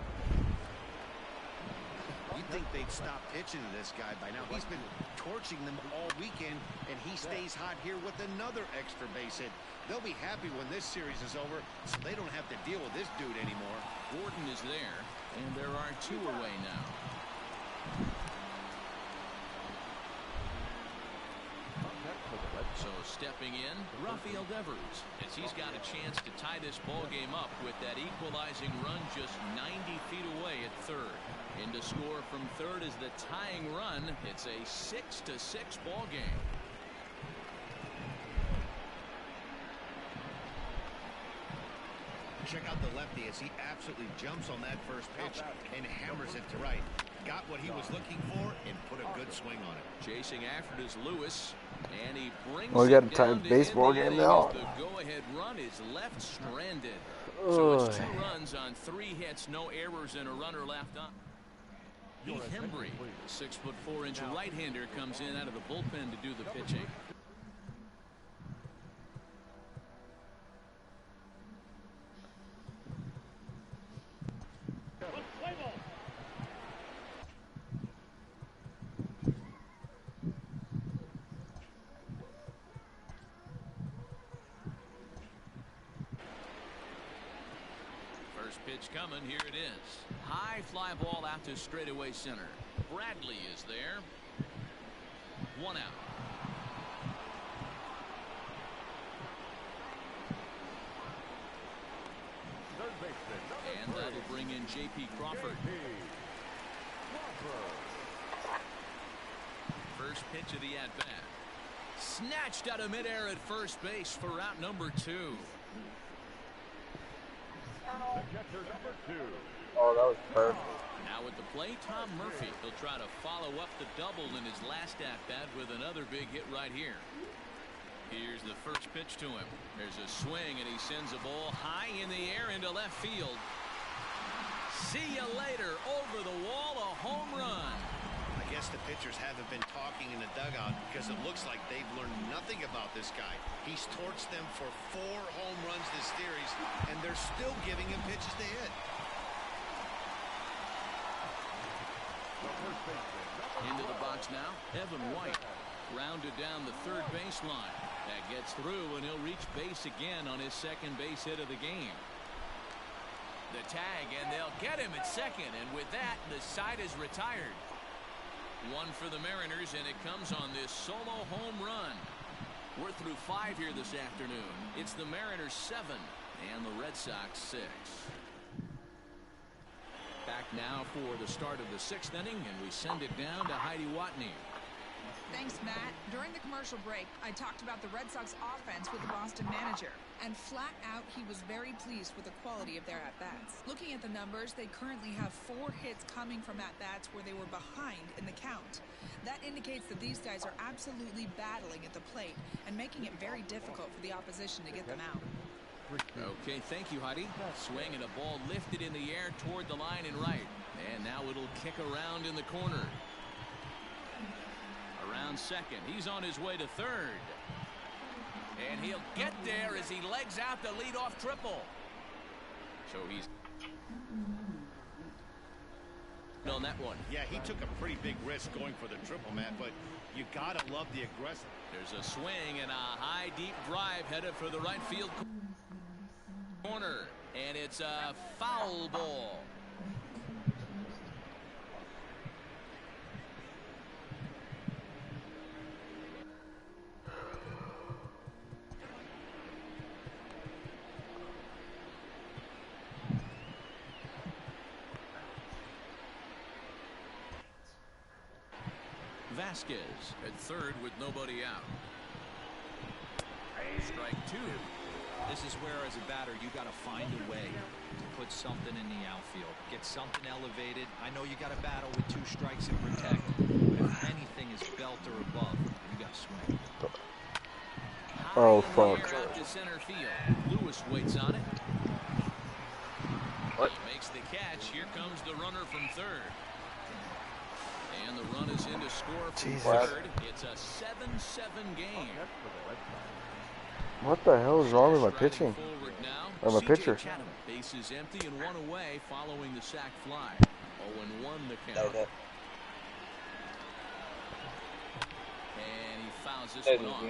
You'd think they'd stop pitching to this guy by now. He's been torching them all weekend, and he stays hot here with another extra base hit. They'll be happy when this series is over, so they don't have to deal with this dude anymore. Gordon is there, and there are 2 away now. So stepping in, Rafael Devers, as he's got a chance to tie this ball game up with that equalizing run just 90 feet away at third. In to score from third is the tying run. It's a 6-6 ball game. Check out the lefty as he absolutely jumps on that first pitch and hammers it to right. Got what he was looking for and put a good swing on it. Chasing after it is Lewis, and he brings we got a it down tight baseball game now. The go-ahead run is left stranded. So it's 2 runs on 3 hits, no errors, and a runner left on. Heath Hembry, the 6'4" right-hander, comes in out of the bullpen to do the pitching. Pitch coming. Here it is. High fly ball out to straightaway center. Bradley is there. 1 out. And that'll bring in J.P. Crawford. First pitch of the at-bat. Snatched out of midair at first base for out number 2. Oh, that was perfect. Now at the plate, Tom Murphy. He'll try to follow up the double in his last at-bat with another big hit right here. Here's the first pitch to him. There's a swing, and he sends a ball high in the air into left field. See you later. Over the wall, a home run. I guess the pitchers haven't been talking in the dugout because it looks like they've learned nothing about this guy. He's torched them for 4 home runs this series, and they're still giving him pitches to hit. Into the box now, Evan White. Rounded down the third baseline. That gets through, and he'll reach base again on his second base hit of the game. The tag, and they'll get him at second, and with that, the side is retired. 1 for the Mariners, and it comes on this solo home run. We're through 5 here this afternoon. It's the Mariners 7 and the Red Sox 6. Back now for the start of the 6th inning, and we send it down to Heidi Watney. Thanks, Matt. During the commercial break, I talked about the Red Sox offense with the Boston manager. And flat out, he was very pleased with the quality of their at-bats. Looking at the numbers, they currently have 4 hits coming from at-bats where they were behind in the count. That indicates that these guys are absolutely battling at the plate and making it very difficult for the opposition to get them out. Okay, thank you, Heidi. Swing and a ball lifted in the air toward the line and right. And now it'll kick around in the corner. Around second. He's on his way to third. And he'll get there as he legs out the leadoff triple. So he's on that one. Yeah, he took a pretty big risk going for the triple, Matt, but you gotta love the aggressive. There's a swing and a high deep drive headed for the right field corner. And it's a foul ball. Vasquez at third with nobody out. Strike 2. This is where, as a batter, you got to find a way to put something in the outfield, get something elevated. I know you got to battle with 2 strikes and protect, but if anything is belt or above, you got to swing. Oh fuck! To center field. Lewis waits on it. What? He makes the catch. Here comes the runner from third. And the run is in to score from third. It's a 7-7 game. What the hell is wrong with my pitching? Or my pitcher? Bases empty and 1 away following the sac fly. 0-1 the count. And he fouls this one off.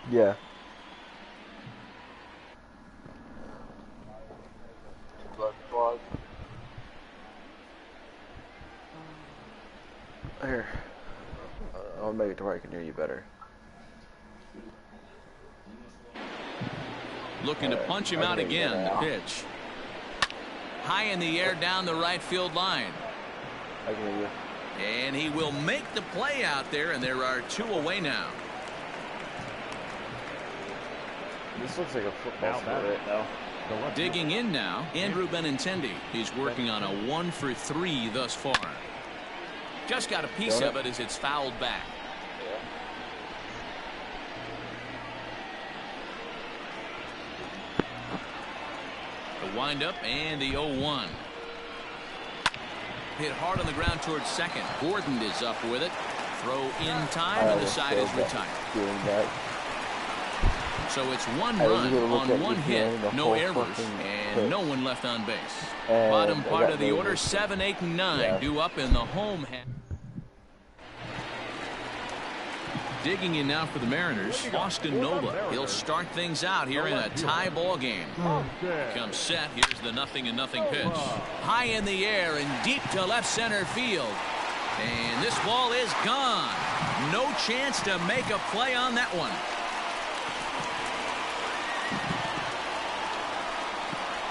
Yeah. Here. I'll make it to where I can hear you better. Looking to punch him out again. The pitch. High in the air down the right field line. I can hear you. And he will make the play out there, and there are 2 away now. This looks like a football field right now. Digging in now, Andrew Benintendi. He's working on a 1 for 3 thus far. Just got a piece of it as it's fouled back. The windup and the 0-1. Hit hard on the ground towards second. Gordon is up with it. Throw in time, and the side is retired. So it's 1 run on 1 hit, no errors, and no one left on base. Bottom part of the order, 7, 8, and 9 due up in the home half. Digging in now for the Mariners, Austin Nola. He'll start things out here in a tie ball game. Comes set. Here's the 0-0 pitch. High in the air and deep to left center field. And this ball is gone. No chance to make a play on that one.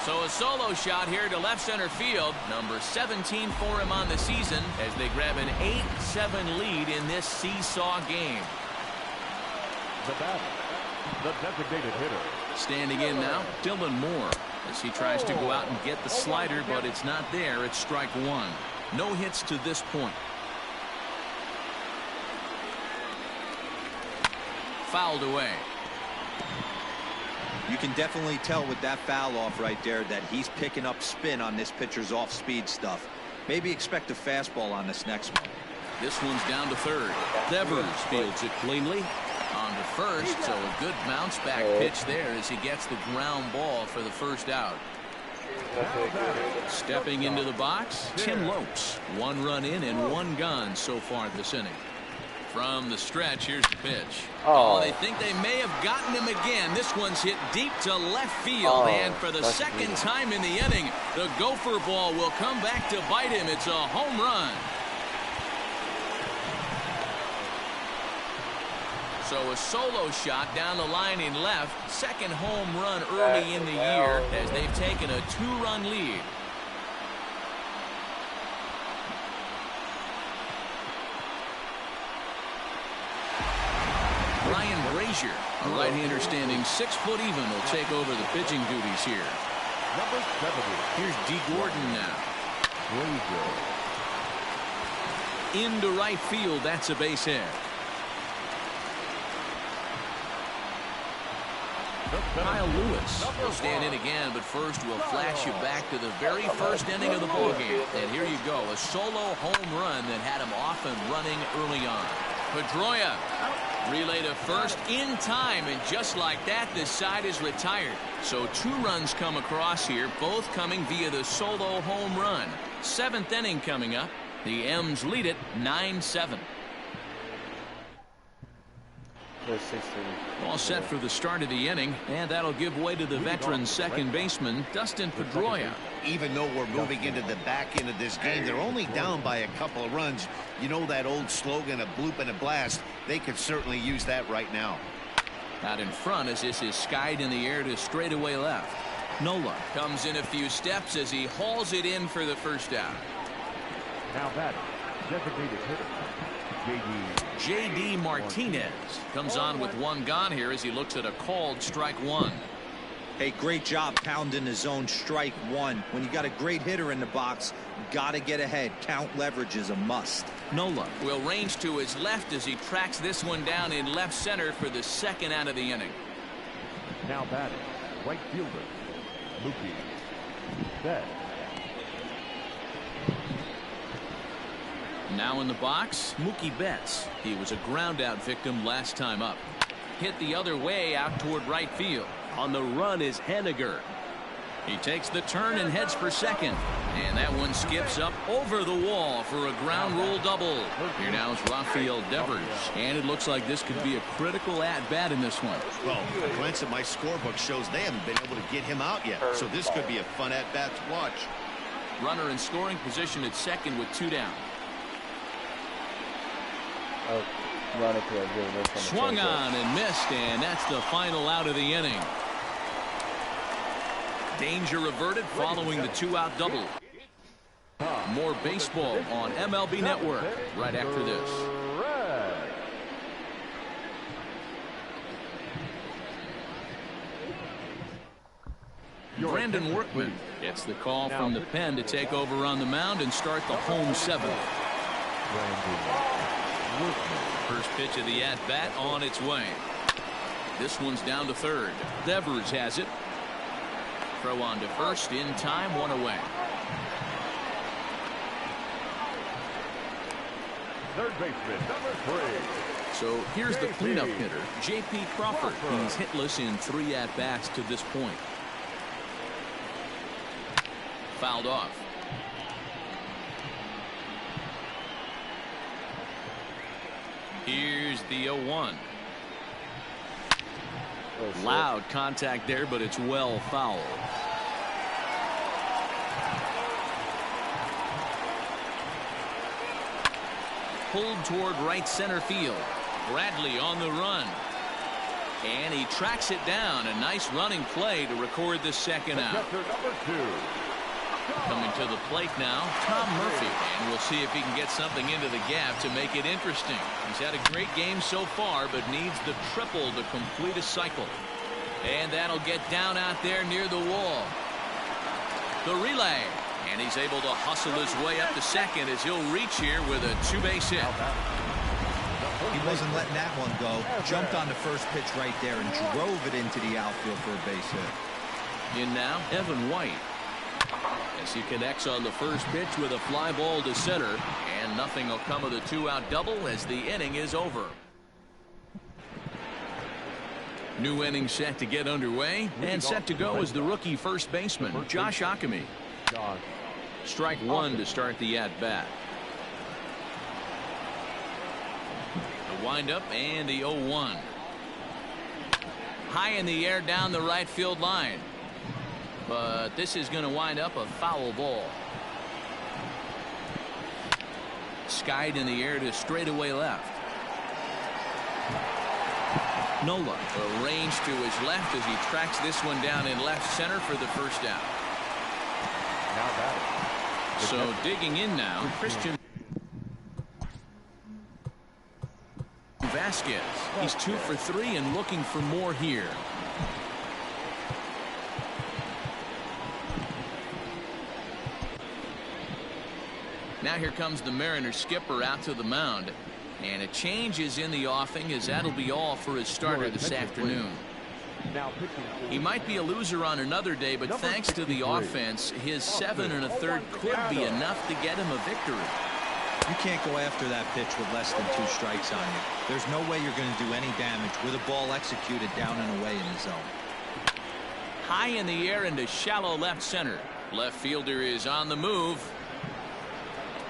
So a solo shot here to left center field. Number 17 for him on the season as they grab an 8-7 lead in this seesaw game. The batter, the designated hitter. Standing in now, Dylan Moore as he tries to go out and get the slider, but it's not there. It's strike 1. No hits to this point. Fouled away. You can definitely tell with that foul off right there that he's picking up spin on this pitcher's off-speed stuff. Maybe expect a fastball on this next one. This one's down to third. Devers fields it cleanly. On to first, so a good bounce back pitch there as he gets the ground ball for the first out. Stepping into the box, Tim Lopes. 1 run in and 1 gone so far this inning. From the stretch, here's the pitch. Oh, they think they may have gotten him again. This one's hit deep to left field, and for the second time in the inning, the gopher ball will come back to bite him. It's a home run. So a solo shot down the line in left. Second home run early in the year as they've taken a 2-run lead. Ryan Brazier, a right-hander standing 6 foot even, will take over the pitching duties here. Number 70. Here's D. Gordon now. Brazier. Into right field, that's a base hit. Kyle Lewis will stand in again, but first we'll flash you back to the very first inning of the ballgame. And here you go, a solo home run that had him off and running early on. Pedroia relay to first in time, and just like that, this side is retired. So 2 runs come across here, both coming via the solo home run. 7th inning coming up. The M's lead it 9-7. All set for the start of the inning, and that'll give way to the veteran second baseman, Dustin Pedroia. Even though we're moving into the back end of this game, they're only down by a couple of runs. You know that old slogan, a bloop and a blast. They could certainly use that right now. Out in front as this is skied in the air to straightaway left. Nola comes in a few steps as he hauls it in for the first out. Now that designated hitter. J.D. Martinez comes on with one gone here as he looks at a called strike one. Hey, great job pounding the zone strike one. When you got a great hitter in the box, got to get ahead. Count leverage is a must. Nola will range to his left as he tracks this one down in left center for the second out of the inning. Now batting, right fielder, Mookie Betts. Now in the box, Mookie Betts. He was a ground out victim last time up. Hit the other way out toward right field. On the run is Henniger. He takes the turn and heads for second. And that one skips up over the wall for a ground rule double. Here now is Rafael Devers. And it looks like this could be a critical at-bat in this one. Well, a glance at my scorebook shows they haven't been able to get him out yet. So this could be a fun at-bat to watch. Runner in scoring position at second with two down. Swung on and missed, and that's the final out of the inning. Danger averted following the two-out double. More baseball on MLB Network right after this. Brandon Workman gets the call from the pen to take over on the mound and start the home seventh. First pitch of the at-bat on its way. This one's down to third. Devers has it. Throw on to first in time, one away. Third baseman, number 3. So here's the cleanup hitter, J.P. Crawford. He's hitless in 3 at-bats to this point. Fouled off. Here's the 0-1. Loud contact there, but it's well fouled. Pulled toward right center field. Bradley on the run. And he tracks it down. A nice running play to record the second out. Coming to the plate now, Tom Murphy, and we'll see if he can get something into the gap to make it interesting. He's had a great game so far, but needs the triple to complete a cycle. And that'll get down out there near the wall. The relay, and he's able to hustle his way up to second as he'll reach here with a 2-base hit. He wasn't letting that one go. Jumped on the first pitch right there and drove it into the outfield for a base hit. In now, Evan White. As he connects on the first pitch with a fly ball to center, and nothing will come of the two-out double as the inning is over. New inning set to get underway, and set to go is the rookie first baseman, Josh Ockamy. Strike one to start the at-bat. The windup and the 0-1. High in the air down the right field line. But this is going to wind up a foul ball. Skied in the air to straightaway left. Nola arranged to his left as he tracks this one down in left center for the first out. So digging in now, Christian Vasquez. He's 2 for 3 and looking for more here. Now here comes the Mariners skipper out to the mound. And a change is in the offing as that'll be all for his starter this afternoon. He might be a loser on another day, but thanks to the offense, his 7 1/3 could be enough to get him a victory. You can't go after that pitch with less than 2 strikes on you. There's no way you're going to do any damage with a ball executed down and away in the zone. High in the air into shallow left center. Left fielder is on the move.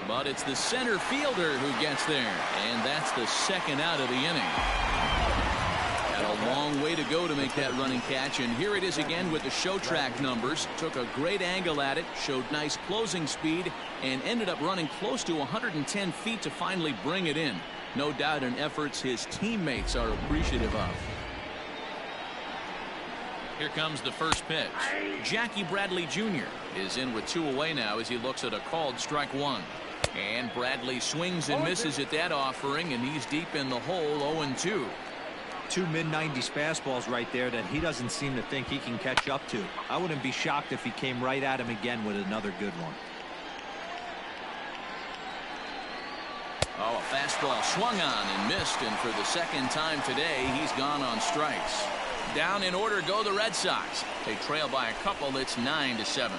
But it's the center fielder who gets there. And that's the second out of the inning. Had a long way to go to make that running catch. And here it is again with the show track numbers. Took a great angle at it. Showed nice closing speed. And ended up running close to 110 feet to finally bring it in. No doubt in efforts his teammates are appreciative of. Here comes the first pitch. Jackie Bradley Jr. is in with 2 away now as he looks at a called strike one. And Bradley swings and misses at that offering, and he's deep in the hole, 0-2. Two mid-90s fastballs right there that he doesn't seem to think he can catch up to. I wouldn't be shocked if he came right at him again with another good one. Oh, a fastball swung on and missed, and for the second time today, he's gone on strikes. Down in order go the Red Sox. They trail by a couple. It's 9-7.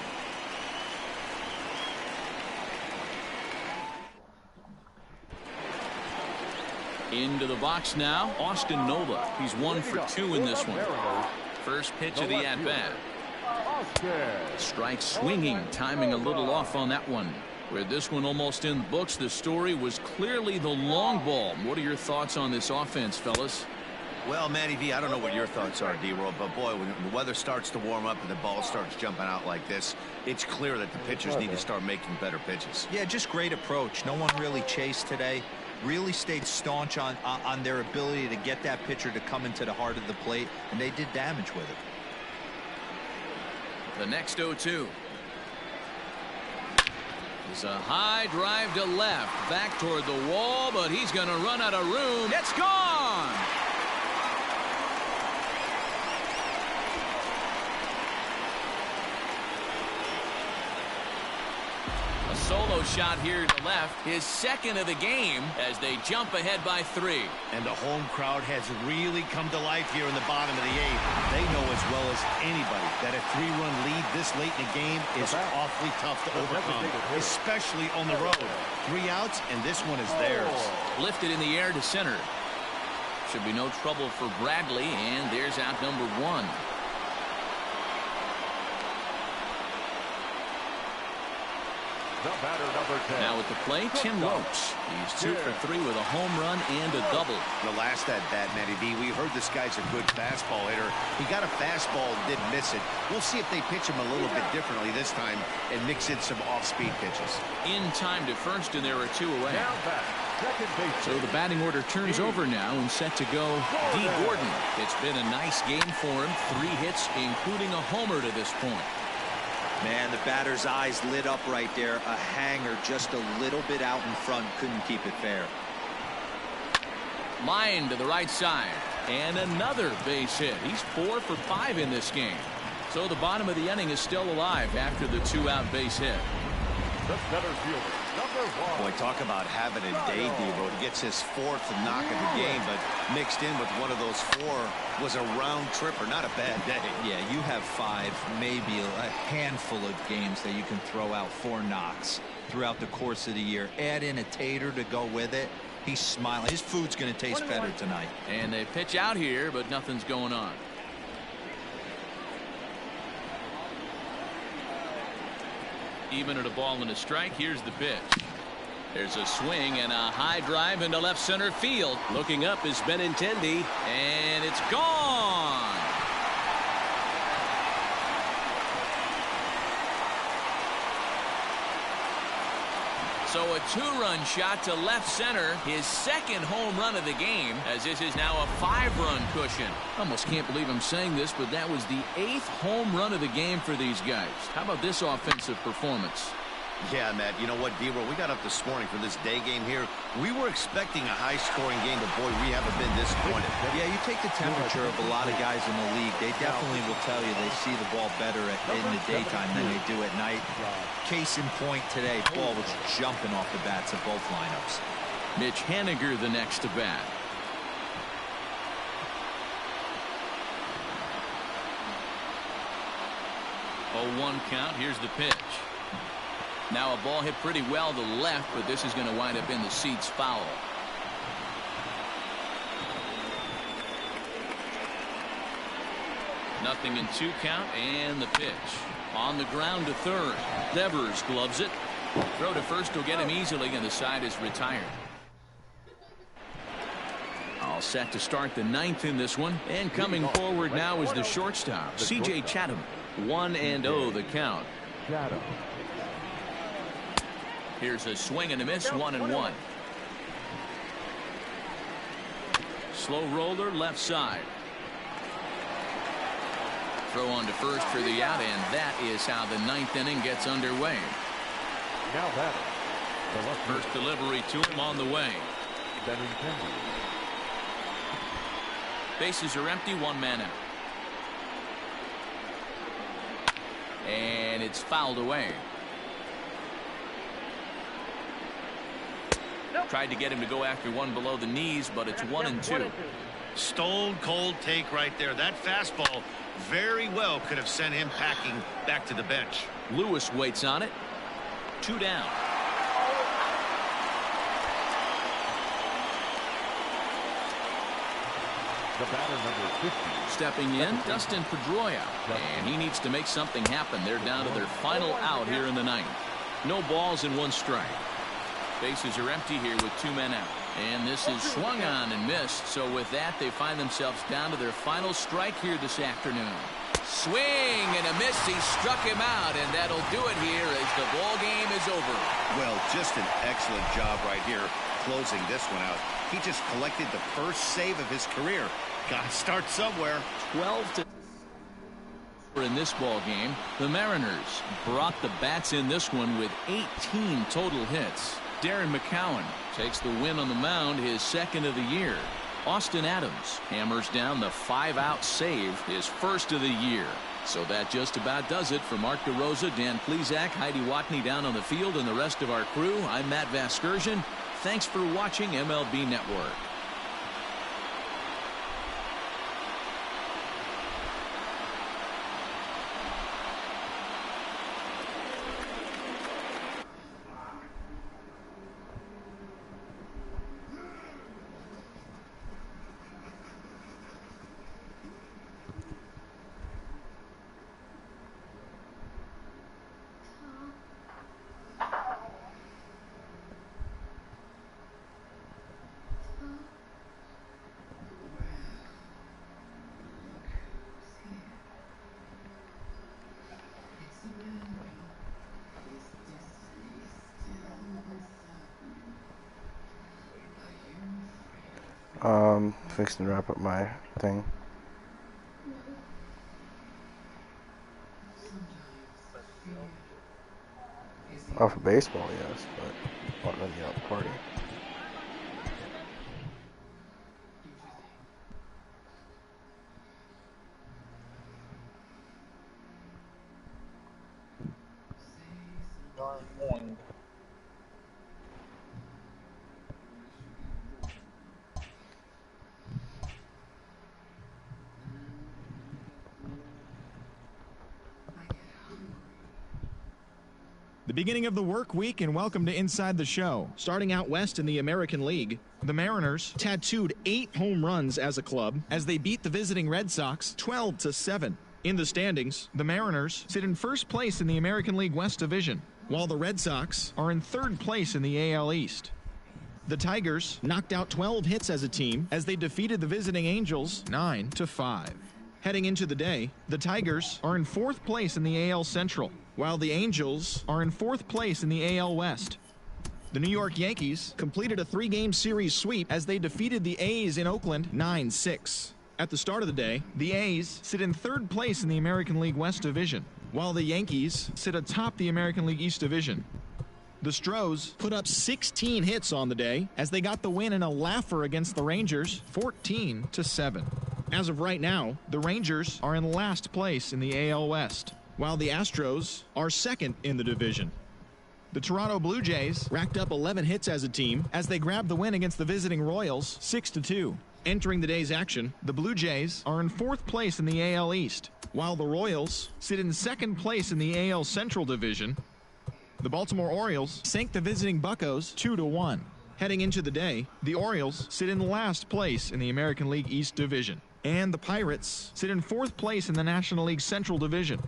Into the box now, Austin Nola. He's 1 for 2 in this one. First pitch of the at-bat. Strike swinging, timing a little off on that one. With this one almost in the books, the story was clearly the long ball. What are your thoughts on this offense, fellas? Well, Matty V, I don't know what your thoughts are, D-Roll, but boy, when the weather starts to warm up and the ball starts jumping out like this, it's clear that the pitchers need to start making better pitches. Yeah, just great approach. No one really chased today. Really stayed staunch on their ability to get that pitcher to come into the heart of the plate, and they did damage with it. The next 0-2. It's a high drive to left, back toward the wall, but he's going to run out of room. It's gone! A solo shot here to left, his second of the game as they jump ahead by 3. And the home crowd has really come to life here in the bottom of the 8th. They know as well as anybody that a 3-run lead this late in the game is awfully tough to overcome, especially on the road. 3 outs, and this one is theirs. Lifted in the air to center. Should be no trouble for Bradley, and there's out number 1. Now at the plate, Tim Ropes. He's 2 for 3 with a home run and a double. The last at bat, Matty B, we heard this guy's a good fastball hitter. He got a fastball and didn't miss it. We'll see if they pitch him a little bit differently this time and mix in some off-speed pitches. In time to first, and there are 2 away. So the batting order turns over now and set to go D. Gordon. It's been a nice game for him. 3 hits, including a homer to this point. Man, the batter's eyes lit up right there. A hanger just a little bit out in front. Couldn't keep it fair. Line to the right side. And another base hit. He's 4 for 5 in this game. So the bottom of the inning is still alive after the 2-out base hit. The center fielder, number 1. Boy, talk about having a day, Devo. He gets his 4th knock of the game, but mixed in with one of those 4 was a round tripper. Not a bad day. Yeah, you have 5, maybe a handful of games that you can throw out 4 knocks throughout the course of the year. Add in a tater to go with it. He's smiling. His food's going to taste better tonight. And they pitch out here, but nothing's going on. Even at a ball and a strike, here's the pitch. There's a swing and a high drive into left center field. Looking up is Benintendi, and it's gone. So a 2-run shot to left center, his second home run of the game, as this is now a 5-run cushion. Almost can't believe I'm saying this, but that was the 8th home run of the game for these guys. How about this offensive performance? Yeah, Matt, you know what, D-Roll, we got up this morning for this day game here. We were expecting a high-scoring game, but boy, we haven't been disappointed. Yeah, you take the temperature of a lot of guys in the league. They definitely will tell you they see the ball better in the daytime than they do at night. Case in point today, ball was jumping off the bats of both lineups. Mitch Henniger the next to bat. Oh, 1 count. Here's the pitch. Now a ball hit pretty well to the left, but this is going to wind up in the seats foul. Nothing in 2 count, and the pitch. On the ground to third. Devers gloves it. Throw to first will get him easily, and the side is retired. All set to start the 9th in this one. And coming forward now is the shortstop, C.J. Chatham. 1-0 the count. Here's a swing and a miss, 1-1. Slow roller left side. Throw on to first for the out, and that is how the 9th inning gets underway. Now that First delivery to him on the way. Bases are empty, one man out. And it's fouled away. Tried to get him to go after one below the knees, but it's 1-2. Stone cold take right there. That fastball very well could have sent him packing back to the bench. Lewis waits on it. 2 down. The batter, number 50. Stepping in, Dustin Pedroia, and he needs to make something happen. They're down to their final out here in the ninth. No balls and 1 strike. Bases are empty here with 2 men out. And this is swung on and missed. So with that, they find themselves down to their final strike here this afternoon. Swing and a miss. He struck him out, and that'll do it here as the ball game is over. Well, just an excellent job right here closing this one out. He just collected the first save of his career. Got to start somewhere. 12-2 in this ball game. The Mariners brought the bats in this one with 18 total hits. Darren McCowan takes the win on the mound, his 2nd of the year. Austin Adams hammers down the 5-out save, his 1st of the year. So that just about does it for Mark DeRosa, Dan Plesac, Heidi Watney down on the field, and the rest of our crew. I'm Matt Vasgersian. Thanks for watching MLB Network. Fixing to wrap up my thing. Oh, for baseball, yes, but not really out the party. The beginning of the work week, and welcome to Inside the Show. Starting out west in the American League, the Mariners tattooed 8 home runs as a club as they beat the visiting Red Sox 12-7. In the standings, the Mariners sit in first place in the American League West Division, while the Red Sox are in third place in the AL East. The Tigers knocked out 12 hits as a team as they defeated the visiting Angels 9-5. Heading into the day, the Tigers are in fourth place in the AL Central, while the Angels are in fourth place in the AL West. The New York Yankees completed a 3-game series sweep as they defeated the A's in Oakland 9-6. At the start of the day, the A's sit in third place in the American League West Division, while the Yankees sit atop the American League East Division. The Stros put up 16 hits on the day as they got the win in a laugher against the Rangers 14-7. As of right now, the Rangers are in last place in the AL West, while the Astros are second in the division. The Toronto Blue Jays racked up 11 hits as a team as they grabbed the win against the visiting Royals 6-2. Entering the day's action, the Blue Jays are in fourth place in the AL East, while the Royals sit in second place in the AL Central Division. The Baltimore Orioles sank the visiting Buccos 2-1. Heading into the day, the Orioles sit in last place in the American League East Division, and the Pirates sit in fourth place in the National League Central Division.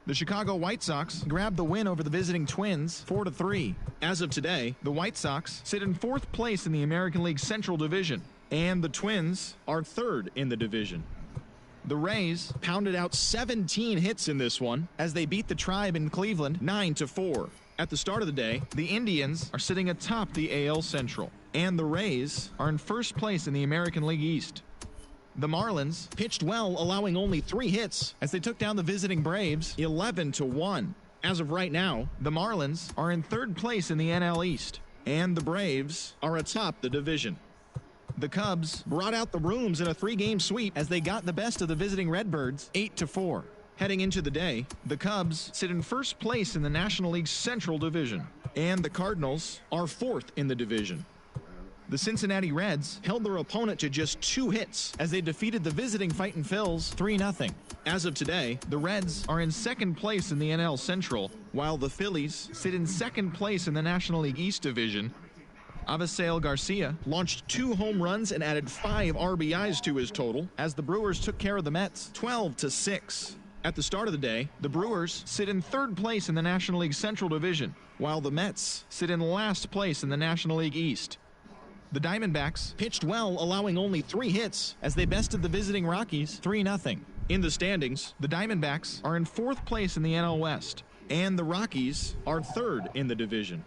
The Chicago White Sox grabbed the win over the visiting Twins 4-3. As of today, the White Sox sit in fourth place in the American League Central Division, and the Twins are third in the division. The Rays pounded out 17 hits in this one as they beat the Tribe in Cleveland 9-4. At the start of the day, the Indians are sitting atop the AL Central, and the Rays are in first place in the American League East. The Marlins pitched well, allowing only 3 hits as they took down the visiting Braves 11-1. As of right now, the Marlins are in 3rd place in the NL East, and the Braves are atop the division. The Cubs brought out the rooms in a 3-game sweep as they got the best of the visiting Redbirds 8-4. Heading into the day, the Cubs sit in 1st place in the National League's Central Division, and the Cardinals are 4th in the division. The Cincinnati Reds held their opponent to just 2 hits as they defeated the visiting Fightin' Phils 3-0. As of today, the Reds are in 2nd place in the NL Central, while the Phillies sit in 2nd place in the National League East Division. Avisail Garcia launched 2 home runs and added 5 RBIs to his total as the Brewers took care of the Mets 12-6. At the start of the day, the Brewers sit in 3rd place in the National League Central Division, while the Mets sit in last place in the National League East. The Diamondbacks pitched well, allowing only 3 hits as they bested the visiting Rockies 3-0. In the standings, the Diamondbacks are in 4th place in the NL West, and the Rockies are 3rd in the division.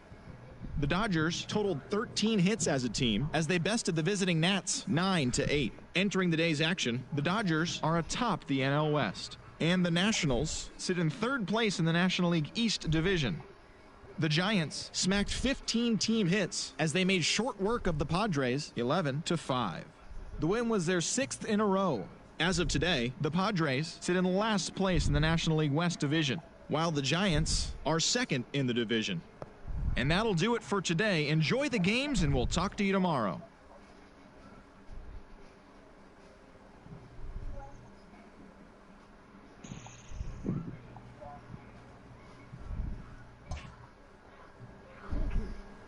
The Dodgers totaled 13 hits as a team as they bested the visiting Nats 9-8. Entering the day's action, the Dodgers are atop the NL West, and the Nationals sit in 3rd place in the National League East Division. The Giants smacked 15 team hits as they made short work of the Padres 11-5. The win was their 6th in a row. As of today, the Padres sit in last place in the National League West Division, while the Giants are 2nd in the division. And that'll do it for today. Enjoy the games, and we'll talk to you tomorrow.